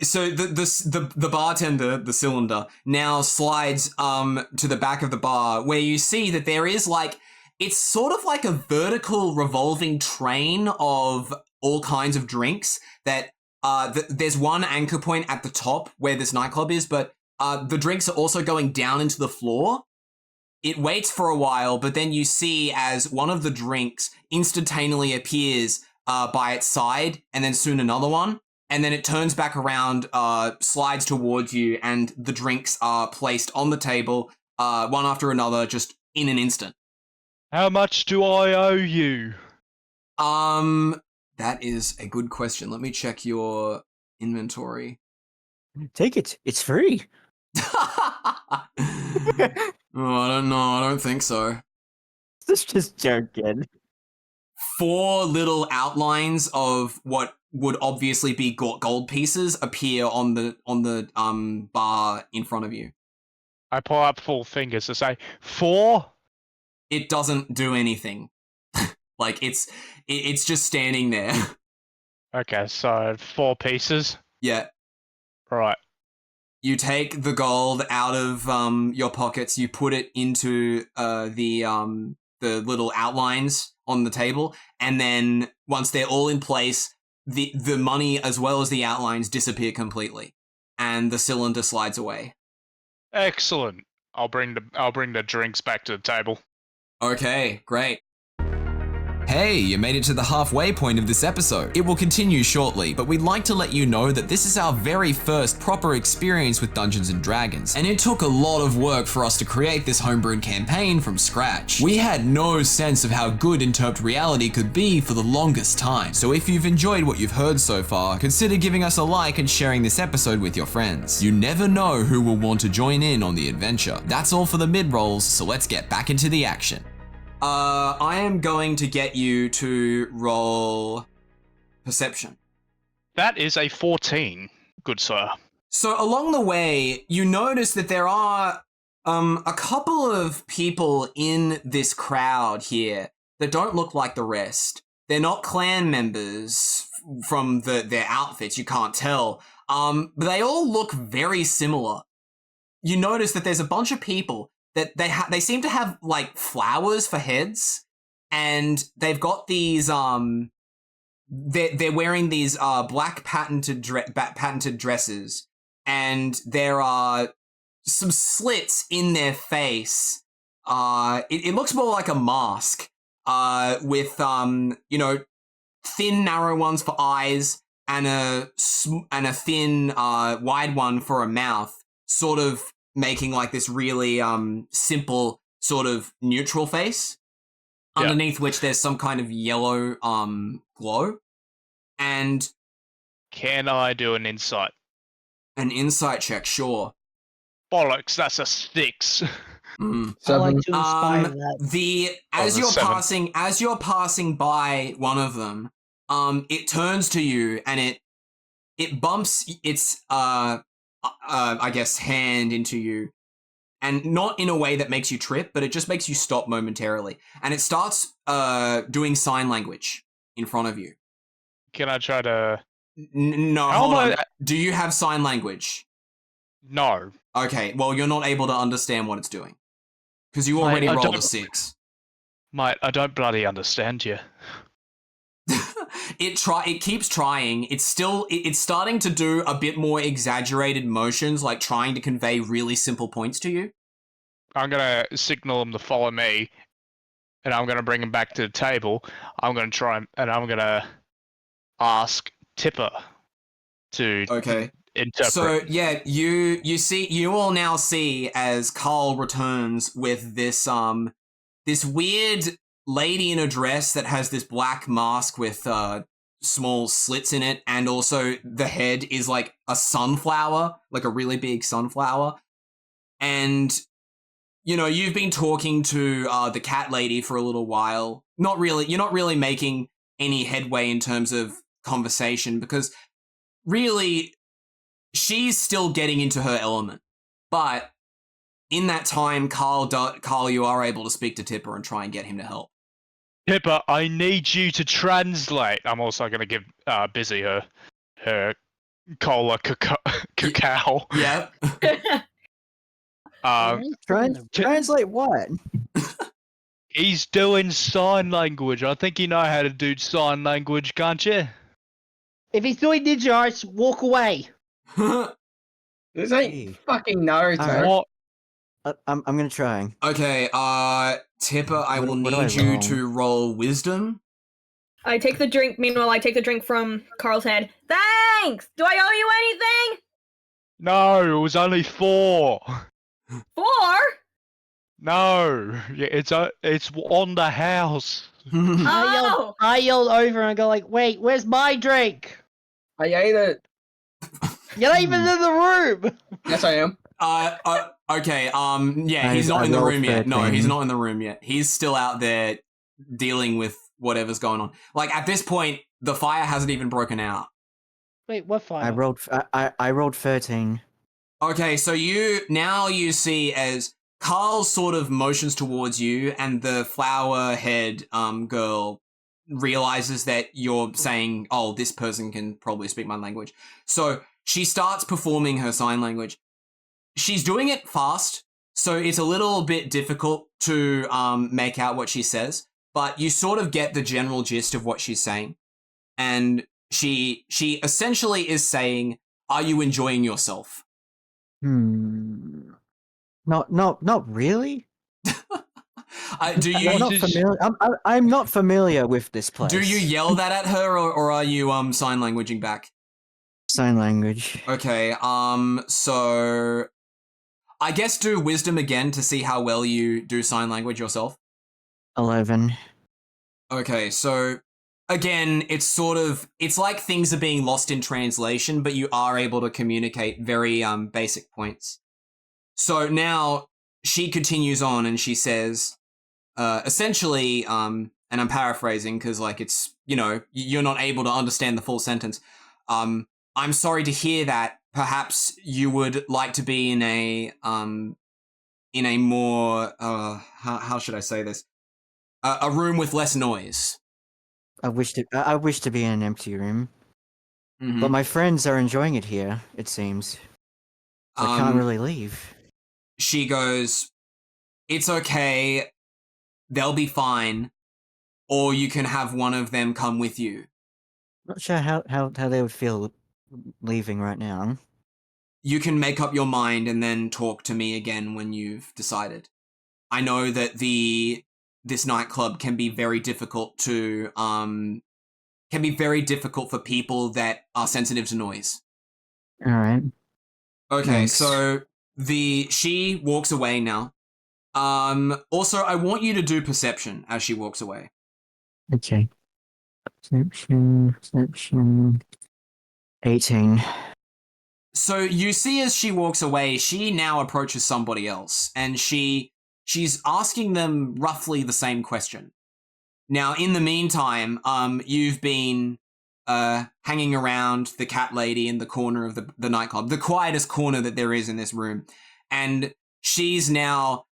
So the bartender, the cylinder, now slides to the back of the bar where you see that there is it's sort of like a vertical revolving train of all kinds of drinks that there's one anchor point at the top where this nightclub is, but the drinks are also going down into the floor. It waits for a while, but then you see as one of the drinks instantaneously appears by its side, and then soon another one. And then it turns back around, slides towards you, and the drinks are placed on the table, one after another, just in an instant.
How much do I owe you?
That is a good question. Let me check your inventory.
Take it. It's free.
I don't know. I don't think so.
This just joking.
4 little outlines of what would obviously be gold pieces appear on the bar in front of you.
I pull up 4 fingers to say 4.
It doesn't do anything. Like it's just standing there.
Okay, so 4 pieces.
Yeah.
Right.
You take the gold out of your pockets. You put it into the little outlines on the table, and then once they're all in place, the money as well as the outlines disappear completely, and the cylinder slides away.
Excellent. I'll bring the drinks back to the table.
Okay, great. Hey, you made it to the halfway point of this episode. It will continue shortly, but we'd like to let you know that this is our very first proper experience with Dungeons & Dragons, and it took a lot of work for us to create this homebrewed campaign from scratch. We had no sense of how good interp'd reality could be for the longest time, so if you've enjoyed what you've heard so far, consider giving us a like and sharing this episode with your friends. You never know who will want to join in on the adventure. That's all for the mid-rolls, so let's get back into the action. I am going to get you to roll perception.
That is a 14, good sir.
So along the way, you notice that there are a couple of people in this crowd here that don't look like the rest. They're not clan members from their outfits, you can't tell. But they all look very similar. You notice that there's a bunch of people that they seem to have like flowers for heads, and they've got these they're wearing these black patented dresses, and there are some slits in their face. It looks more like a mask with thin narrow ones for eyes and a thin wide one for a mouth, sort of making like this really simple sort of neutral face, underneath which there's some kind of yellow glow. And
can I do an insight?
An insight check, sure.
Bollocks, that's a 6.
I like to inspire that.
As you're passing by one of them, it turns to you and it bumps its I guess hand into you, and not in a way that makes you trip, but it just makes you stop momentarily, and it starts doing sign language in front of you.
Can I try to...
No, hold on. Do you have sign language?
No.
Okay, well, you're not able to understand what it's doing, because you already rolled a 6.
Mate, I don't bloody understand you.
It keeps trying. It's starting to do a bit more exaggerated motions, like trying to convey really simple points to you.
I'm gonna signal them to follow me, and I'm gonna bring them back to the table. I'm gonna try and I'm gonna ask Tipper to interpret.
So yeah, you all now see as Karl returns with this this weird lady in a dress that has this black mask with small slits in it, and also the head is like a sunflower, like a really big sunflower. And you've been talking to the cat lady for a little while. You're not really making any headway in terms of conversation, because really she's still getting into her element. But in that time, Karl, you are able to speak to Tipper and try and get him to help.
Tipper, I need you to translate. I'm also going to give Bizzy her cola cacao.
Yeah.
Translate what?
He's doing sign language. I think you know how to do sign language, can't you?
If he's doing ninja arts, walk away.
This ain't fucking Naruto.
Right.
What?
I'm gonna try.
Okay, Tipper, I will need you to roll wisdom.
I take the drink. Meanwhile, I take the drink from Karl's head. Thanks! Do I owe you anything?
No, it was only 4.
4?
No, it's on the house.
Oh!
I yelled over and go like, wait, where's my drink?
I ate it.
You're not even in the room!
Yes, I am.
Okay, yeah, he's not in the room yet. No, he's not in the room yet. He's still out there dealing with whatever's going on. Like at this point, the fire hasn't even broken out.
Wait, what fire?
I rolled 13.
Okay, so you see as Karl sort of motions towards you, and the flower head girl realizes that you're saying, "Oh, this person can probably speak my language." So she starts performing her sign language. She's doing it fast, so it's a little bit difficult to make out what she says, but you sort of get the general gist of what she's saying. And she essentially is saying, "Are you enjoying yourself?"
Not really.
Do you?
I'm not familiar. I'm not familiar with this place.
Do you yell that at her, or are you sign languaging back?
Sign language.
Okay. So I guess do wisdom again to see how well you do sign language yourself.
11.
Okay, so again, it's like things are being lost in translation, but you are able to communicate very basic points. So now she continues on and she says, essentially, and I'm paraphrasing because like it's, you're not able to understand the full sentence. I'm sorry to hear that. Perhaps you would like to be in a more, how should I say this? A room with less noise.
I wish to be in an empty room.
Mm-hmm.
But my friends are enjoying it here, it seems. So I can't really leave.
She goes, "It's okay. They'll be fine. Or you can have one of them come with you."
Not sure how they would feel leaving right now.
You can make up your mind and then talk to me again when you've decided. I know that this nightclub can be very difficult for people that are sensitive to noise.
All right.
Okay,
Thanks.
so she walks away now. Also, I want you to do perception as she walks away.
Okay. Perception. 18.
So you see as she walks away, she now approaches somebody else, and she's asking them roughly the same question. Now, in the meantime, you've been hanging around the cat lady in the corner of the nightclub, the quietest corner that there is in this room, and she's now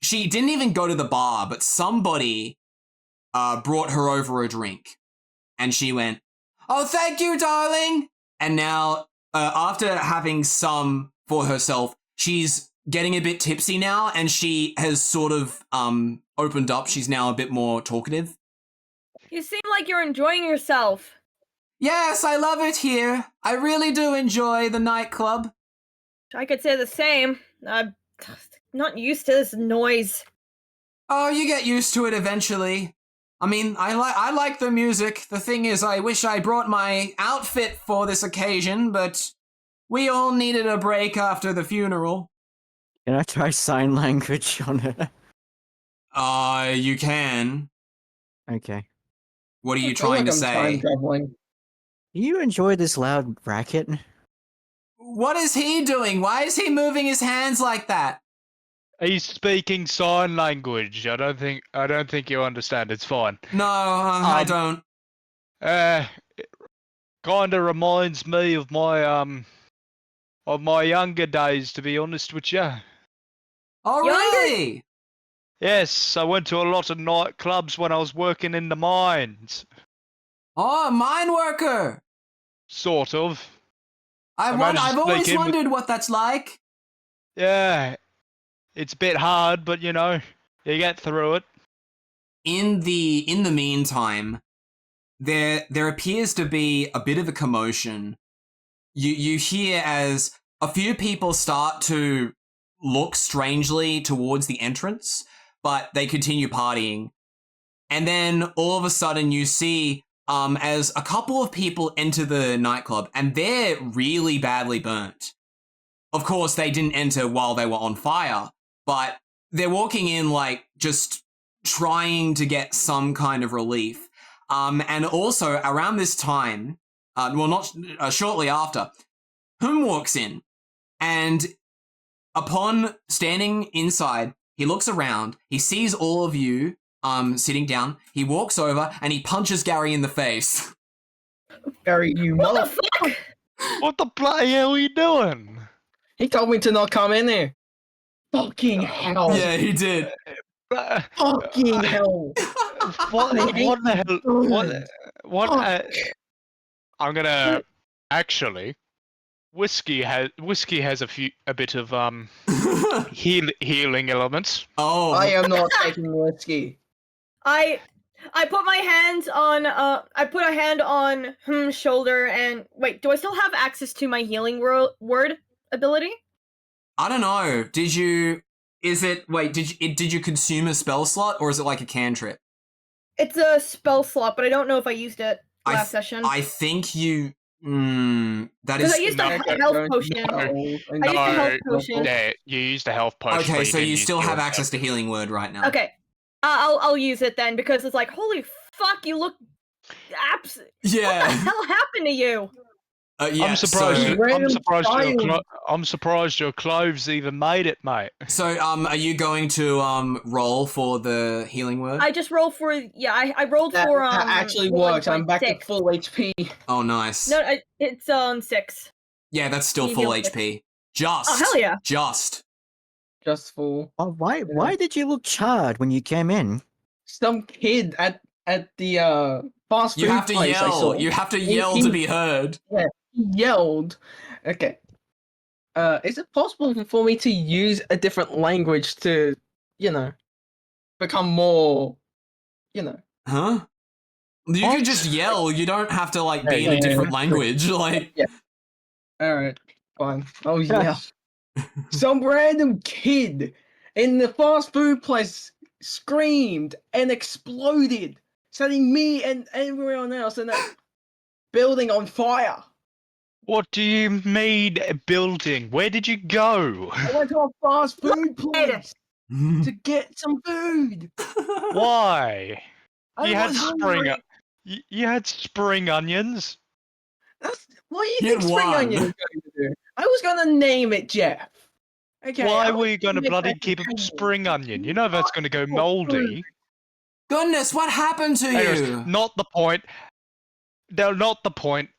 she didn't even go to the bar, but somebody brought her over a drink, and she went, "Oh, thank you, darling." And now, after having some for herself, she's getting a bit tipsy now, and she has sort of opened up. She's now a bit more talkative.
You seem like you're enjoying yourself.
Yes, I love it here. I really do enjoy the nightclub.
I could say the same. I'm not used to this noise.
Oh, you get used to it eventually. I mean, I like the music. The thing is, I wish I brought my outfit for this occasion, but we all needed a break after the funeral.
Can I try sign language on her?
You can.
Okay.
What are you trying to say?
Do you enjoy this loud racket?
What is he doing? Why is he moving his hands like that?
He's speaking sign language. I don't think you understand. It's fine.
No, I don't.
It kind of reminds me of my younger days, to be honest with you.
Oh, really?
Yes, I went to a lot of nightclubs when I was working in the mines.
Oh, mine worker.
Sort of.
I've always wondered what that's like.
Yeah, it's a bit hard, but you get through it.
In the meantime, there appears to be a bit of a commotion. You hear as a few people start to look strangely towards the entrance, but they continue partying. And then all of a sudden you see as a couple of people enter the nightclub, and they're really badly burnt. Of course, they didn't enter while they were on fire, but they're walking in like just trying to get some kind of relief. And also around this time, shortly after, Hum walks in, and upon standing inside, he looks around, he sees all of you sitting down. He walks over and he punches Gary in the face.
Gary, you
What the
motherfucker!
fuck?
What the bloody hell are you doing?
He told me to not come in there. Fucking hell!
Yeah, he did.
Fucking hell!
What the hell? What?
Fuck.
I'm gonna actually. Whiskey has a bit of healing elements.
Oh,
I am not taking whiskey.
I put my hands on I put a hand on Hm's shoulder and wait, do I still have access to my healing word ability?
I don't know. Did you consume a spell slot or is it like a cantrip?
It's a spell slot, but I don't know if I used it last session.
I think you. That
Because
is.
I used a health potion. I used a health potion.
Yeah, you used a health potion.
Okay, so
didn't
you
use
still
your
have
spell.
access to healing word right now.
Okay, I'll use it then because it's like holy fuck, you look
Yeah.
What the hell happened to you?
Yeah,
I'm surprised.
so-
I'm surprised your clothes even made it, mate.
So, are you going to roll for the healing word?
I just rolled for I rolled
That,
for
that actually works. I'm back to
1.6.
full HP.
Oh, nice.
No, it's 6.
Yeah, that's still
You
full
healed it.
HP. Just.
Oh hell yeah!
Just.
Just full.
Oh, why did you look charred when you came in?
Some kid at the fast food
You have to
place I saw.
yell. You have to yell
he-
to be heard.
He yelled. Okay. Is it possible for me to use a different language to, become more,
Huh? You can just yell. You don't have to like be in a different language. Like.
Yeah. All right. Fine. Oh yeah. Some random kid in the fast food place screamed and exploded, setting me and everyone else in that building on fire.
What do you mean building? Where did you go?
I went to a fast food place to get some food.
Why?
I
You had
was
spring.
hungry.
You had spring onions.
What do you
You
think spring
won.
onion is going to do? I was going to name it Jeff. Okay.
Why
I
were
was
you going to
gonna
bloody
make
keep
it
a
onion.
spring onion? You know that's going to go moldy.
Goodness, what happened to
Anyways,
you?
not the point. No, not the point.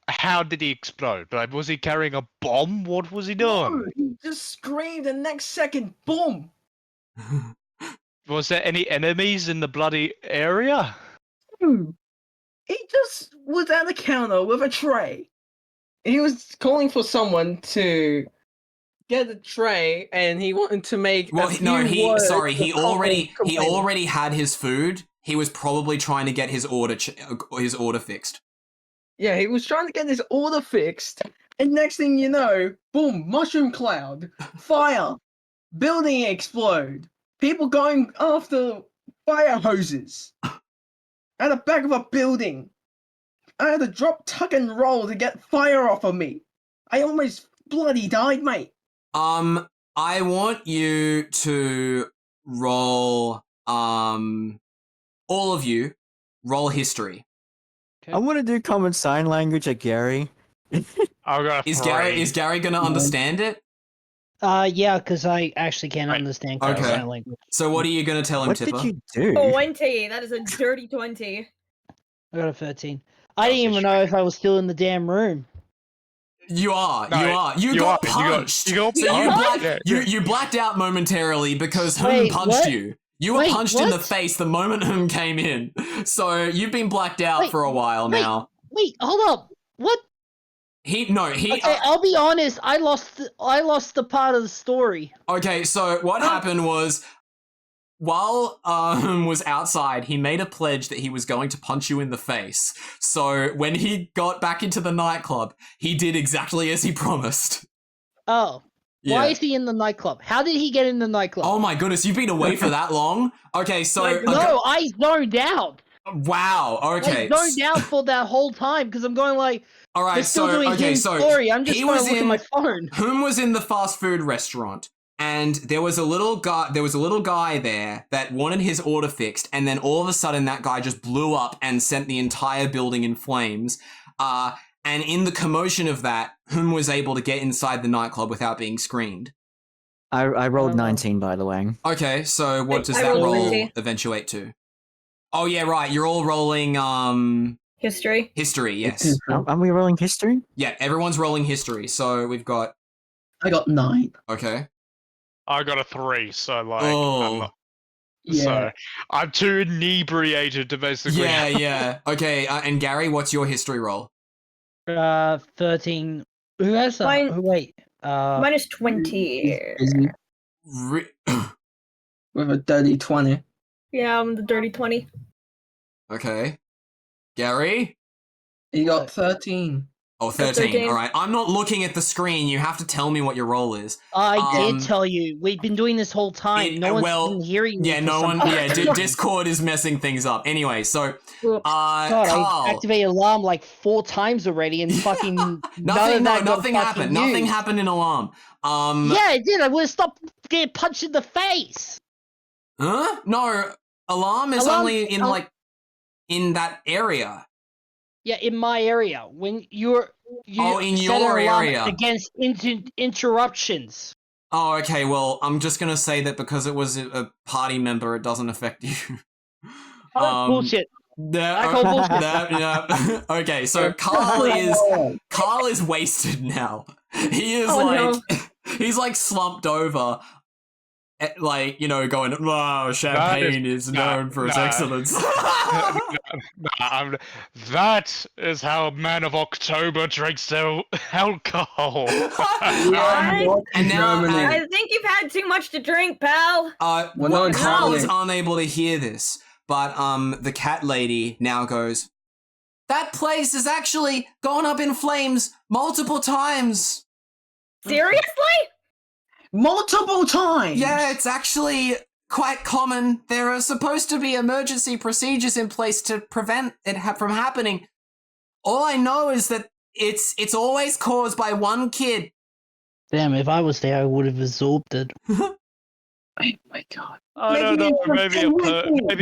How did he explode? Like, was he carrying a bomb? What was he doing?
No, he just screamed the next second, boom.
Was there any enemies in the bloody area?
He just was at the counter with a tray. He was calling for someone to get the tray, and he wanted to make.
Well,
a few
he
words
he
of
already had his food. He was probably trying to get his order fixed.
Yeah, he was trying to get his order fixed, and next thing you know, boom, mushroom cloud, fire, building explode, people going after fire hoses at the back of a building. I had to drop, tuck, and roll to get fire off of me. I almost bloody died, mate.
I want you to roll, all of you, roll history.
I want to do common sign language at Gary.
Is Gary gonna understand it?
Yeah, because I actually can't
Right.
understand
Okay.
sign language.
So what are you gonna tell him,
What
Tipper?
did you do?
20. That is a dirty 20.
I got a 13. I didn't even know if I was still in the damn room.
You are.
No,
you are. You
you
got
are, you got-
punched.
you got
So
punched?
you blacked out momentarily because Hum
Wait,
punched
what?
you. You were
Wait,
punched in the
what?
face the moment Hum came in. So you've been blacked out
Wait,
for a while
wait.
now.
Wait, hold up. What?
He.
Okay, I'll be honest. I lost the part of the story.
Okay, so what happened was, while was outside, he made a pledge that he was going to punch you in the face. So when he got back into the nightclub, he did exactly as he promised.
Oh.
Yeah.
Why is he in the nightclub? How did he get in the nightclub?
Oh my goodness, you've been away for that long? Okay, so...
No, I zoned out.
Wow, okay.
I zoned out for that whole time because I'm going like,
All
they're
right,
still
so...
doing
Okay,
his
so...
story. I'm just
he
going to
was
look at
in-
my phone.
Whom was in the fast food restaurant, and there was a little guy there that wanted his order fixed, and then all of a sudden that guy just blew up and sent the entire building in flames. And in the commotion of that, Hum was able to get inside the nightclub without being screened.
I rolled 19, by the way.
Okay, so what does
I
that
rolled
roll
20.
eventuate to? Oh yeah, right. You're all rolling
History.
history. Yes.
Are we rolling history?
Yeah, everyone's rolling history. So we've got.
I got 9.
Okay.
I got a 3, so like,
Oh.
Yeah.
I'm too inebriated to basically.
Yeah. Okay, and Gary, what's your history roll?
13. Who has that?
Mine-
Oh, wait.
Mine is 20.
Busy with a dirty 20.
Yeah, I'm the dirty 20.
Okay. Gary?
You got 13.
Oh, 13. All right. I'm not looking at the screen. You have to tell me what your roll is.
I did tell you. We've been doing this whole time. No one's been hearing me.
Yeah, no one. Yeah, Discord is messing things up. Anyway, so
God,
Karl.
I activated alarm like 4 times already, and fucking
nothing happened. Nothing happened in alarm.
Yeah, it did. I would have stopped getting punched in the face.
Huh? No, alarm is only in like in that area.
Yeah, in my area. When you
in
set
your
an alarm
area
against interruptions.
Oh, okay. Well, I'm just gonna say that because it was a party member, it doesn't affect you.
Bullshit. I call bullshit.
Okay, so Karl is wasted now. He is he's like slumped over, like, you know, going, "Wow, champagne is known for its excellence."
That is how Man of October drinks their alcohol.
And now
I think you've had too much to drink, pal.
Karl is unable to hear this, but the cat lady now goes, "That place has actually gone up in flames multiple times."
Seriously?
Multiple times?
Yeah, it's actually quite common. There are supposed to be emergency procedures in place to prevent it from happening. All I know is that it's always caused by one kid.
Damn, if I was there, I would have absorbed it.
Oh my god.
I don't know, maybe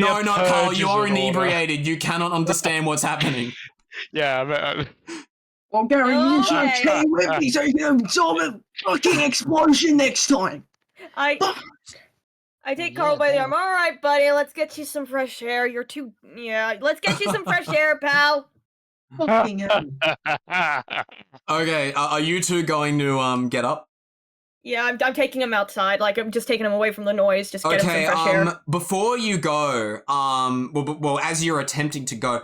No, Karl, you are inebriated. You cannot understand what's happening.
Yeah,
well, Gary, you should stay with me so you can absorb a fucking explosion next time.
I take Karl by the arm. All right, buddy, let's get you some fresh air. You're too... Yeah, let's get you some fresh air, pal.
Fucking hell.
Okay, are you two going to get up?
Yeah, I'm taking him outside. Like, I'm just taking him away from the noise. Just get him some fresh air.
Before you go, well, as you're attempting to go,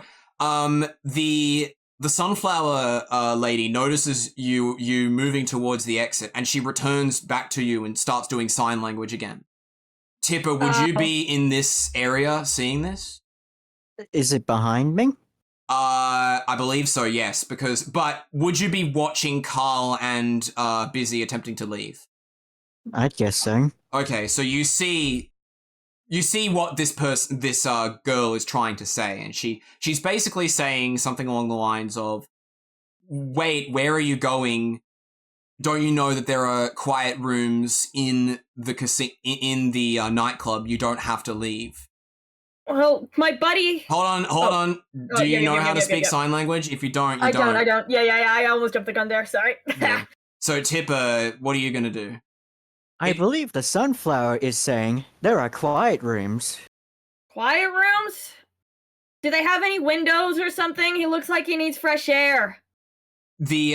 the sunflower lady notices you moving towards the exit, and she returns back to you and starts doing sign language again. Tipper, would you be in this area seeing this?
Is it behind me?
I believe so, yes. But would you be watching Karl and Bizzy attempting to leave?
I guess so.
Okay, so you see what this girl is trying to say, and she's basically saying something along the lines of, "Wait, where are you going? Don't you know that there are quiet rooms in the nightclub? You don't have to leave."
Well, my buddy...
Hold on. Do you know how to speak sign language? If you don't,
I don't. Yeah, I almost jumped the gun there, sorry.
Yeah. So, Tipper, what are you going to do?
I believe the sunflower is saying there are quiet rooms.
Quiet rooms? Do they have any windows or something? He looks like he needs fresh air.
The,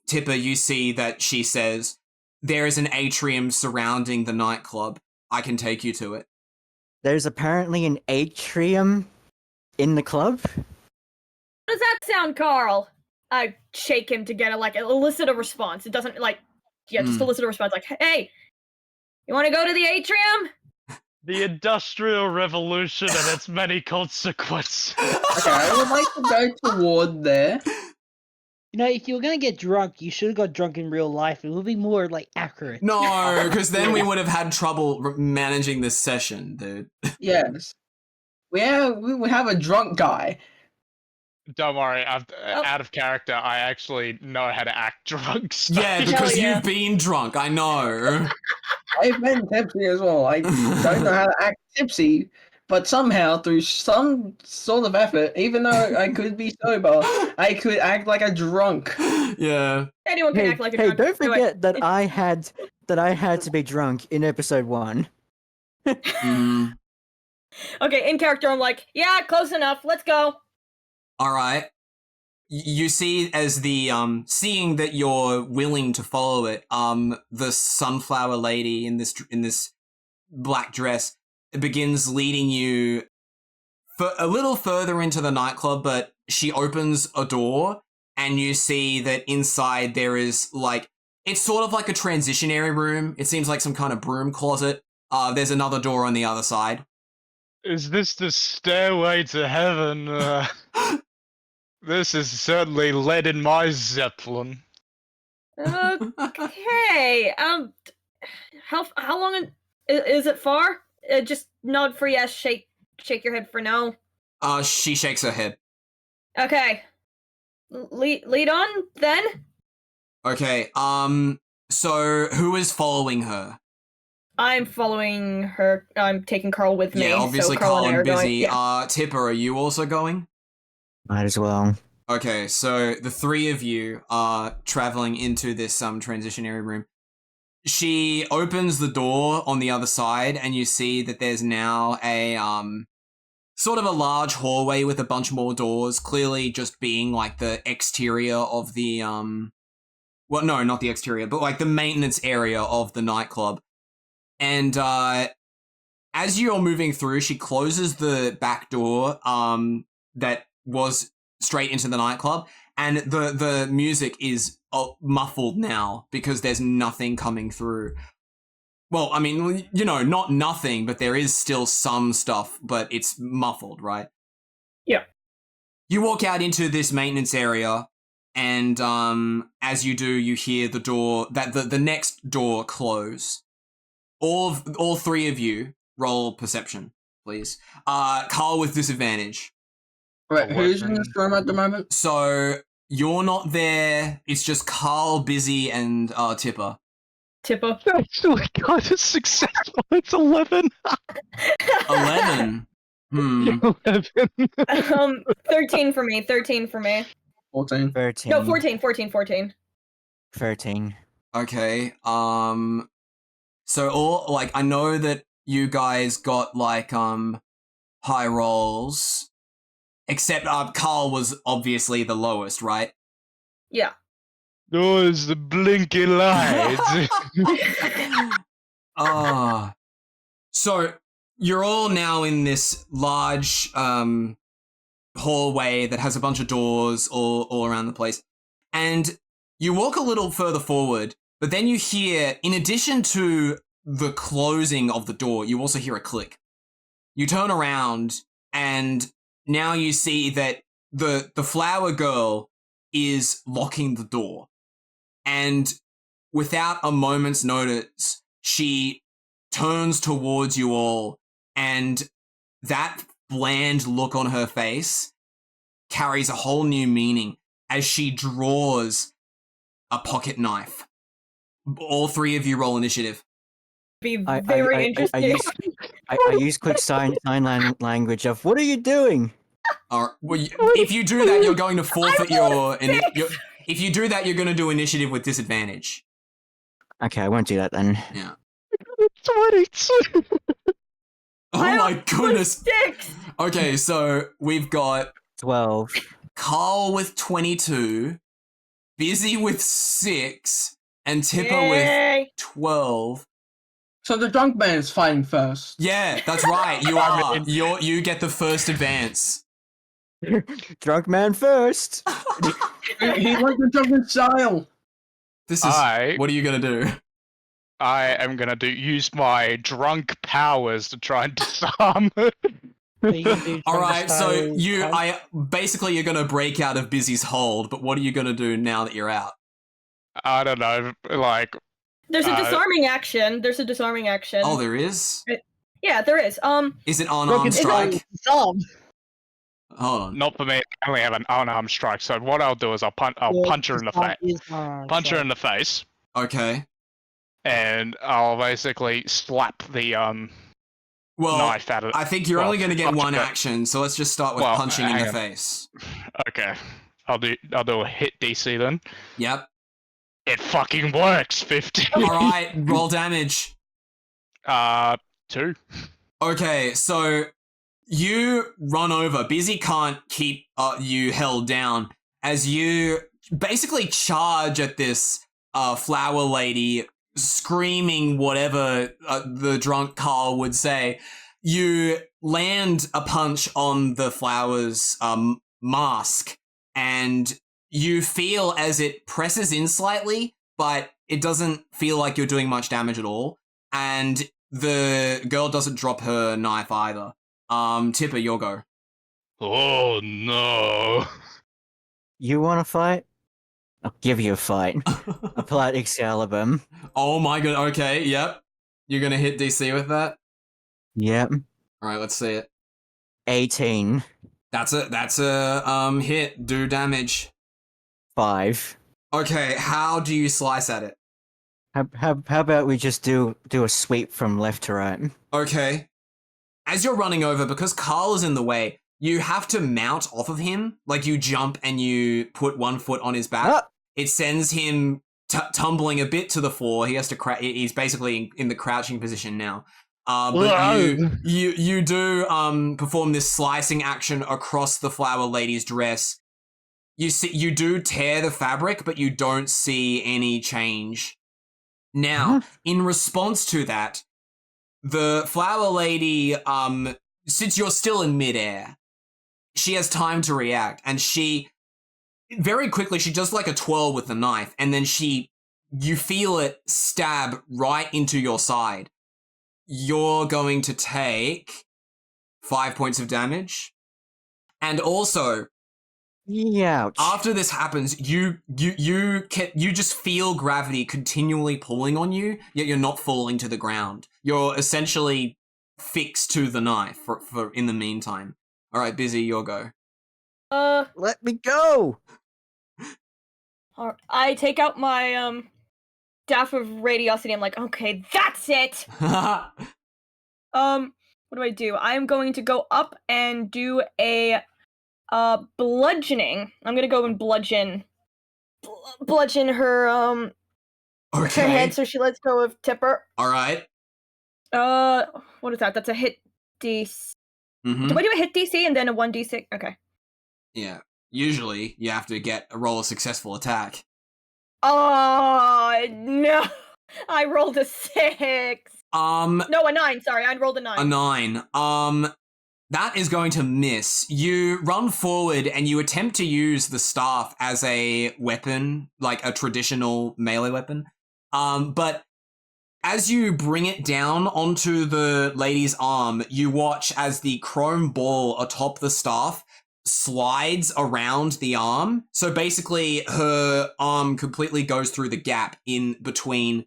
Tipper, you see that she says, "There is an atrium surrounding the nightclub. I can take you to it."
There's apparently an atrium in the club?
How does that sound, Karl? I shake him to get elicit a response. It doesn't, just elicit a response, like, "Hey, you want to go to the atrium?"
The Industrial Revolution and its many consequences.
Okay, I would like to go toward there.
You know, if you were gonna get drunk, you should have got drunk in real life. It would be more, accurate.
No, because then we would have had trouble managing this session, dude.
Yes. We would have a drunk guy.
Don't worry, out of character, I actually know how to act drunk. So.
Yeah, because you've been drunk, I know.
I've been tipsy as well. I don't know how to act tipsy, but somehow, through some sort of effort, even though I could be sober, I could act like a drunk.
Yeah.
Anyone can act like a drunk.
Hey, don't forget that I had that I had to be drunk in episode 1.
Mm.
Okay, in character, I'm like, yeah, close enough. Let's go.
All right. You see, as the seeing that you're willing to follow it, the sunflower lady in this black dress begins leading you for a little further into the nightclub, but she opens a door and you see that inside there is like, it's sort of like a transitionary room. It seems like some kind of broom closet. There's another door on the other side.
Is this the stairway to heaven? This is certainly lead in my zeppelin.
Okay. How long is it far? Just nod for yes. Shake your head for no.
She shakes her head.
Okay. Lead on then.
Okay. So who is following her?
I'm following her. I'm taking Karl with me.
Yeah, obviously
so Karl
and
are
Bizzy.
going, yeah.
Tipper, are you also going?
Might as well.
Okay, so the three of you are traveling into this transitionary room. She opens the door on the other side, and you see that there's now a sort of a large hallway with a bunch more doors, clearly just being like the exterior of the well, no, not the exterior, but like the maintenance area of the nightclub. And as you're moving through, she closes the back door that was straight into the nightclub, and the music is muffled now because there's nothing coming through. Well, I mean, you know, not nothing, but there is still some stuff, but it's muffled, right?
Yeah.
You walk out into this maintenance area, and as you do, you hear the door, that the next door close. All three of you roll perception, please. Karl with disadvantage.
Right, who's in this room at the moment?
So you're not there. It's just Karl, Bizzy, and Tipper.
Tipper.
Actually, God, it's successful. It's 11.
11.
11.
13 for me. 13 for me.
14.
13.
No, 14. 14.
13.
Okay. So all like I know that you guys got like high rolls. Except Karl was obviously the lowest, right?
Yeah.
Those the blinky lights.
So you're all now in this large hallway that has a bunch of doors all around the place. And you walk a little further forward, but then you hear, in addition to the closing of the door, you also hear a click. You turn around and now you see that the flower girl is locking the door. And without a moment's notice, she turns towards you all, and that bland look on her face carries a whole new meaning as she draws a pocket knife. All three of you roll initiative.
Be very interesting.
I use quick sign language of, what are you doing?
Well, if you do that, you're going to forfeit if you do that, you're going to do initiative with disadvantage.
Okay, I won't do that then.
Yeah.
22.
Oh my goodness. Okay, so we've got
12.
Karl with 22, Bizzy with 6, and Tipper with 12.
So the drunk man's fighting first.
Yeah, that's right. You are. You get the first advance.
Drunk man first.
He wants the drunken style.
This is. What are you gonna do?
I am gonna use my drunk powers to try and disarm it.
All right, so you're gonna break out of Bizzy's hold, but what are you gonna do now that you're out?
I don't know, like.
There's a disarming action.
Oh, there is?
Yeah, there is.
Is it unarmed strike?
Hold
on.
Not for me. I only have an unarmed strike. So what I'll do is I'll punch her in the face. Punch her in the face.
Okay.
And I'll basically slap the knife out of it.
I think you're only going to get one action, so let's just start with punching in the face.
Okay. I'll do a hit DC then.
Yep.
It fucking works. 50.
All right, roll damage.
2.
Okay, so you run over. Bizzy can't keep you held down as you basically charge at this flower lady, screaming whatever the drunk Karl would say. You land a punch on the flower's mask, and you feel as it presses in slightly, but it doesn't feel like you're doing much damage at all. And the girl doesn't drop her knife either. Tipper, your go.
Oh no.
You want to fight? I'll give you a fight. I pull out Excalibur.
Oh my god, okay, yep. You're gonna hit DC with that?
Yep.
Alright, let's see it.
18.
That's a hit. Do damage.
5.
Okay, how do you slice at it?
How about we just do a sweep from left to right?
Okay. As you're running over, because Karl is in the way, you have to mount off of him. Like, you jump and you put one foot on his back.
Ah!
It sends him tumbling a bit to the floor. He has to he's basically in the crouching position now. But you do perform this slicing action across the flower lady's dress. You do tear the fabric, but you don't see any change. Now, in response to that, the flower lady, since you're still in midair, she has time to react, and she very quickly, she does like a twirl with the knife, and then you feel it stab right into your side. You're going to take 5 points of damage. And also,
Ouch.
after this happens, you just feel gravity continually pulling on you, yet you're not falling to the ground. You're essentially fixed to the knife for in the meantime. All right, Bizzy, your go.
Let me go.
I take out my staff of radiosity. I'm like, okay, that's it. What do I do? I'm going to go up and do a bludgeoning. I'm gonna go and bludgeon her her head so she lets go of Tipper.
All right.
What is that? That's a hit DC.
Mm-hmm.
Do I do a hit DC and then a 1d6? Okay.
Yeah. Usually you have to roll a successful attack.
Oh no! I rolled a 6. No, a 9. Sorry, I rolled a 9.
A 9. That is going to miss. You run forward and you attempt to use the staff as a weapon, like a traditional melee weapon. But as you bring it down onto the lady's arm, you watch as the chrome ball atop the staff slides around the arm. So basically her arm completely goes through the gap in between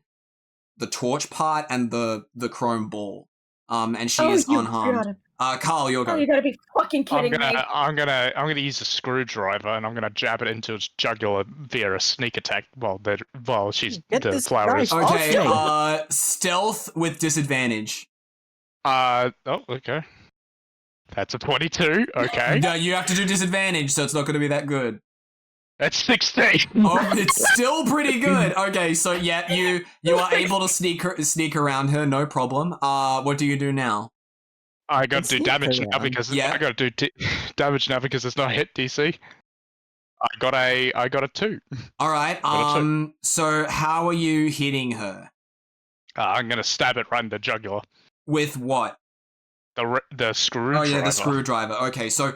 the torch part and the chrome ball. And she is unharmed. Karl, your go.
Oh, you gotta be fucking kidding me.
I'm gonna use a screwdriver and I'm gonna jab it into its jugular via a sneak attack while she's the flower is.
Okay, stealth with disadvantage.
Okay. That's a 22. Okay.
No, you have to do disadvantage, so it's not going to be that good.
That's 16.
Oh, it's still pretty good. Okay, so yeah, you are able to sneak around her, no problem. What do you do now?
I got to do damage now because I got to do damage now because it's not hit DC. I got a 2.
All right. So how are you hitting her?
I'm gonna stab it right in the jugular.
With what?
The screwdriver.
Oh yeah, the screwdriver. Okay, so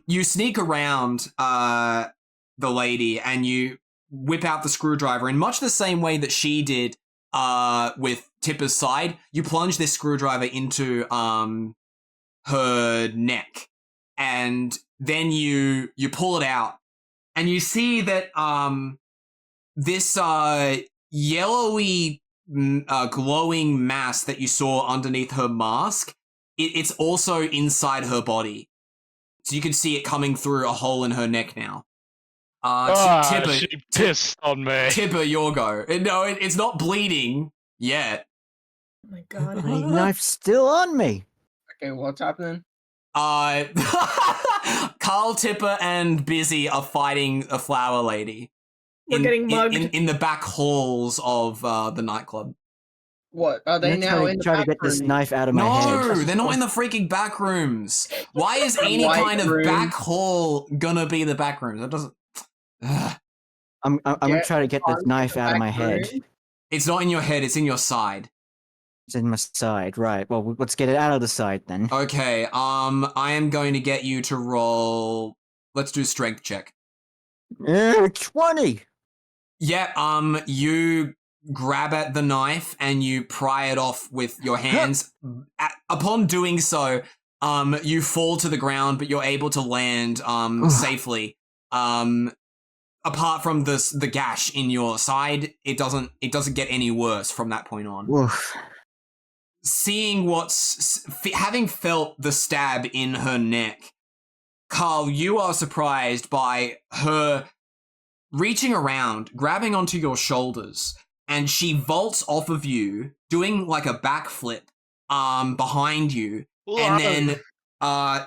you sneak around the lady and you whip out the screwdriver in much the same way that she did with Tipper's side. You plunge this screwdriver into her neck, and then you pull it out, and you see that this yellowy glowing mass that you saw underneath her mask, it's also inside her body. So you can see it coming through a hole in her neck now. Tipper,
she pissed on me.
Tipper, your go. No, it's not bleeding yet.
Oh my god.
My knife's still on me.
Okay, what's happening?
Karl, Tipper, and Bizzy are fighting a flower lady.
We're getting mugged.
in the back halls of the nightclub.
What are they now in the
try to
back
get this
room?
knife out of my
No,
head.
they're not in the freaking back rooms. Why is any
White
kind of
room.
back hall gonna be the back room? That doesn't.
I'm gonna try to get this
on
knife
the
out of my
back
head.
room.
It's not in your head. It's in your side.
It's in my side, right? Well, let's get it out of the side then.
Okay. I am going to get you to roll. Let's do strength check.
20.
Yeah. You grab at the knife and you pry it off with your hands. Upon doing so, you fall to the ground, but you're able to land safely. Apart from the gash in your side, it doesn't get any worse from that point on.
Oof.
Seeing having felt the stab in her neck, Karl, you are surprised by her reaching around, grabbing onto your shoulders, and she vaults off of you, doing like a backflip behind you, and then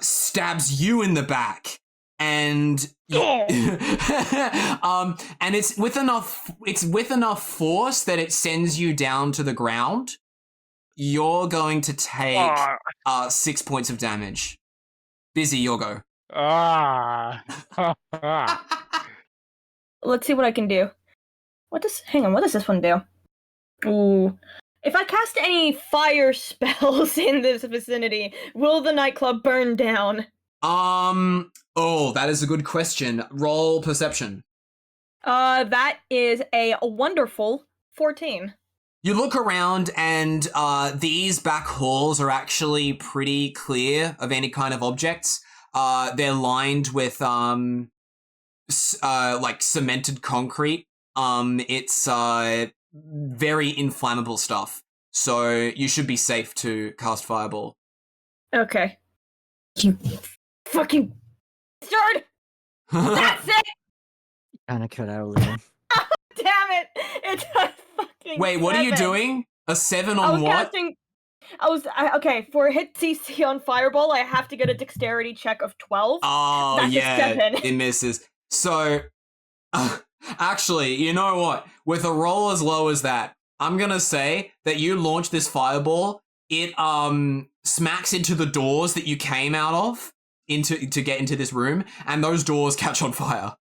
stabs you in the back. And and it's with enough force that it sends you down to the ground. You're going to take 6 points of damage. Bizzy, you'll go.
Let's see what I can do. What does this one do? Ooh. If I cast any fire spells in this vicinity, will the nightclub burn down?
Oh, that is a good question. Roll perception.
That is a wonderful 14.
You look around and these back halls are actually pretty clear of any kind of objects. They're lined with like cemented concrete. It's very inflammable stuff. So you should be safe to cast Fireball.
Okay. You fucking start. That's it.
Kinda cut out a little.
Damn it! It's a fucking.
Wait, what are you
7.
doing? A 7 on what?
Okay, for hit CC on Fireball, I have to get a dexterity check of 12.
Oh,
That's
yeah,
a 7.
it misses. So, actually, you know what? With a roll as low as that, I'm gonna say that you launch this fireball. It smacks into the doors that you came out of to get into this room, and those doors catch on fire.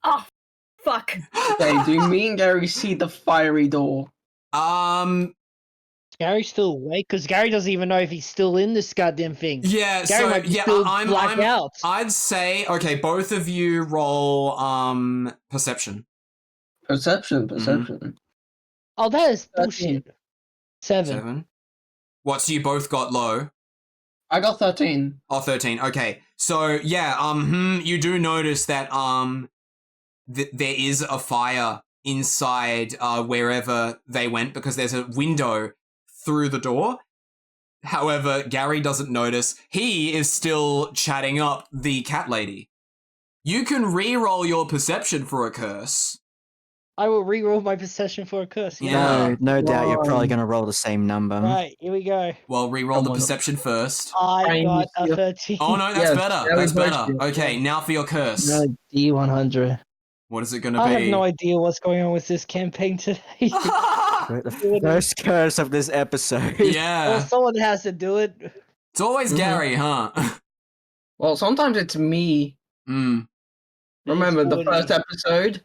Oh, fuck.
Okay, do me and Gary see the fiery door?
Gary's still awake because Gary doesn't even know if he's still in this goddamn thing.
Yeah,
Gary
so
might be
yeah,
still blacked out.
I'd say okay, both of you roll perception.
Perception.
Oh, that is bullshit. 7.
What? So you both got low?
I got 13.
Oh, 13. Okay. So yeah, you do notice that there is a fire inside wherever they went because there's a window through the door. However, Gary doesn't notice. He is still chatting up the cat lady. You can re-roll your perception for a curse.
I will re-roll my perception for a curse.
Yeah.
No doubt you're probably going to roll the same number.
Right, here we go.
Well, re-roll the perception first.
I got a 13.
Oh no, that's better. That's better. Okay, now for your curse.
No, D100.
What is it going to be?
I have no idea what's going on with this campaign today.
The first curse of this episode.
Yeah.
Well, someone has to do it.
It's always Gary, huh?
Well, sometimes it's me. Remember the first episode?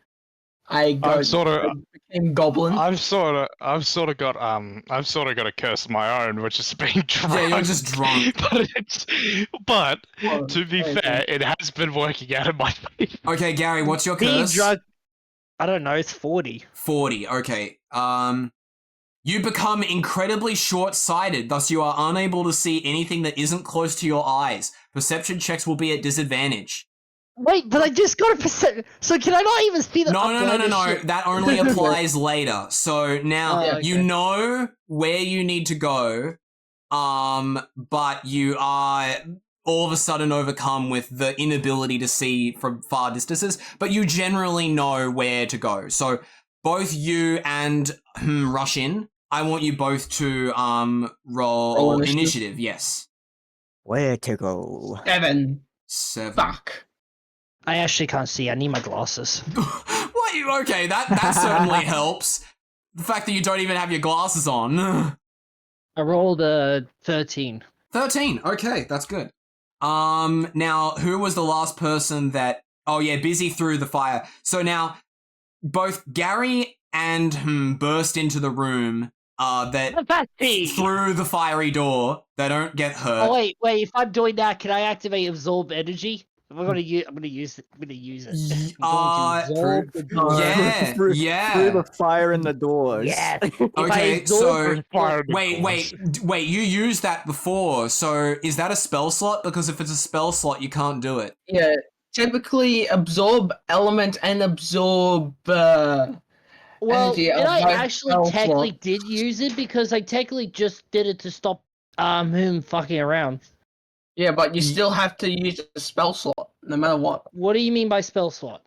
I became goblin.
I've sort of got a curse of my own, which is being drunk.
Yeah, you're just drunk.
but to be fair, it has been working out in my favor.
Okay, Gary, what's your
Being
curse?
drunk, I don't know, it's 40.
40, okay. You become incredibly short-sighted, thus you are unable to see anything that isn't close to your eyes. Perception checks will be at disadvantage.
Wait, but I just got a percent. So can I not even see the?
No. That only applies later. So now you know where you need to go, but you are all of a sudden overcome with the inability to see from far distances. But you generally know where to go. So both you and Rush In, I want you both to roll initiative. Yes.
Where to go?
7.
Fuck.
Fuck.
I actually can't see. I need my glasses.
What? Okay, that certainly helps. The fact that you don't even have your glasses on.
I rolled a 13.
13. Okay, that's good. Now, who was the last person that... Oh, yeah, Bizzy threw the fire. So now, both Gary and burst into the room through the fiery door. They don't get hurt.
Oh, wait. If I'm doing that, can I activate absorb energy? I'm gonna use it. I'm gonna use it.
Through the fire in the doors.
Yeah.
Okay, so wait. You used that before, so is that a spell slot? Because if it's a spell slot, you can't do it.
Yeah, typically absorb element and absorb.
Well,
energy
I
of my
actually
spell
technically
slot.
did use it because I technically just did it to stop him fucking around.
Yeah, but you still have to use a spell slot, no matter what.
What do you mean by spell slot?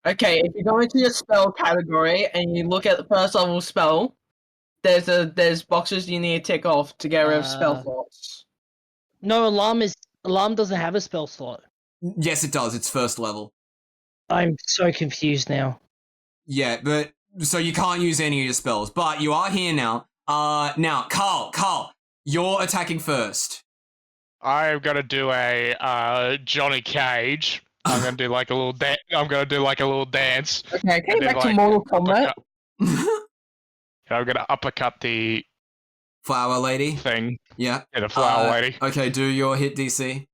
Okay, if you go into your spell category and you look at the first level spell, there's boxes you need to tick off to get rid of spell slots.
No, alarm doesn't have a spell slot.
Yes, it does. It's first level.
I'm so confused now.
Yeah, but so you can't use any of your spells, but you are here now. Now, Karl, you're attacking first.
I'm gonna do a Johnny Cage. I'm gonna do like a little dance. I'm gonna do like a little dance.
Okay, can you back to Mortal Kombat?
I'm gonna uppercut the
flower lady
thing.
Yeah.
The flower lady.
Okay, do your hit DC.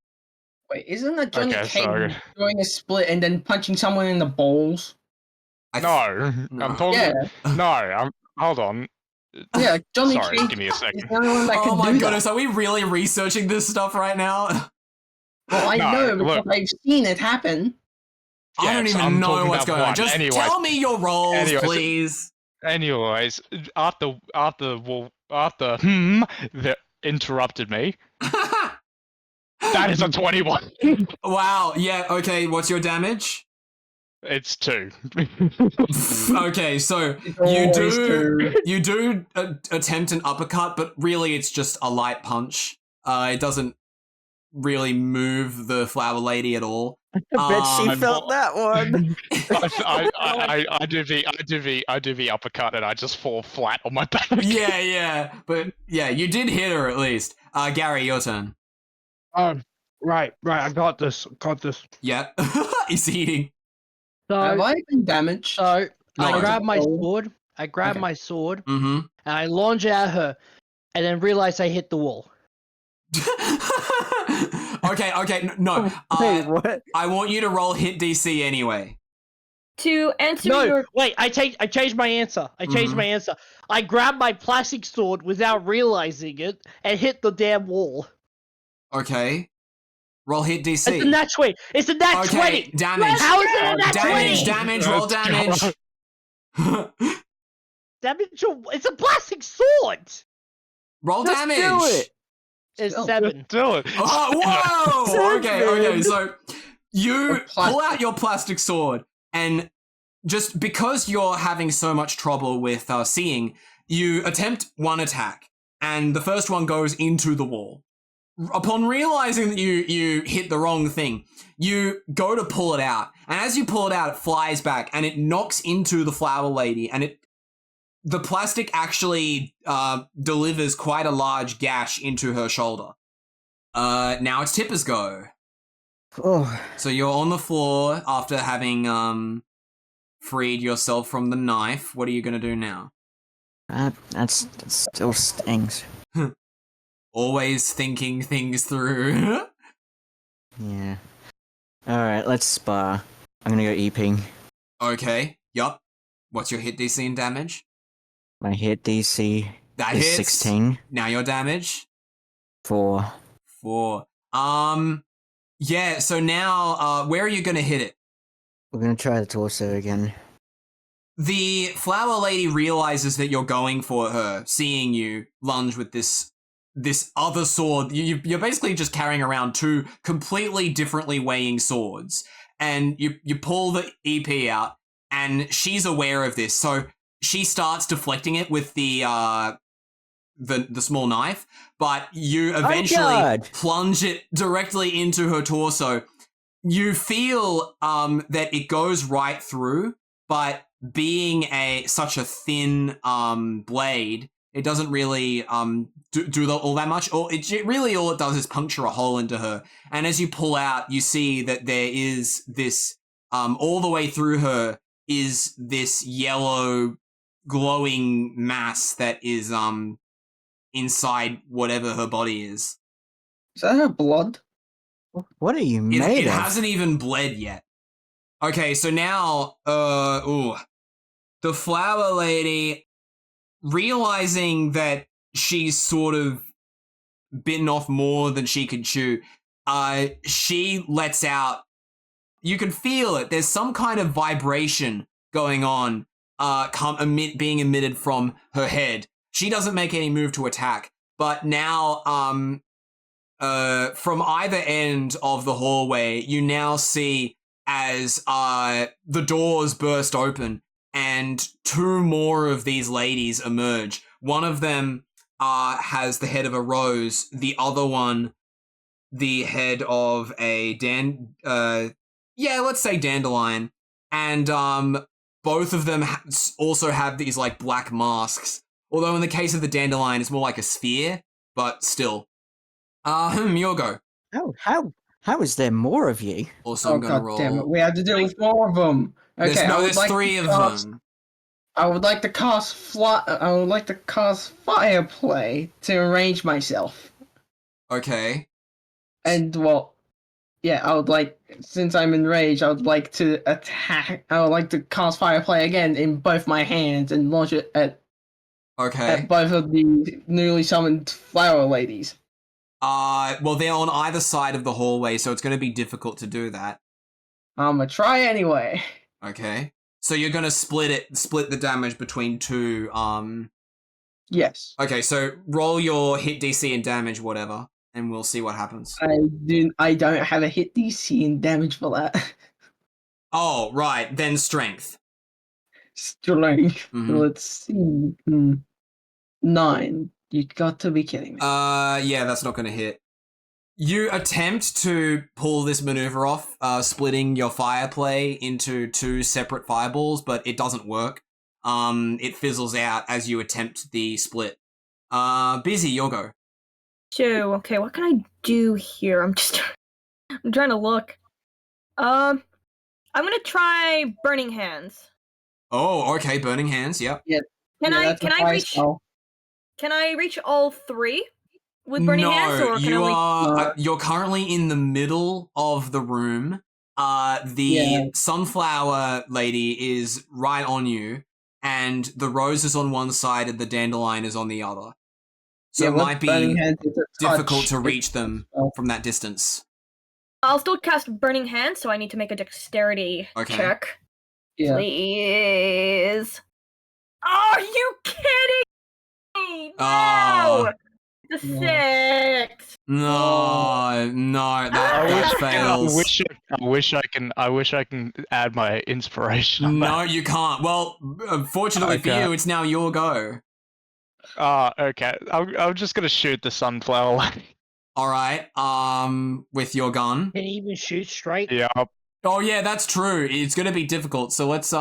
Wait, isn't that Johnny Cage doing a split and then punching someone in the balls?
No, I'm talking.
Yeah.
No, hold on.
Yeah, Johnny
Sorry,
Cage
give me a second.
is the only one that can
Oh my
do
goodness,
that.
are we really researching this stuff right now?
Well, I
No,
know because
look.
I've seen it happen.
I don't
Yes,
even
I'm
know
talking
what's
about
going on.
one.
Just
Anyways.
tell me your rolls,
Anyways.
please.
Anyways, after that interrupted me. That is a 21.
Wow, yeah, okay, what's your damage?
It's 2.
Okay, so you do attempt an uppercut, but really it's just a light punch. It doesn't really move the flower lady at all.
I bet she felt that one.
I do the uppercut and I just fall flat on my back.
Yeah, but yeah, you did hit her at least. Gary, your turn.
Right. I got this.
Yeah, he's eating.
So,
Have I been damaged?
So
No.
I grab my sword. My sword
Mm-hmm.
and I launch it at her, and then realize I hit the wall.
Okay, no.
Wait, what?
I want you to roll hit DC anyway.
To answer
No,
your
wait. I changed my answer. My answer. I grabbed my plastic sword without realizing it and hit the damn wall.
Okay. Roll hit DC.
It's a nat 20. It's a nat 20.
Damage.
How is it a nat 20?
Damage, roll damage.
Damage. It's a plastic sword.
Roll
Just
damage.
do it.
It's 7.
Do it.
Oh, whoa! Okay. So you
Plastic.
pull out your plastic sword, and just because you're having so much trouble with seeing, you attempt one attack, and the first one goes into the wall. Upon realizing that you hit the wrong thing, you go to pull it out, and as you pull it out, it flies back, and it knocks into the flower lady, and the plastic actually delivers quite a large gash into her shoulder. Now it's Tipper's go.
Oh,
So you're on the floor after having freed yourself from the knife. What are you gonna do now?
that still stings.
Always thinking things through.
Yeah. Alright, let's spar. I'm gonna go eeping.
Okay. Yup. What's your hit DC and damage?
My hit DC
That
is
hits.
16
Now your damage.
for
4. Yeah. So now, where are you gonna hit it?
We're gonna try the torso again.
The flower lady realizes that you're going for her, seeing you lunge with this other sword. You're basically just carrying around two completely differently weighing swords, and you pull the EP out, and she's aware of this, so she starts deflecting it with the small knife, but you eventually plunge it directly into her torso. You feel that it goes right through, but being such a thin blade, it doesn't really do all that much. All it does is puncture a hole into her. And as you pull out, you see that there is this all the way through her is this yellow glowing mass that is inside whatever her body is.
Is that her blood?
What are you made of?
It hasn't even bled yet. Okay, so now, the flower lady, realizing that she's sort of bitten off more than she could chew, she lets out, you can feel it, there's some kind of vibration going on, being emitted from her head. She doesn't make any move to attack, but now, from either end of the hallway, you now see as the doors burst open and two more of these ladies emerge. One of them has the head of a rose, the other one the head of a let's say dandelion, and both of them also have these like black masks, although in the case of the dandelion it's more like a sphere, but still. Your go.
How is there more of you?
Also, I'm gonna roll.
Damn it, we had to deal with more of them. Okay,
there's three of them.
I would like to cast fire play to arrange myself.
Okay.
And I would like, since I'm enraged, I would like to attack. I would like to cast fire play again in both my hands and launch it at both of the newly summoned flower ladies.
Well, they're on either side of the hallway, so it's going to be difficult to do that.
I'm gonna try anyway.
Okay. So you're going to split the damage between two,
Yes.
Okay, so roll your hit DC and damage, whatever, and we'll see what happens.
I don't have a hit DC and damage for that.
Oh, right, then strength.
Strength.
Mm-hmm.
Let's see. 9. You got to be kidding me.
Yeah, that's not going to hit. You attempt to pull this maneuver off, splitting your fire play into two separate fireballs, but it doesn't work. It fizzles out as you attempt the split. Bizzy, your go.
So, okay, what can I do here? I'm trying to look. I'm gonna try Burning Hands.
Oh, okay, Burning Hands, yep.
Yeah.
Can I reach all three with Burning Hands? Or can
you're currently in the middle of the room. The sunflower lady is right on you, and the rose is on one side and the dandelion is on the other. So it might be difficult to reach them from that distance.
I'll still cast Burning Hands, so I need to make a dexterity check.
Yeah.
Please. Are you kidding? No! It's a 6.
No, that fails.
I wish I can add my inspiration.
No, you can't. Well, fortunately for you, it's now your go.
Okay. I'm just gonna shoot the sunflower lady.
All right. With your gun.
Can you even shoot straight?
Yeah.
Oh yeah, that's true. It's gonna be difficult. So let's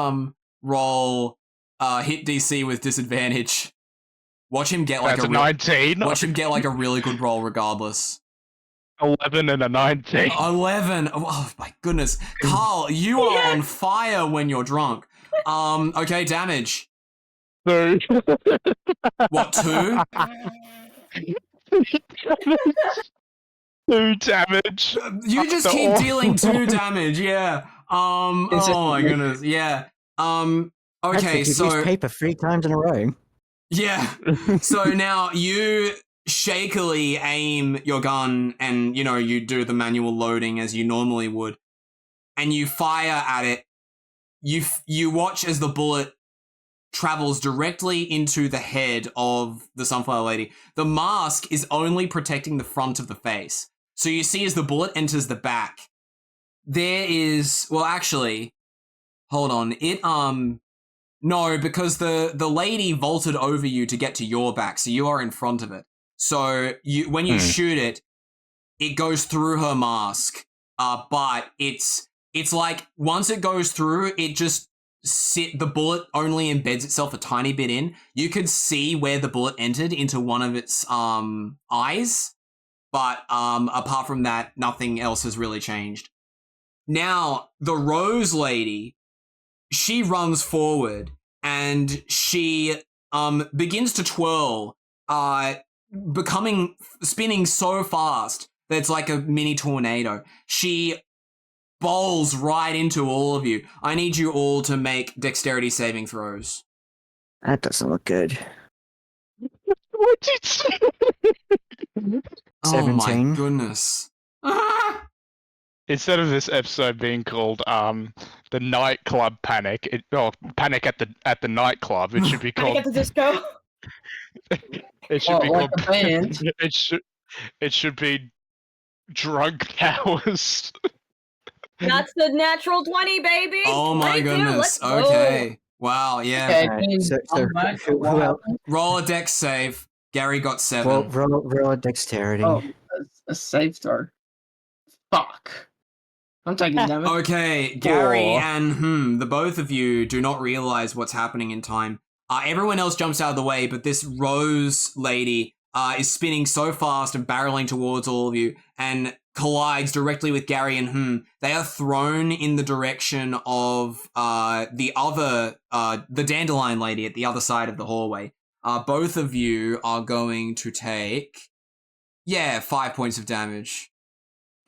roll hit DC with disadvantage. Watch him get like
a 19.
Watch him get like a really good roll regardless.
11 and a 19.
11. Oh my goodness. Karl, you are on fire when you're drunk. Okay, damage.
2.
What, 2?
2 damage.
You just keep dealing 2 damage, yeah. Oh my goodness, yeah. Okay, so
paper 3 times in a row.
Yeah. So now you shakily aim your gun and, you do the manual loading as you normally would. And you fire at it. You watch as the bullet travels directly into the head of the sunflower lady. The mask is only protecting the front of the face. So you see as the bullet enters the back, there is, well, actually, hold on. No, because the lady vaulted over you to get to your back, so you are in front of it. So when you shoot it, it goes through her mask. But it's like once it goes through, it just the bullet only embeds itself a tiny bit in. You could see where the bullet entered into one of its eyes, but apart from that, nothing else has really changed. Now, the Rose Lady, she runs forward and she begins to twirl, spinning so fast that it's like a mini tornado. She bowls right into all of you. I need you all to make dexterity saving throws.
That doesn't look good.
What did you say?
17.
Oh my goodness.
Instead of this episode being called the nightclub panic, panic at the nightclub, it should be called
Panic at the disco.
it should be
like
called
a band.
It should be drunk towers.
That's the natural 20, baby.
Oh my
22,
goodness.
let's go.
Okay. Wow, yeah.
Okay,
Alright, so who else?
Roll a dex save. Gary got 7.
Roll a dexterity.
Oh, a save throw. Fuck. I'm taking damage.
Okay, Gary and the both of you do not realize what's happening in time. Everyone else jumps out of the way, but this Rose Lady is spinning so fast and barreling towards all of you and collides directly with Gary and They are thrown in the direction of the Dandelion Lady at the other side of the hallway. Both of you are going to take, 5 points of damage.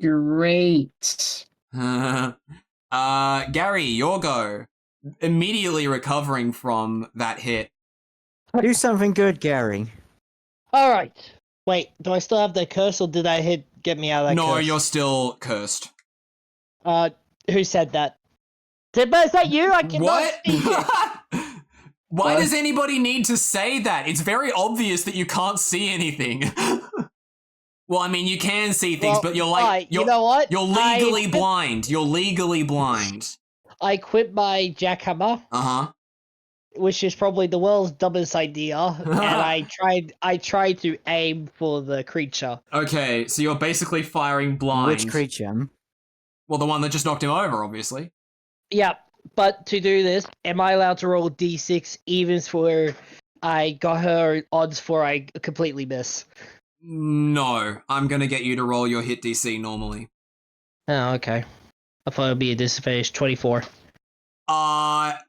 Great.
Gary, your go. Immediately recovering from that hit.
Do something good, Gary.
All right. Wait, do I still have the curse, or did I get me out of that
No,
curse?
you're still cursed.
Who said that? Timber, is that you? I cannot
What?
see you.
Why does anybody need to say that? It's very obvious that you can't see anything. Well, I mean, you can see things, but you're like,
you know what?
You're legally blind. You're legally blind.
I quit my jackhammer, which is probably the world's dumbest idea, and I tried to aim for the creature.
Okay, so you're basically firing blind.
Which creature?
Well, the one that just knocked him over, obviously.
Yeah, but to do this, am I allowed to roll d6 even for I got her odds for I completely miss?
No, I'm gonna get you to roll your hit DC normally.
Oh, okay. I thought it would be a disadvantage. 24.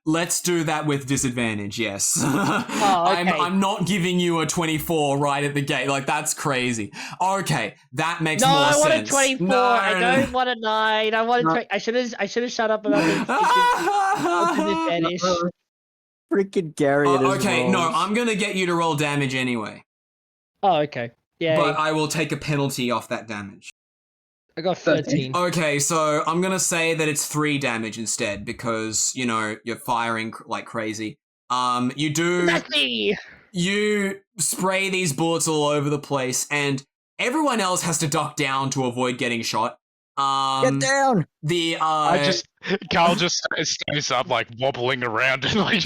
Let's do that with disadvantage, yes.
Oh, okay.
I'm not giving you a 24 right at the gate. Like, that's crazy. Okay, that makes more sense.
No, I want a 24.
No,
I don't want a 9. I want a I should have shut up about the disadvantage.
Freaking Gary.
Okay, no, I'm gonna get you to roll damage anyway.
Oh, okay. Yeah.
But I will take a penalty off that damage.
I got 13.
Okay, so I'm gonna say that it's 3 damage instead because, you know, you're firing like crazy. You spray these bullets all over the place and everyone else has to duck down to avoid getting shot.
Get down!
Karl just stays up, like wobbling around and like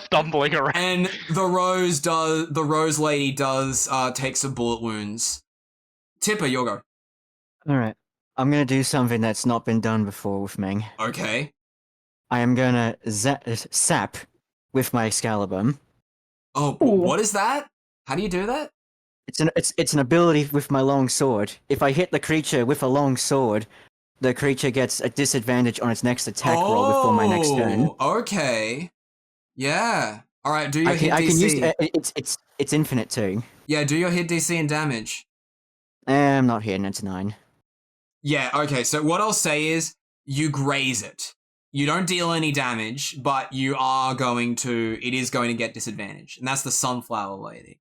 stumbling around.
And the Rose Lady does take some bullet wounds. Tipper, your go.
Alright. I'm gonna do something that's not been done before with Meng.
Okay.
I am gonna sap with my Excalibur.
Oh, what is that? How do you do that?
It's an ability with my long sword. If I hit the creature with a long sword, the creature gets a disadvantage on its next attack roll before my next turn.
Okay. Yeah. All right. Do your hit DC.
I can use it's infinite too.
Yeah. Do your hit DC and damage.
I'm not hitting. It's 9.
Yeah. Okay. So what I'll say is you graze it. You don't deal any damage, but you are going to. It is going to get disadvantage, and that's the Sunflower Lady.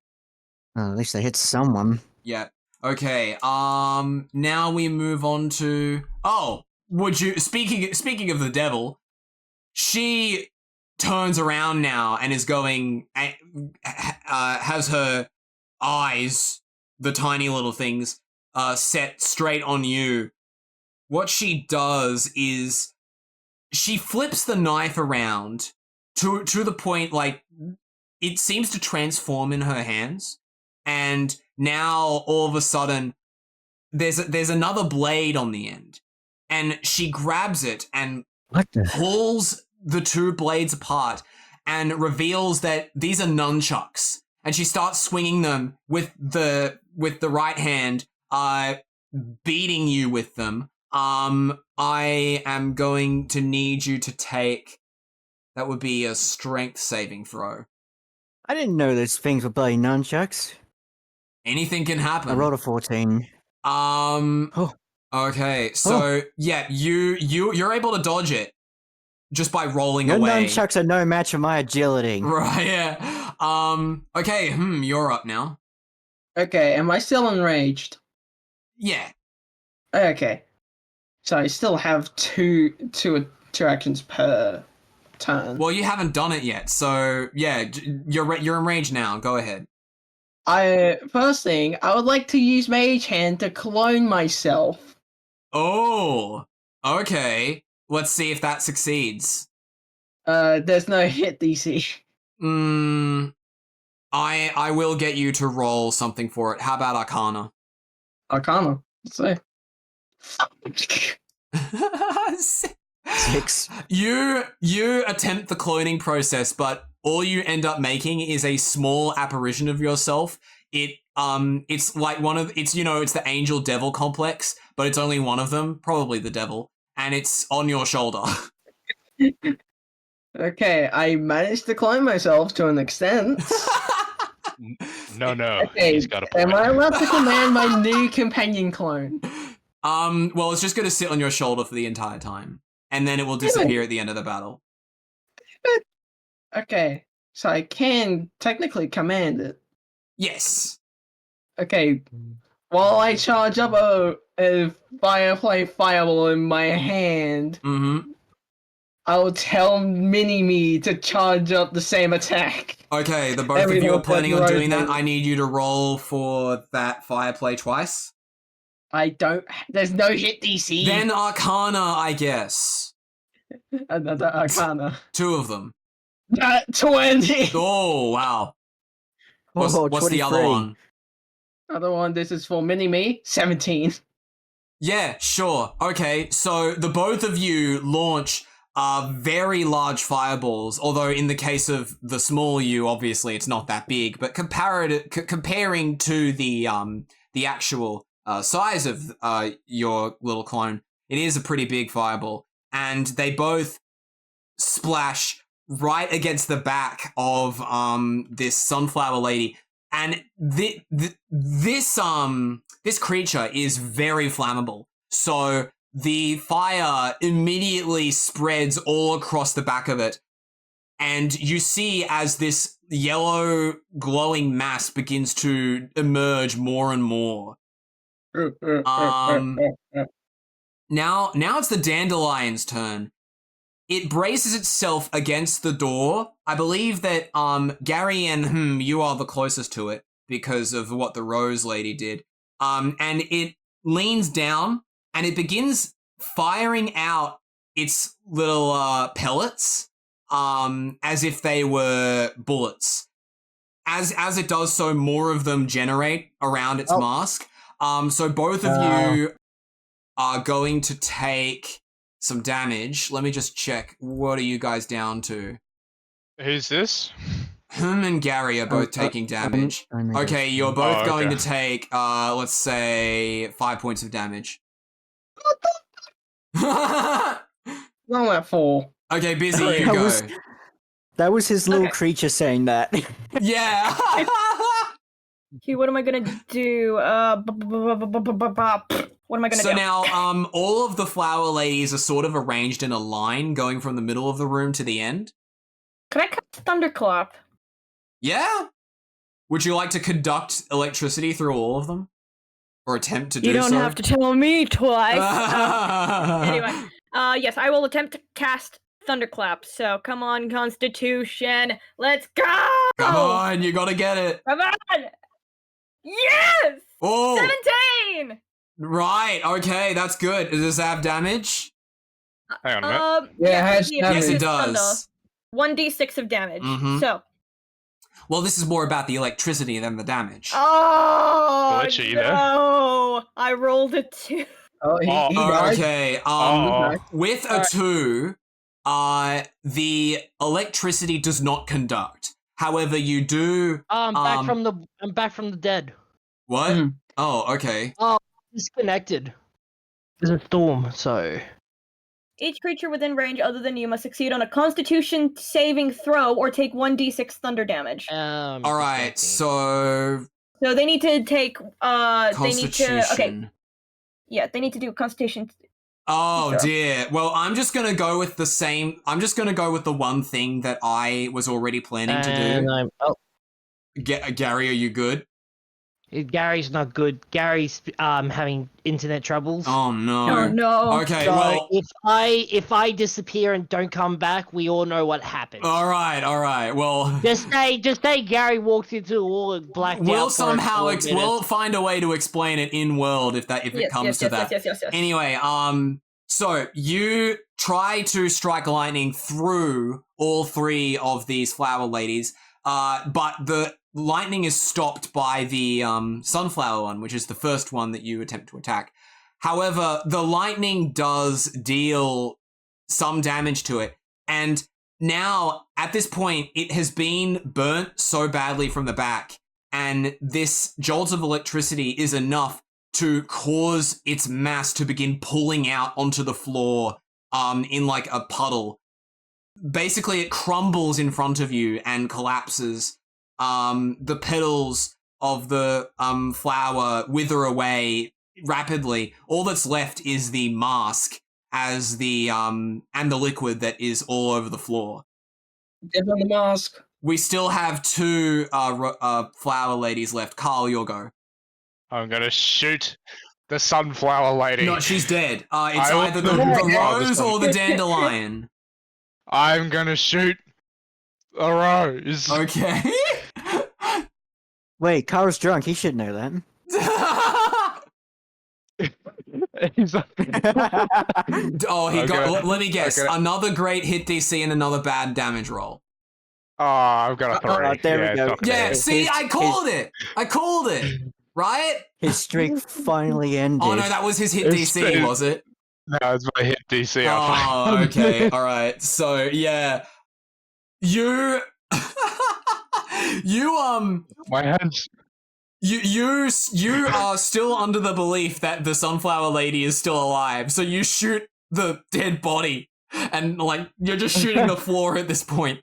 Oh, at least I hit someone.
Yeah. Okay. Now we move on to. Oh, would you? Speaking of the devil, she turns around now and is going. Has her eyes, the tiny little things, set straight on you. What she does is she flips the knife around to the point like it seems to transform in her hands. And now all of a sudden there's another blade on the end and she grabs it and pulls the two blades apart and reveals that these are nunchucks. And she starts swinging them with the right hand, beating you with them. I am going to need you to take, that would be a strength saving throw.
I didn't know those things were bloody nunchucks.
Anything can happen.
I rolled a 14.
Okay, so yeah, you're able to dodge it just by rolling
Your
away.
nunchucks are no match for my agility.
Right, yeah. Okay, you're up now.
Okay, am I still enraged?
Yeah.
Okay. So I still have two actions per turn.
Well, you haven't done it yet, so yeah, you're enraged now. Go ahead.
First thing, I would like to use Mage Hand to clone myself.
Oh, okay. Let's see if that succeeds.
There's no hit DC.
I will get you to roll something for it. How about Arcana?
Arcana. Let's see.
6.
You attempt the cloning process, but all you end up making is a small apparition of yourself. It's like it's the angel devil complex, but it's only one of them, probably the devil, and it's on your shoulder.
Okay, I managed to clone myself to an extent.
No,
Okay,
he's got a point.
am I allowed to command my new companion clone?
Well, it's just going to sit on your shoulder for the entire time, and then it will disappear at the end of the battle.
Okay, so I can technically command it.
Yes.
Okay, while I charge up a Firefly Fireball in my hand, I'll tell Mini-Me to charge up the same attack.
Okay, the both of you are planning on doing that. I need you to roll for that fire play twice.
There's no hit DC.
Then Arcana, I guess.
Another Arcana.
2 of them.
20!
Oh, wow. What's the other
23.
one?
Other one, this is for Mini-Me, 17.
Yeah, sure. Okay, so the both of you launch very large fireballs, although in the case of the small you, obviously it's not that big, but comparing to the actual size of your little clone, it is a pretty big fireball, and they both splash right against the back of this sunflower lady, and this creature is very flammable, so the fire immediately spreads all across the back of it, and you see as this yellow glowing mass begins to emerge more and more. Now it's the dandelion's turn. It braces itself against the door. I believe that Gary and you are the closest to it because of what the Rose Lady did. And it leans down and it begins firing out its little pellets as if they were bullets. As it does so, more of them generate around its mask. So both of you are going to take some damage. Let me just check. What are you guys down to?
Who's this?
And Gary are both taking damage. Okay, you're both going to take, let's say, 5 points of damage.
Roll at 4.
Okay, Bizzy, you go.
That was his little creature saying that.
Yeah.
Okay, what am I gonna do? What am I gonna do?
So now, all of the flower ladies are sort of arranged in a line, going from the middle of the room to the end.
Can I cast Thunderclap?
Yeah. Would you like to conduct electricity through all of them, or attempt to do so?
You don't have to tell me twice. Anyway, yes, I will attempt to cast Thunderclap. So come on, Constitution, let's go!
Come on, you gotta get it.
Come on! Yes!
Oh!
17!
Right, okay, that's good. Does this have damage?
Hang on a minute.
Yeah, it has damage.
Yes, it does.
1d6 of damage. So.
Well, this is more about the electricity than the damage.
Oh,
Glitchy,
no! I rolled a 2.
Oh, he died.
Okay, with a 2, the electricity does not conduct. However, you do.
I'm back from the dead.
What? Oh, okay.
Oh, disconnected. There's a storm, so.
Each creature within range other than you must succeed on a Constitution saving throw or take 1d6 thunder damage.
All right, so
they need to take.
Constitution.
Okay. Yeah, they need to do Constitution.
Oh dear. Well, I'm just gonna go with the same. I'm just gonna go with the one thing that I was already planning to do. Gary, are you good?
Gary's not good. Gary's having internet troubles.
Oh no.
Oh no.
Okay,
so
well,
if I disappear and don't come back, we all know what happens.
all right. Well,
Just say Gary walked into a wall and blacked out.
We'll find a way to explain it in world if it comes to that.
Yes.
Anyway, so you try to strike lightning through all three of these flower ladies, but the lightning is stopped by the sunflower one, which is the first one that you attempt to attack. However, the lightning does deal some damage to it, and now at this point it has been burnt so badly from the back, and this jolt of electricity is enough to cause its mass to begin pulling out onto the floor in like a puddle. Basically, it crumbles in front of you and collapses. The petals of the flower wither away rapidly. All that's left is the mask as the and the liquid that is all over the floor.
Dip on the mask.
We still have two flower ladies left. Karl, your go.
I'm gonna shoot the sunflower lady.
No, she's dead. It's either the rose or the dandelion.
I'm gonna shoot a rose.
Okay.
Wait, Karl's drunk. He should know that.
Let me guess. Another great hit DC and another bad damage roll.
Oh, I've got a 3.
There we go.
Yeah, see, I called it. Right?
His streak finally ended.
Oh no, that was his hit DC, was it?
No, it's my hit DC.
Oh, okay. All right. So yeah, you
my hands.
You are still under the belief that the sunflower lady is still alive, so you shoot the dead body, and like you're just shooting the floor at this point.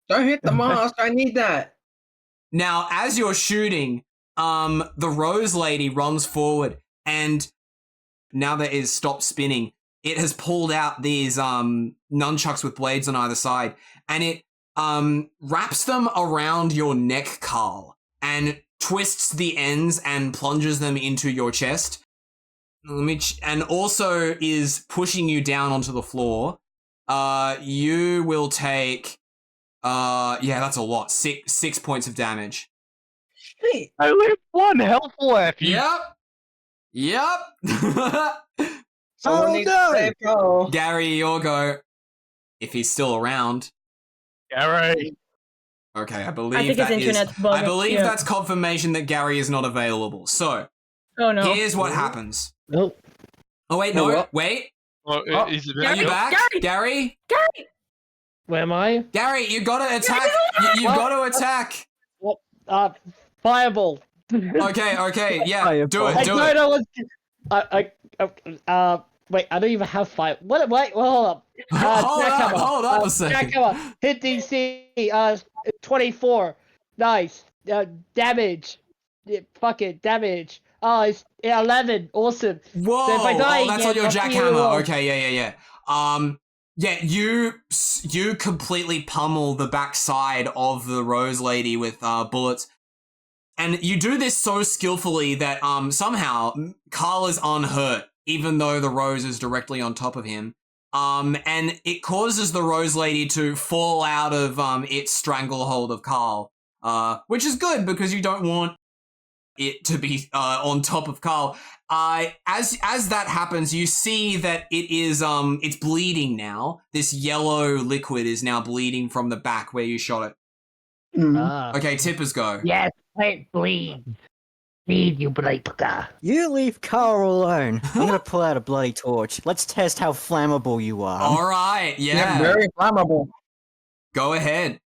Don't hit the mask. I need that.
Now, as you're shooting, the rose lady runs forward, and now that it has stopped spinning, it has pulled out these nunchucks with blades on either side, and it wraps them around your neck, Karl, and twists the ends and plunges them into your chest. And also is pushing you down onto the floor. You will take, that's a lot. 6 points of damage.
Shit.
I only have 1 health left.
Yep.
Someone needs to save Karl.
Gary, your go. If he's still around.
Gary.
Okay, I
think his internet's bugging.
I believe that's confirmation that Gary is not available. So,
oh no.
Here's what happens.
Nope.
Oh wait, no, wait.
Well,
Are you back, Gary?
Where am I?
Gary, you gotta attack. You've got to attack.
What? Fireball.
Okay, yeah, do it.
Wait, I don't even have fire. What? Wait, hold up.
Hold up a second.
Hit DC. 24. Nice. Damage. Damage. Oh, it's 11. Awesome.
Whoa!
So if I die
that's
again,
on your
I'll
jackhammer.
heal.
Okay, yeah. You completely pummel the backside of the rose lady with bullets, and you do this so skillfully that somehow Karl is unhurt, even though the rose is directly on top of him. And it causes the rose lady to fall out of its stranglehold of Karl, which is good because you don't want it to be on top of Karl. As that happens, you see that it is it's bleeding now. This yellow liquid is now bleeding from the back where you shot it. Okay, Tippers go.
Yes, let it bleed. Need you, Blake.
You leave Karl alone. I'm gonna pull out a bloody torch. Let's test how flammable you are.
All right, yeah.
Very flammable.
Go ahead.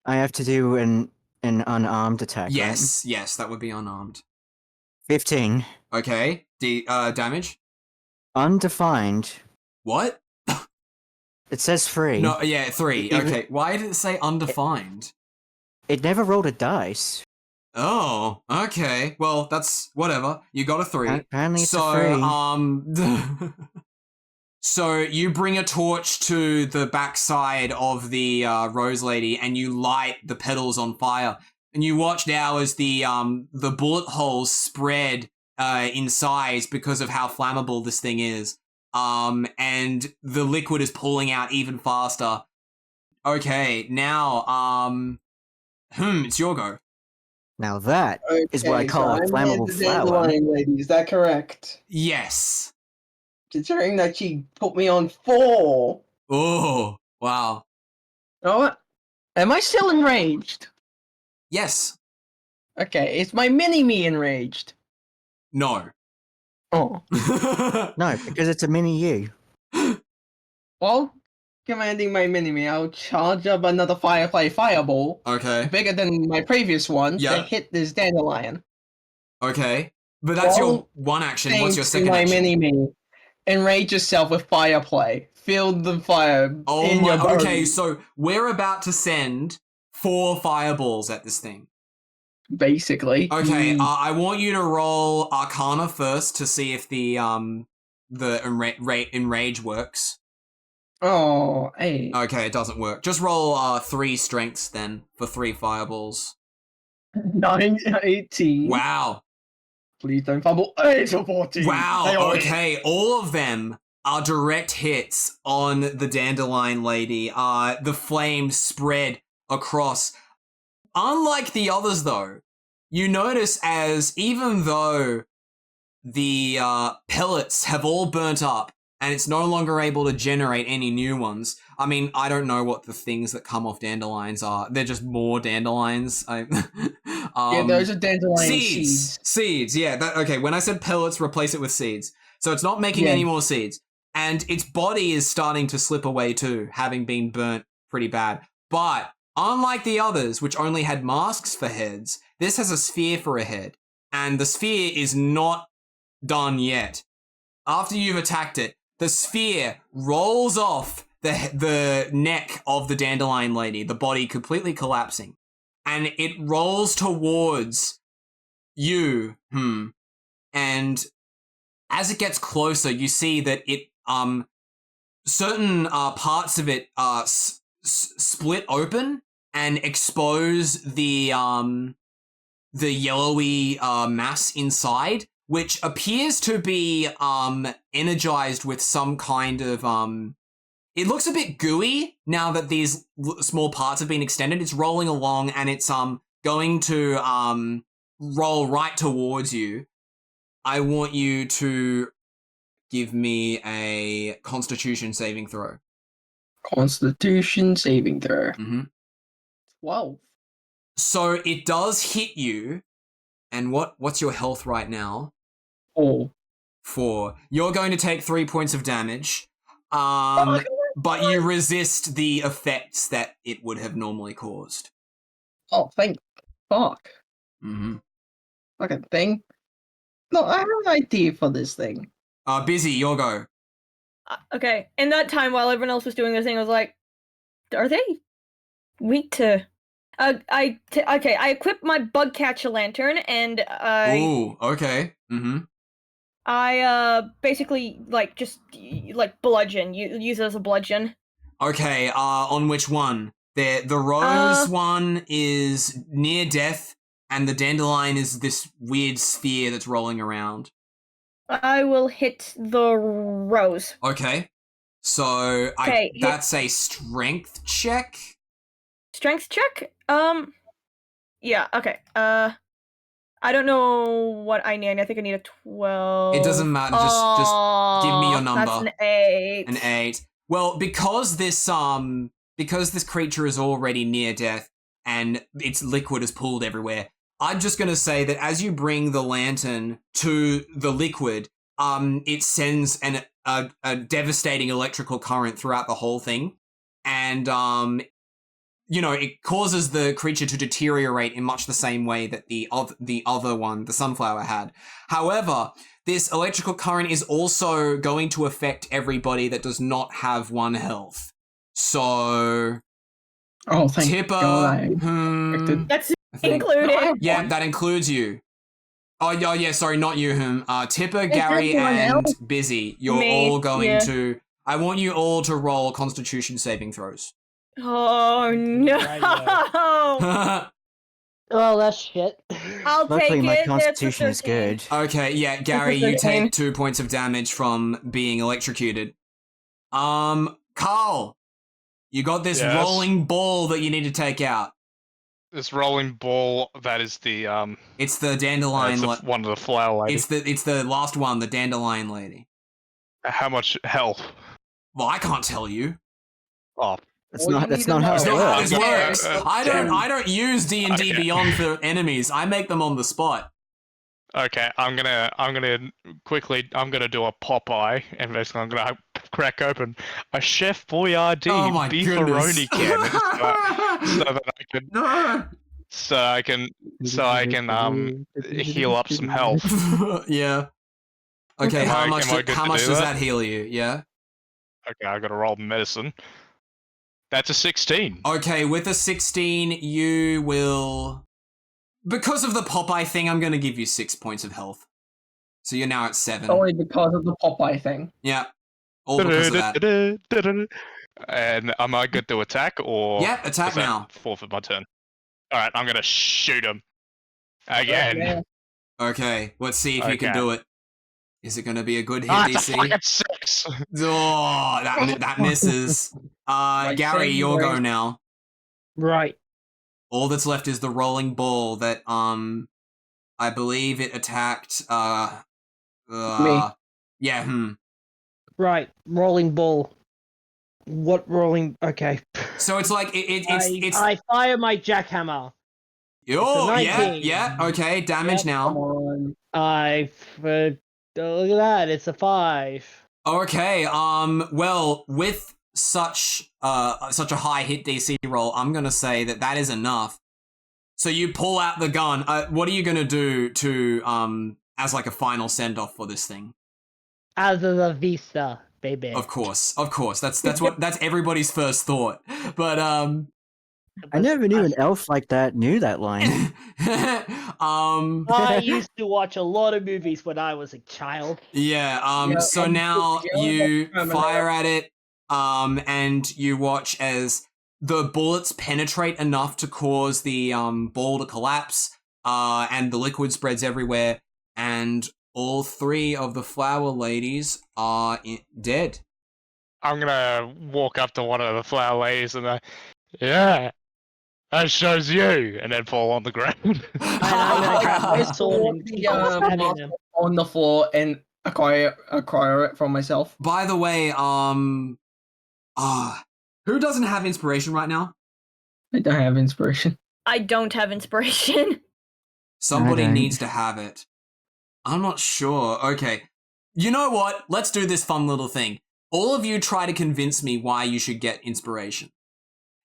I have to do an unarmed attack.
Yes, yes, that would be unarmed.
15.
Okay. Damage?
Undefined.
What?
It says 3.
No, yeah, 3.
Even-
Okay. Why did it say undefined?
It never rolled a dice.
Oh, okay. Well, that's whatever. You got a 3.
Apparently it's
So,
a 3.
So you bring a torch to the backside of the Rose Lady, and you light the petals on fire. And you watch now as the bullet holes spread in size because of how flammable this thing is. And the liquid is pulling out even faster. Okay, now it's your go.
Now that is what I
Okay,
call
so
a
I'm
flammable
the
flower.
dandelion lady. Is that correct?
Yes.
Considering that she put me on 4.
Oh, wow.
You know what? Am I still enraged?
Yes.
Okay, is my mini-me enraged?
No.
Oh.
No, because it's a mini you.
Well, commanding my mini-me, I'll charge up another Firefly Fireball,
Okay.
bigger than my previous one,
Yeah.
to hit this dandelion.
Okay. But that's your
Well,
one action. What's your
Thanks
second
to my
action?
mini-me. Enrage yourself with fire play. Feel the fire
Oh
in
my,
your body.
okay, so we're about to send 4 fireballs at this thing.
Basically.
Okay, I want you to roll Arcana first to see if the enrage works.
Oh, hey.
Okay, it doesn't work. Just roll 3 strengths then for 3 fireballs.
9, 18.
Wow.
Please don't fumble. 8 or 14. They
Wow,
all hit.
okay, all of them are direct hits on the dandelion lady. The flames spread across. Unlike the others, though, you notice as even though the pellets have all burnt up and it's no longer able to generate any new ones. I mean, I don't know what the things that come off dandelions are. They're just more dandelions.
Yeah, those are dandelion seeds.
Seeds, yeah. Okay, when I said pellets, replace it with seeds. So it's not making any more seeds. And its body is starting to slip away too, having been burnt pretty bad. But unlike the others, which only had masks for heads, this has a sphere for a head. And the sphere is not done yet. After you've attacked it, the sphere rolls off the neck of the dandelion lady, the body completely collapsing. And it rolls towards you. And as it gets closer, you see that it certain parts of it split open and expose the yellowy mass inside, which appears to be energized with some kind of it looks a bit gooey now that these small parts have been extended. It's rolling along and it's going to roll right towards you. I want you to give me a Constitution saving throw.
Constitution saving throw. 12.
So it does hit you. And what's your health right now? 4. You're going to take 3 points of damage. But you resist the effects that it would have normally caused.
Oh, thank fuck. Fucking thing. No, I have an idea for this thing.
Bizzy, your go.
Okay, in that time while everyone else was doing this thing, I was like, are they weak to... I equipped my bug catcher lantern, and
Ooh, okay.
I basically just bludgeon. Use it as a bludgeon.
Okay, on which one? The rose one is near death, and the dandelion is this weird sphere that's rolling around.
I will hit the rose.
Okay. So that's a strength check.
Strength check? Yeah, okay. I don't know what I need. I think I need a 12.
It doesn't matter. Just give me your number.
That's an 8.
An 8. Well, because this creature is already near death and its liquid is pooled everywhere, I'm just going to say that as you bring the lantern to the liquid, it sends a devastating electrical current throughout the whole thing. And, it causes the creature to deteriorate in much the same way that the other one, the sunflower, had. However, this electrical current is also going to affect everybody that does not have 1 health. So...
Oh, thank
Tipper,
God.
That's included.
Yeah, that includes you. Oh, yeah, sorry, not you, Tipper, Gary,
everyone
and
else?
Bizzy. You're
Me,
all going
yeah.
to... I want you all to roll Constitution saving throws.
Oh no!
Oh, that's shit.
I'll
Luckily,
take
my
it.
constitution is
That's a 13.
good.
Okay, yeah, Gary, you
13.
take 2 points of damage from being electrocuted. Karl, you got this
Yes.
rolling ball that you need to take out.
This rolling ball, that is the
It's the dandelion.
one of the flower ladies.
It's the last one, the dandelion lady.
How much health?
Well, I can't tell you.
Oh,
That's
Well,
not
you
that's
need
not
to
how
know.
It's
it
not how
works.
this works.
Damn.
I don't use D&D
Okay.
Beyond for enemies. I make them on the spot.
okay. I'm gonna do a Popeye, and basically I'm gonna crack open a Chef Boyardee
Oh my goodness.
beefaroni cannon, so I can heal up some health.
Yeah. Okay,
Am
how
I
much
good to do
does
that?
that heal you? Yeah.
Okay, I gotta roll medicine. That's a 16.
Okay, with a 16, you will... Because of the Popeye thing, I'm going to give you 6 points of health. So you're now at 7.
Only because of the Popeye thing.
Yeah. All because of that.
And am I good to attack, or
Yeah, attack
is that
now.
forfeit my turn? All right, I'm gonna shoot him again.
Yeah.
Okay, let's see if you can
Okay.
do it. Is it going to be a good hit
It's a
DC?
fucking 6.
Oh, that misses. Gary, your go now.
Right.
All that's left is the rolling ball that, I believe it attacked,
Me.
Yeah,
Right. Rolling ball. What rolling? Okay.
So it's like, it's...
I fire my jackhammer.
Oh,
It's a
yeah,
19.
yeah, okay, damage
Yep.
now.
Come on.
Look at that. It's a 5.
Okay, well, with such a high hit DC roll, I'm gonna say that is enough. So you pull out the gun. What are you gonna do to, as like a final send-off for this thing?
Hasta la vista, baby.
Of course. That's everybody's first thought. But,
I never knew an elf like that knew that line.
I used to watch a lot of movies when I was a child.
yeah,
Yeah,
so
and
now
the
you
other-
fire at it, and you watch as the bullets penetrate enough to cause the ball to collapse, and the liquid spreads everywhere, and all 3 of the flower ladies are dead.
I'm gonna walk up to one of the flower ladies and yeah, that shows you, and then fall on the ground.
And I'm gonna grab my
I
sword and
the,
keep stabbing
mask
them.
on the floor and acquire it from myself.
By the way, who doesn't have inspiration right now?
I don't have inspiration.
I don't have inspiration.
Somebody
don't.
needs to have it. I'm not sure. Okay. You know what? Let's do this fun little thing. All of you try to convince me why you should get inspiration.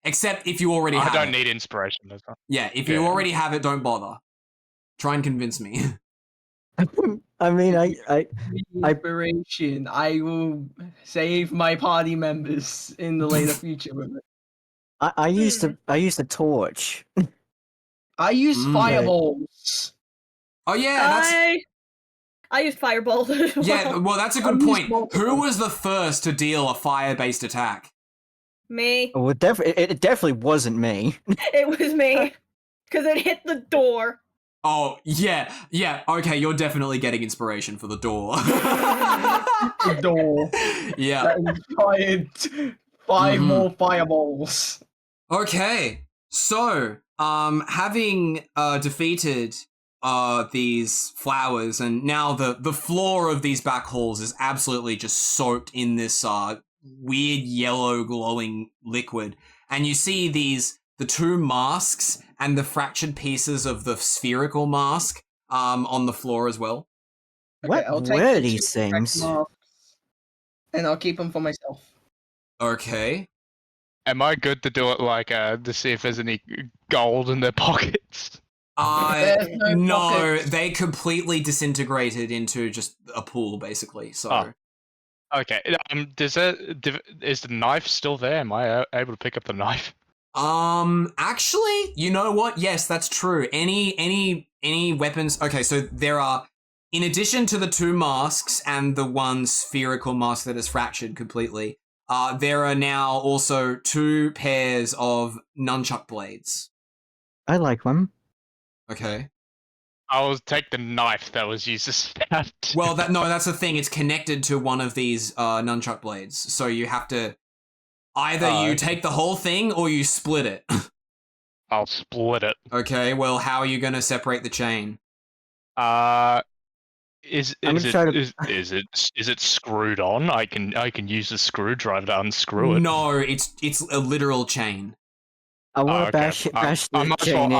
Except if you already have it.
I don't need inspiration. That's not...
Yeah, if you already have it, don't bother. Try and convince me.
I mean, I
Inspiration. I will save my party members in the later future with it.
I used a torch.
I use
Mm.
fireballs.
Oh yeah, that's...
I used fireball. As well.
Yeah, well, that's a good
I
point.
used multiple.
Who was the first to deal a fire-based attack?
Me.
Oh, it definitely wasn't me.
It was me. Because it hit the door.
Oh, yeah, okay, you're definitely getting inspiration for the door.
The door.
Yeah.
That inspired 5
Mhm.
more fireballs.
Okay, so, having defeated these flowers, and now the floor of these back halls is absolutely just soaked in this weird yellow glowing liquid, and you see these the two masks and the fractured pieces of the spherical mask on the floor as well.
What
I'll take
were
the
these
two correct
things?
masks, and I'll keep them for myself.
Okay.
Am I good to do it like to see if there's any gold in their pockets?
There's no pockets.
they completely disintegrated into just a pool, basically. So.
Oh. Okay. Is the knife still there? Am I able to pick up the knife?
Actually, you know what? Yes, that's true. Any weapons? Okay, so there are, in addition to the two masks and the one spherical mask that is fractured completely, there are now also 2 pairs of nunchuck blades.
I like one.
Okay.
I'll take the knife that was used to stab.
Well, that's the thing. It's connected to one of these nunchuck blades, so you have to either you take the whole thing or you split it.
I'll split it.
Okay. Well, how are you going to separate the chain?
Is it screwed on? I can use the screwdriver to unscrew it.
No, it's a literal chain.
I want to bash the chain in.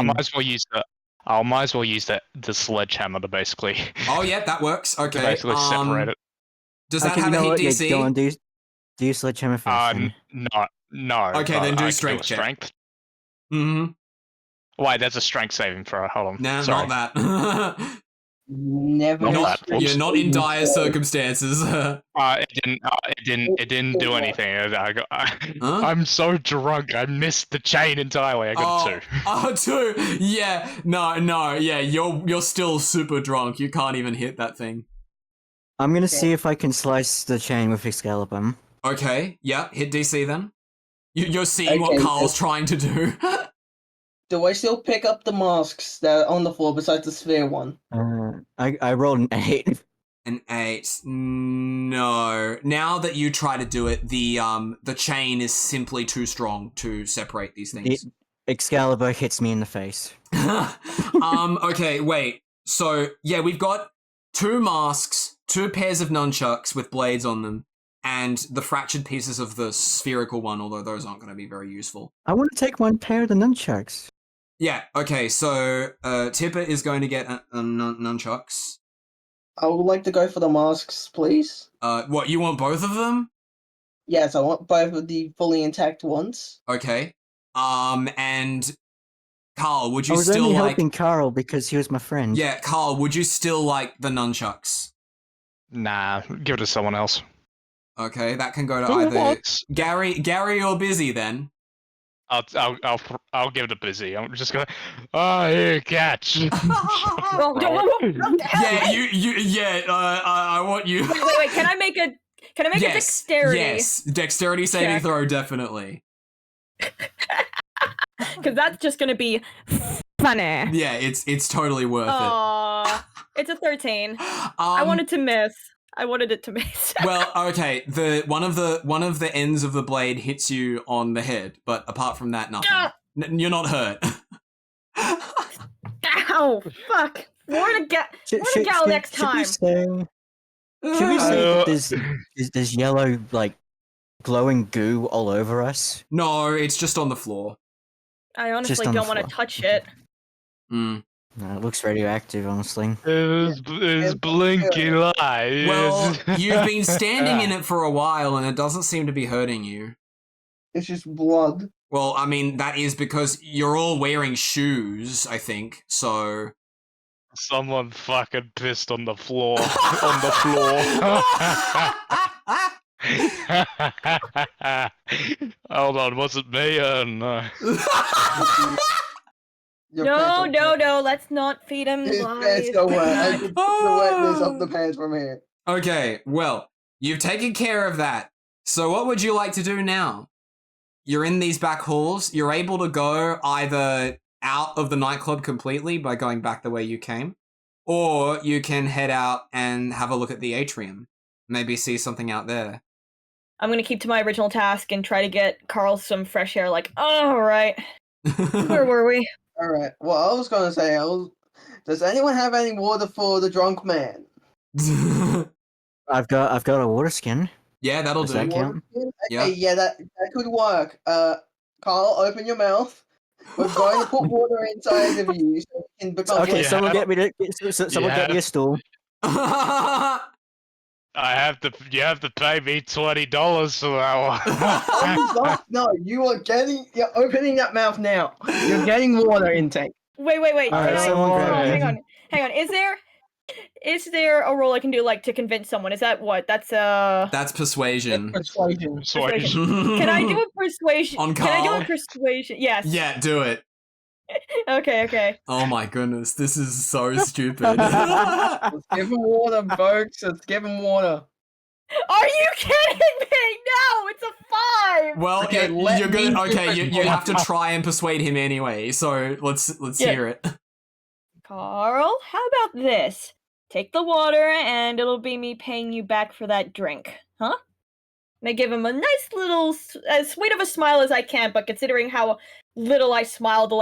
I might as well use the sledgehammer to basically.
Oh yeah, that works. Okay.
To basically separate it.
Does that have a hit DC?
Yeah, go on, do sledgehammer first.
No.
Okay, then do strength check.
Strength.
Mm-hmm.
Wait, that's a strength saving throw. Hold on.
Nah,
Sorry.
not that.
Never.
You're not in dire circumstances.
It didn't do anything. I'm so drunk. I missed the chain entirely. I got a 2.
Oh, 2. Yeah. No. Yeah, you're still super drunk. You can't even hit that thing.
I'm gonna see if I can slice the chain with Excalibur.
Okay. Yeah. Hit DC then. You're seeing what Karl's trying to do.
Do I still pick up the masks that are on the floor besides the sphere one?
I rolled an 8.
An 8. No. Now that you try to do it, the chain is simply too strong to separate these things.
Excalibur hits me in the face.
Okay, wait. So, yeah, we've got 2 masks, 2 pairs of nunchucks with blades on them, and the fractured pieces of the spherical one, although those aren't going to be very useful.
I want to take 1 pair of the nunchucks.
Yeah, okay, so Tipper is going to get nunchucks.
I would like to go for the masks, please.
What, you want both of them?
Yes, I want both of the fully intact ones.
Okay. And Karl, would you
I was
still
only
like...
helping Karl because he was my friend.
Yeah, Karl, would you still like the nunchucks?
Nah, give it to someone else.
Okay, that can go to either Gary or Bizzy then.
I'll give it to Bizzy. I'm just gonna. Oh, here, catch.
Yeah,
I want you.
Wait. Can I make a dexterity?
Yes, dexterity saving throw, definitely.
Because that's just gonna be funny.
Yeah, it's totally worth it.
It's a 13. I wanted to miss. I wanted it to miss.
Well, okay. One of the ends of the blade hits you on the head, but apart from that, nothing. You're not hurt.
Ow! Fuck. More to gal next time.
Should we say that there's yellow, like, glowing goo all over us?
No, it's just on the floor.
I honestly don't want to touch it.
No, it looks radioactive, honestly.
It's blinking light.
Well, you've been standing in it for a while, and it doesn't seem to be hurting you.
It's just blood.
Well, I mean, that is because you're all wearing shoes, I think, so...
Someone fucking pissed on the floor. Hold on, was it me? No.
No, let's not feed him
His
lies.
pants go wet. I can see the wetness of the pants from here.
Okay, well, you've taken care of that. So what would you like to do now? You're in these back halls. You're able to go either out of the nightclub completely by going back the way you came, or you can head out and have a look at the atrium. Maybe see something out there.
I'm gonna keep to my original task and try to get Karl some fresh air. Like, all right, where were we?
All right. Well, I was gonna say, does anyone have any water for the drunk man?
I've got a water skin.
Yeah, that'll
Does
do.
that count?
Okay, yeah, that could work. Karl, open your mouth. We're going to put water inside of you so it can become.
Okay,
Yeah.
someone get me a stool.
You have to pay me $20 for that one.
No, you're opening that mouth now. You're getting water intake.
Wait.
Alright, someone grab me.
Hang on. Is there a role I can do, like, to convince someone? Is that what? That's
persuasion.
Persuasion.
Can I do a persuasion?
On
Can I do
Karl?
a persuasion? Yes.
Yeah, do it.
Okay.
Oh my goodness, this is so stupid.
Let's give him water, folks. Let's give him water.
Are you kidding me? No, it's a 5.
Well,
Okay,
you're gonna.
me
Okay,
do
you have to try and persuade him anyway. So let's hear it.
Karl, how about this? Take the water, and it'll be me paying you back for that drink, huh? And I give him a nice little, as sweet of a smile as I can, but considering how little I smiled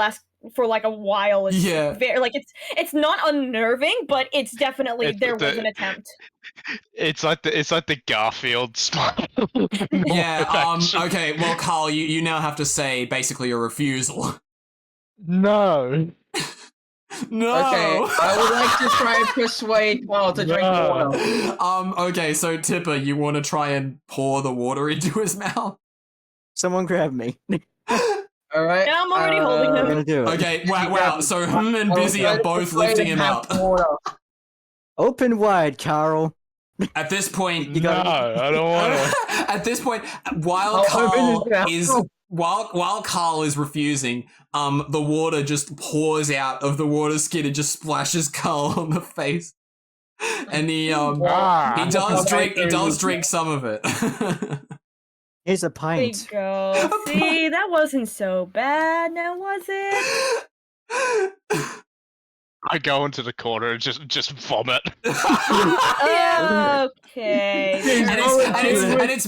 for like a while, it's very, like, it's not unnerving, but it's definitely there was an attempt.
It's like the Garfield smile.
Yeah. Okay. Well, Karl, you now have to say basically a refusal.
No.
No.
Okay, I would like to try and persuade Karl to drink water.
Okay, so Tipper, you want to try and pour the water into his mouth?
Someone grab me.
All right.
And I'm already holding
I'm
him.
gonna do it.
Okay. Wow. So him and Bizzy are both lifting him up.
Open wide, Karl.
At this point,
No, I don't want to.
At this point, while Karl is refusing, the water just pours out of the water skin and just splashes Karl on the face, and he does drink some of it.
Here's a
There
pint.
you go. See, that wasn't so bad, now was it?
I go into the corner and just vomit.
Okay.
and it's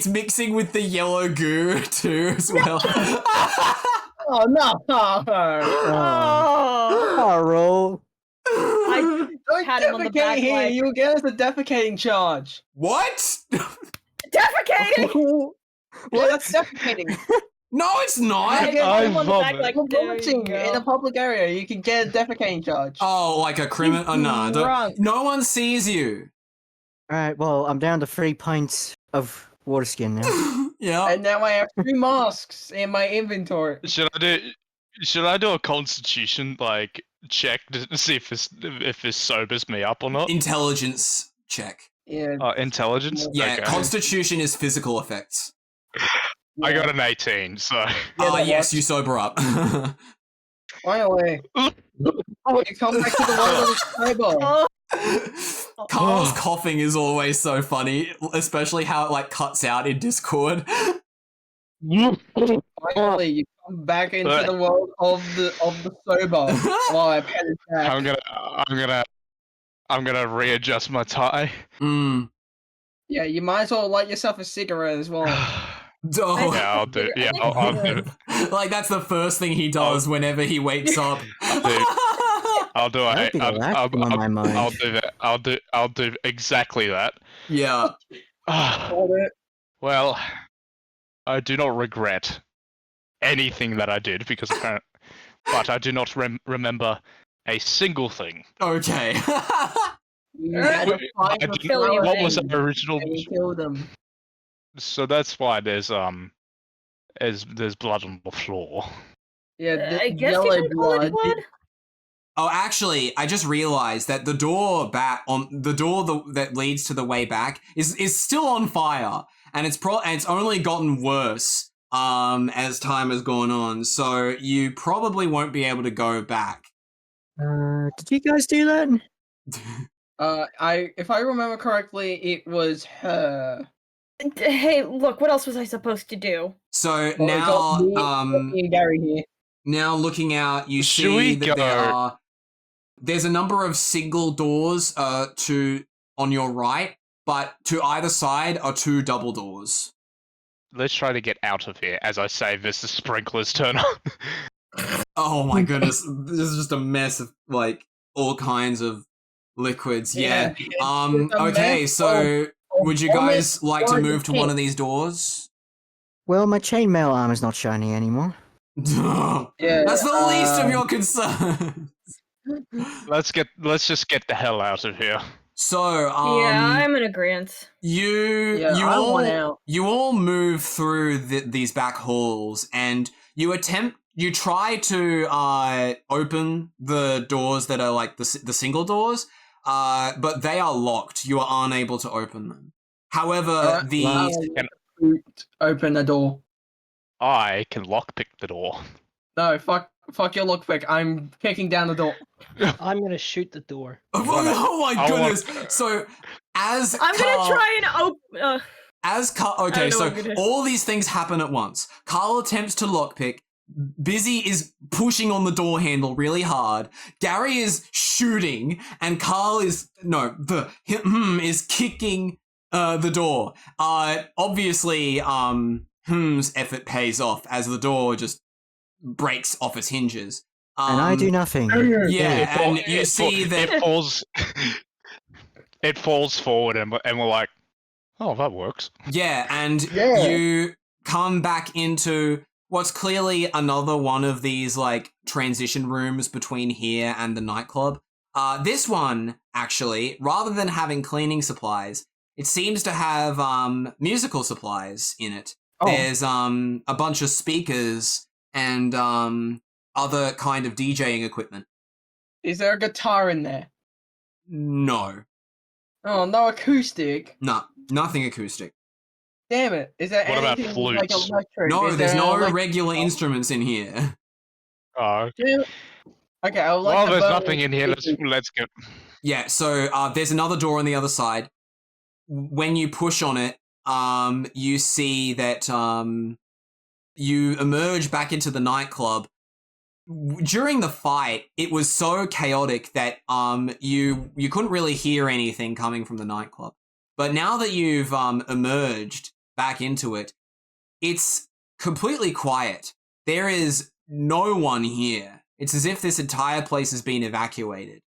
mixing with the yellow goo too as well.
Oh no!
Oh.
Karl.
I
Don't
pat him on the back
defecate here.
like,
You'll get us a defecating charge.
What?
defecating!
Well, that's defecating.
No, it's not.
I
pat him on the back
vomit.
like,
For
there you
vomiting
go.
in a public area, you can get a defecating charge.
Oh, like a criminal? Oh, no,
drunk.
no one sees you.
Alright, well, I'm down to 3 pints of water skin now.
Yeah.
And now I have 3 masks in my inventory.
Should I do a constitution like check to see if this sobers me up or not?
Intelligence check.
Yeah.
Intelligence?
Yeah,
Okay.
Constitution is physical effects.
I got an 18, so
Yes, you sober up.
Finally. You come back to the world of the table.
Karl's coughing is always so funny, especially how it like cuts out in Discord.
Finally, you come back into the world of the sober. While I pet his back.
I'm gonna readjust my tie.
Yeah, you might as well light yourself a cigarette as well.
Oh.
Yeah, I'll do. Yeah, I'll do it.
Like that's the first thing he does whenever he wakes up.
I'll do
That'd
it.
be the last thing on my mind.
I'll do that. I'll do exactly that.
Yeah.
Well, I do not regret anything that I did because but I do not remember a single thing.
Okay.
You had to find the flower
What was
thing,
the original?
and you killed them.
So that's why there's blood on the floor.
Yeah,
I guess
yellow
you can call it
blood.
blood.
Oh, actually, I just realized that the door that leads to the way back is still on fire, and it's only gotten worse as time has gone on. So you probably won't be able to go back.
Did you guys do that?
If I remember correctly, it was her.
Hey, look, what else was I supposed to do?
So
Well,
now,
it's got me and Gary here.
now looking out, you
Should
see
we
that there's a number of single doors on your right, but to either side are 2 double doors.
Let's try to get out of here. As I say, this the sprinklers turn on.
Oh my goodness, this is just a mess of like all kinds of liquids. Yeah.
It's a
Okay,
mess
so would you guys
vomit
like to
or
move to
pit.
one of these doors?
Well, my chainmail armor's not shiny anymore.
Yeah,
That's the least of your concerns.
Let's just get the hell out of here.
So,
yeah, I'm in agreement.
you all move through these back halls, and you try to open the doors that are like the single doors, but they are locked. You are unable to open them. However,
open the door.
I can lockpick the door.
No, fuck your lockpick. I'm kicking down the door.
I'm gonna shoot the door.
Oh my goodness! So, as
I'm gonna try and open.
As Karl, okay, so all these things happen at once. Karl attempts to lockpick. Bizzy is pushing on the door handle really hard. Gary is shooting, and Karl is is kicking the door. Obviously, Hm's effort pays off as the door just breaks off its hinges.
And I do nothing.
Yeah, and you see that
it falls forward, and we're like, oh, that works.
Yeah, and you come back into what's clearly another one of these like transition rooms between here and the nightclub. This one, actually, rather than having cleaning supplies, it seems to have musical supplies in it. Oh. There's a bunch of speakers and other kind of DJing equipment.
Is there a guitar in there?
No.
Oh, no acoustic?
No, nothing acoustic.
Damn it. Is there
what
anything
about flutes?
like electric?
No, there's no regular instruments in here.
Oh.
Okay, I would like
well, there's nothing in here. Let's go.
Yeah, so there's another door on the other side. When you push on it, you see that you emerge back into the nightclub. During the fight, it was so chaotic that you couldn't really hear anything coming from the nightclub. But now that you've emerged back into it, it's completely quiet. There is no one here. It's as if this entire place has been evacuated.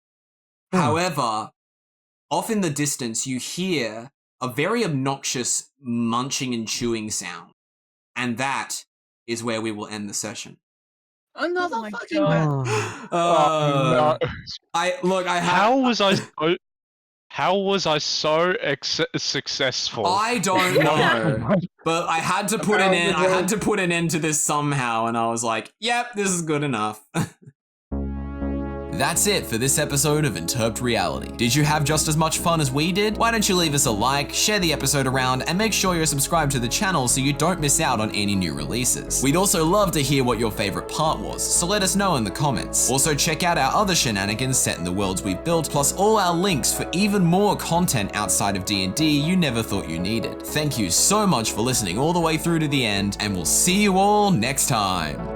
However, off in the distance, you hear a very obnoxious munching and chewing sound. And that is where we will end the session.
Another fucking
no. How was I so successful?
I don't know, but I had to put an end. I had to put an end to this somehow, and I was like, "Yep, this is good enough." That's it for this episode of Interp'd Reality. Did you have just as much fun as we did? Why don't you leave us a like, share the episode around, and make sure you're subscribed to the channel so you don't miss out on any new releases. We'd also love to hear what your favorite part was, so let us know in the comments. Also check out our other shenanigans set in the worlds we've built, plus all our links for even more content outside of D&D you never thought you needed. Thank you so much for listening all the way through to the end, and we'll see you all next time.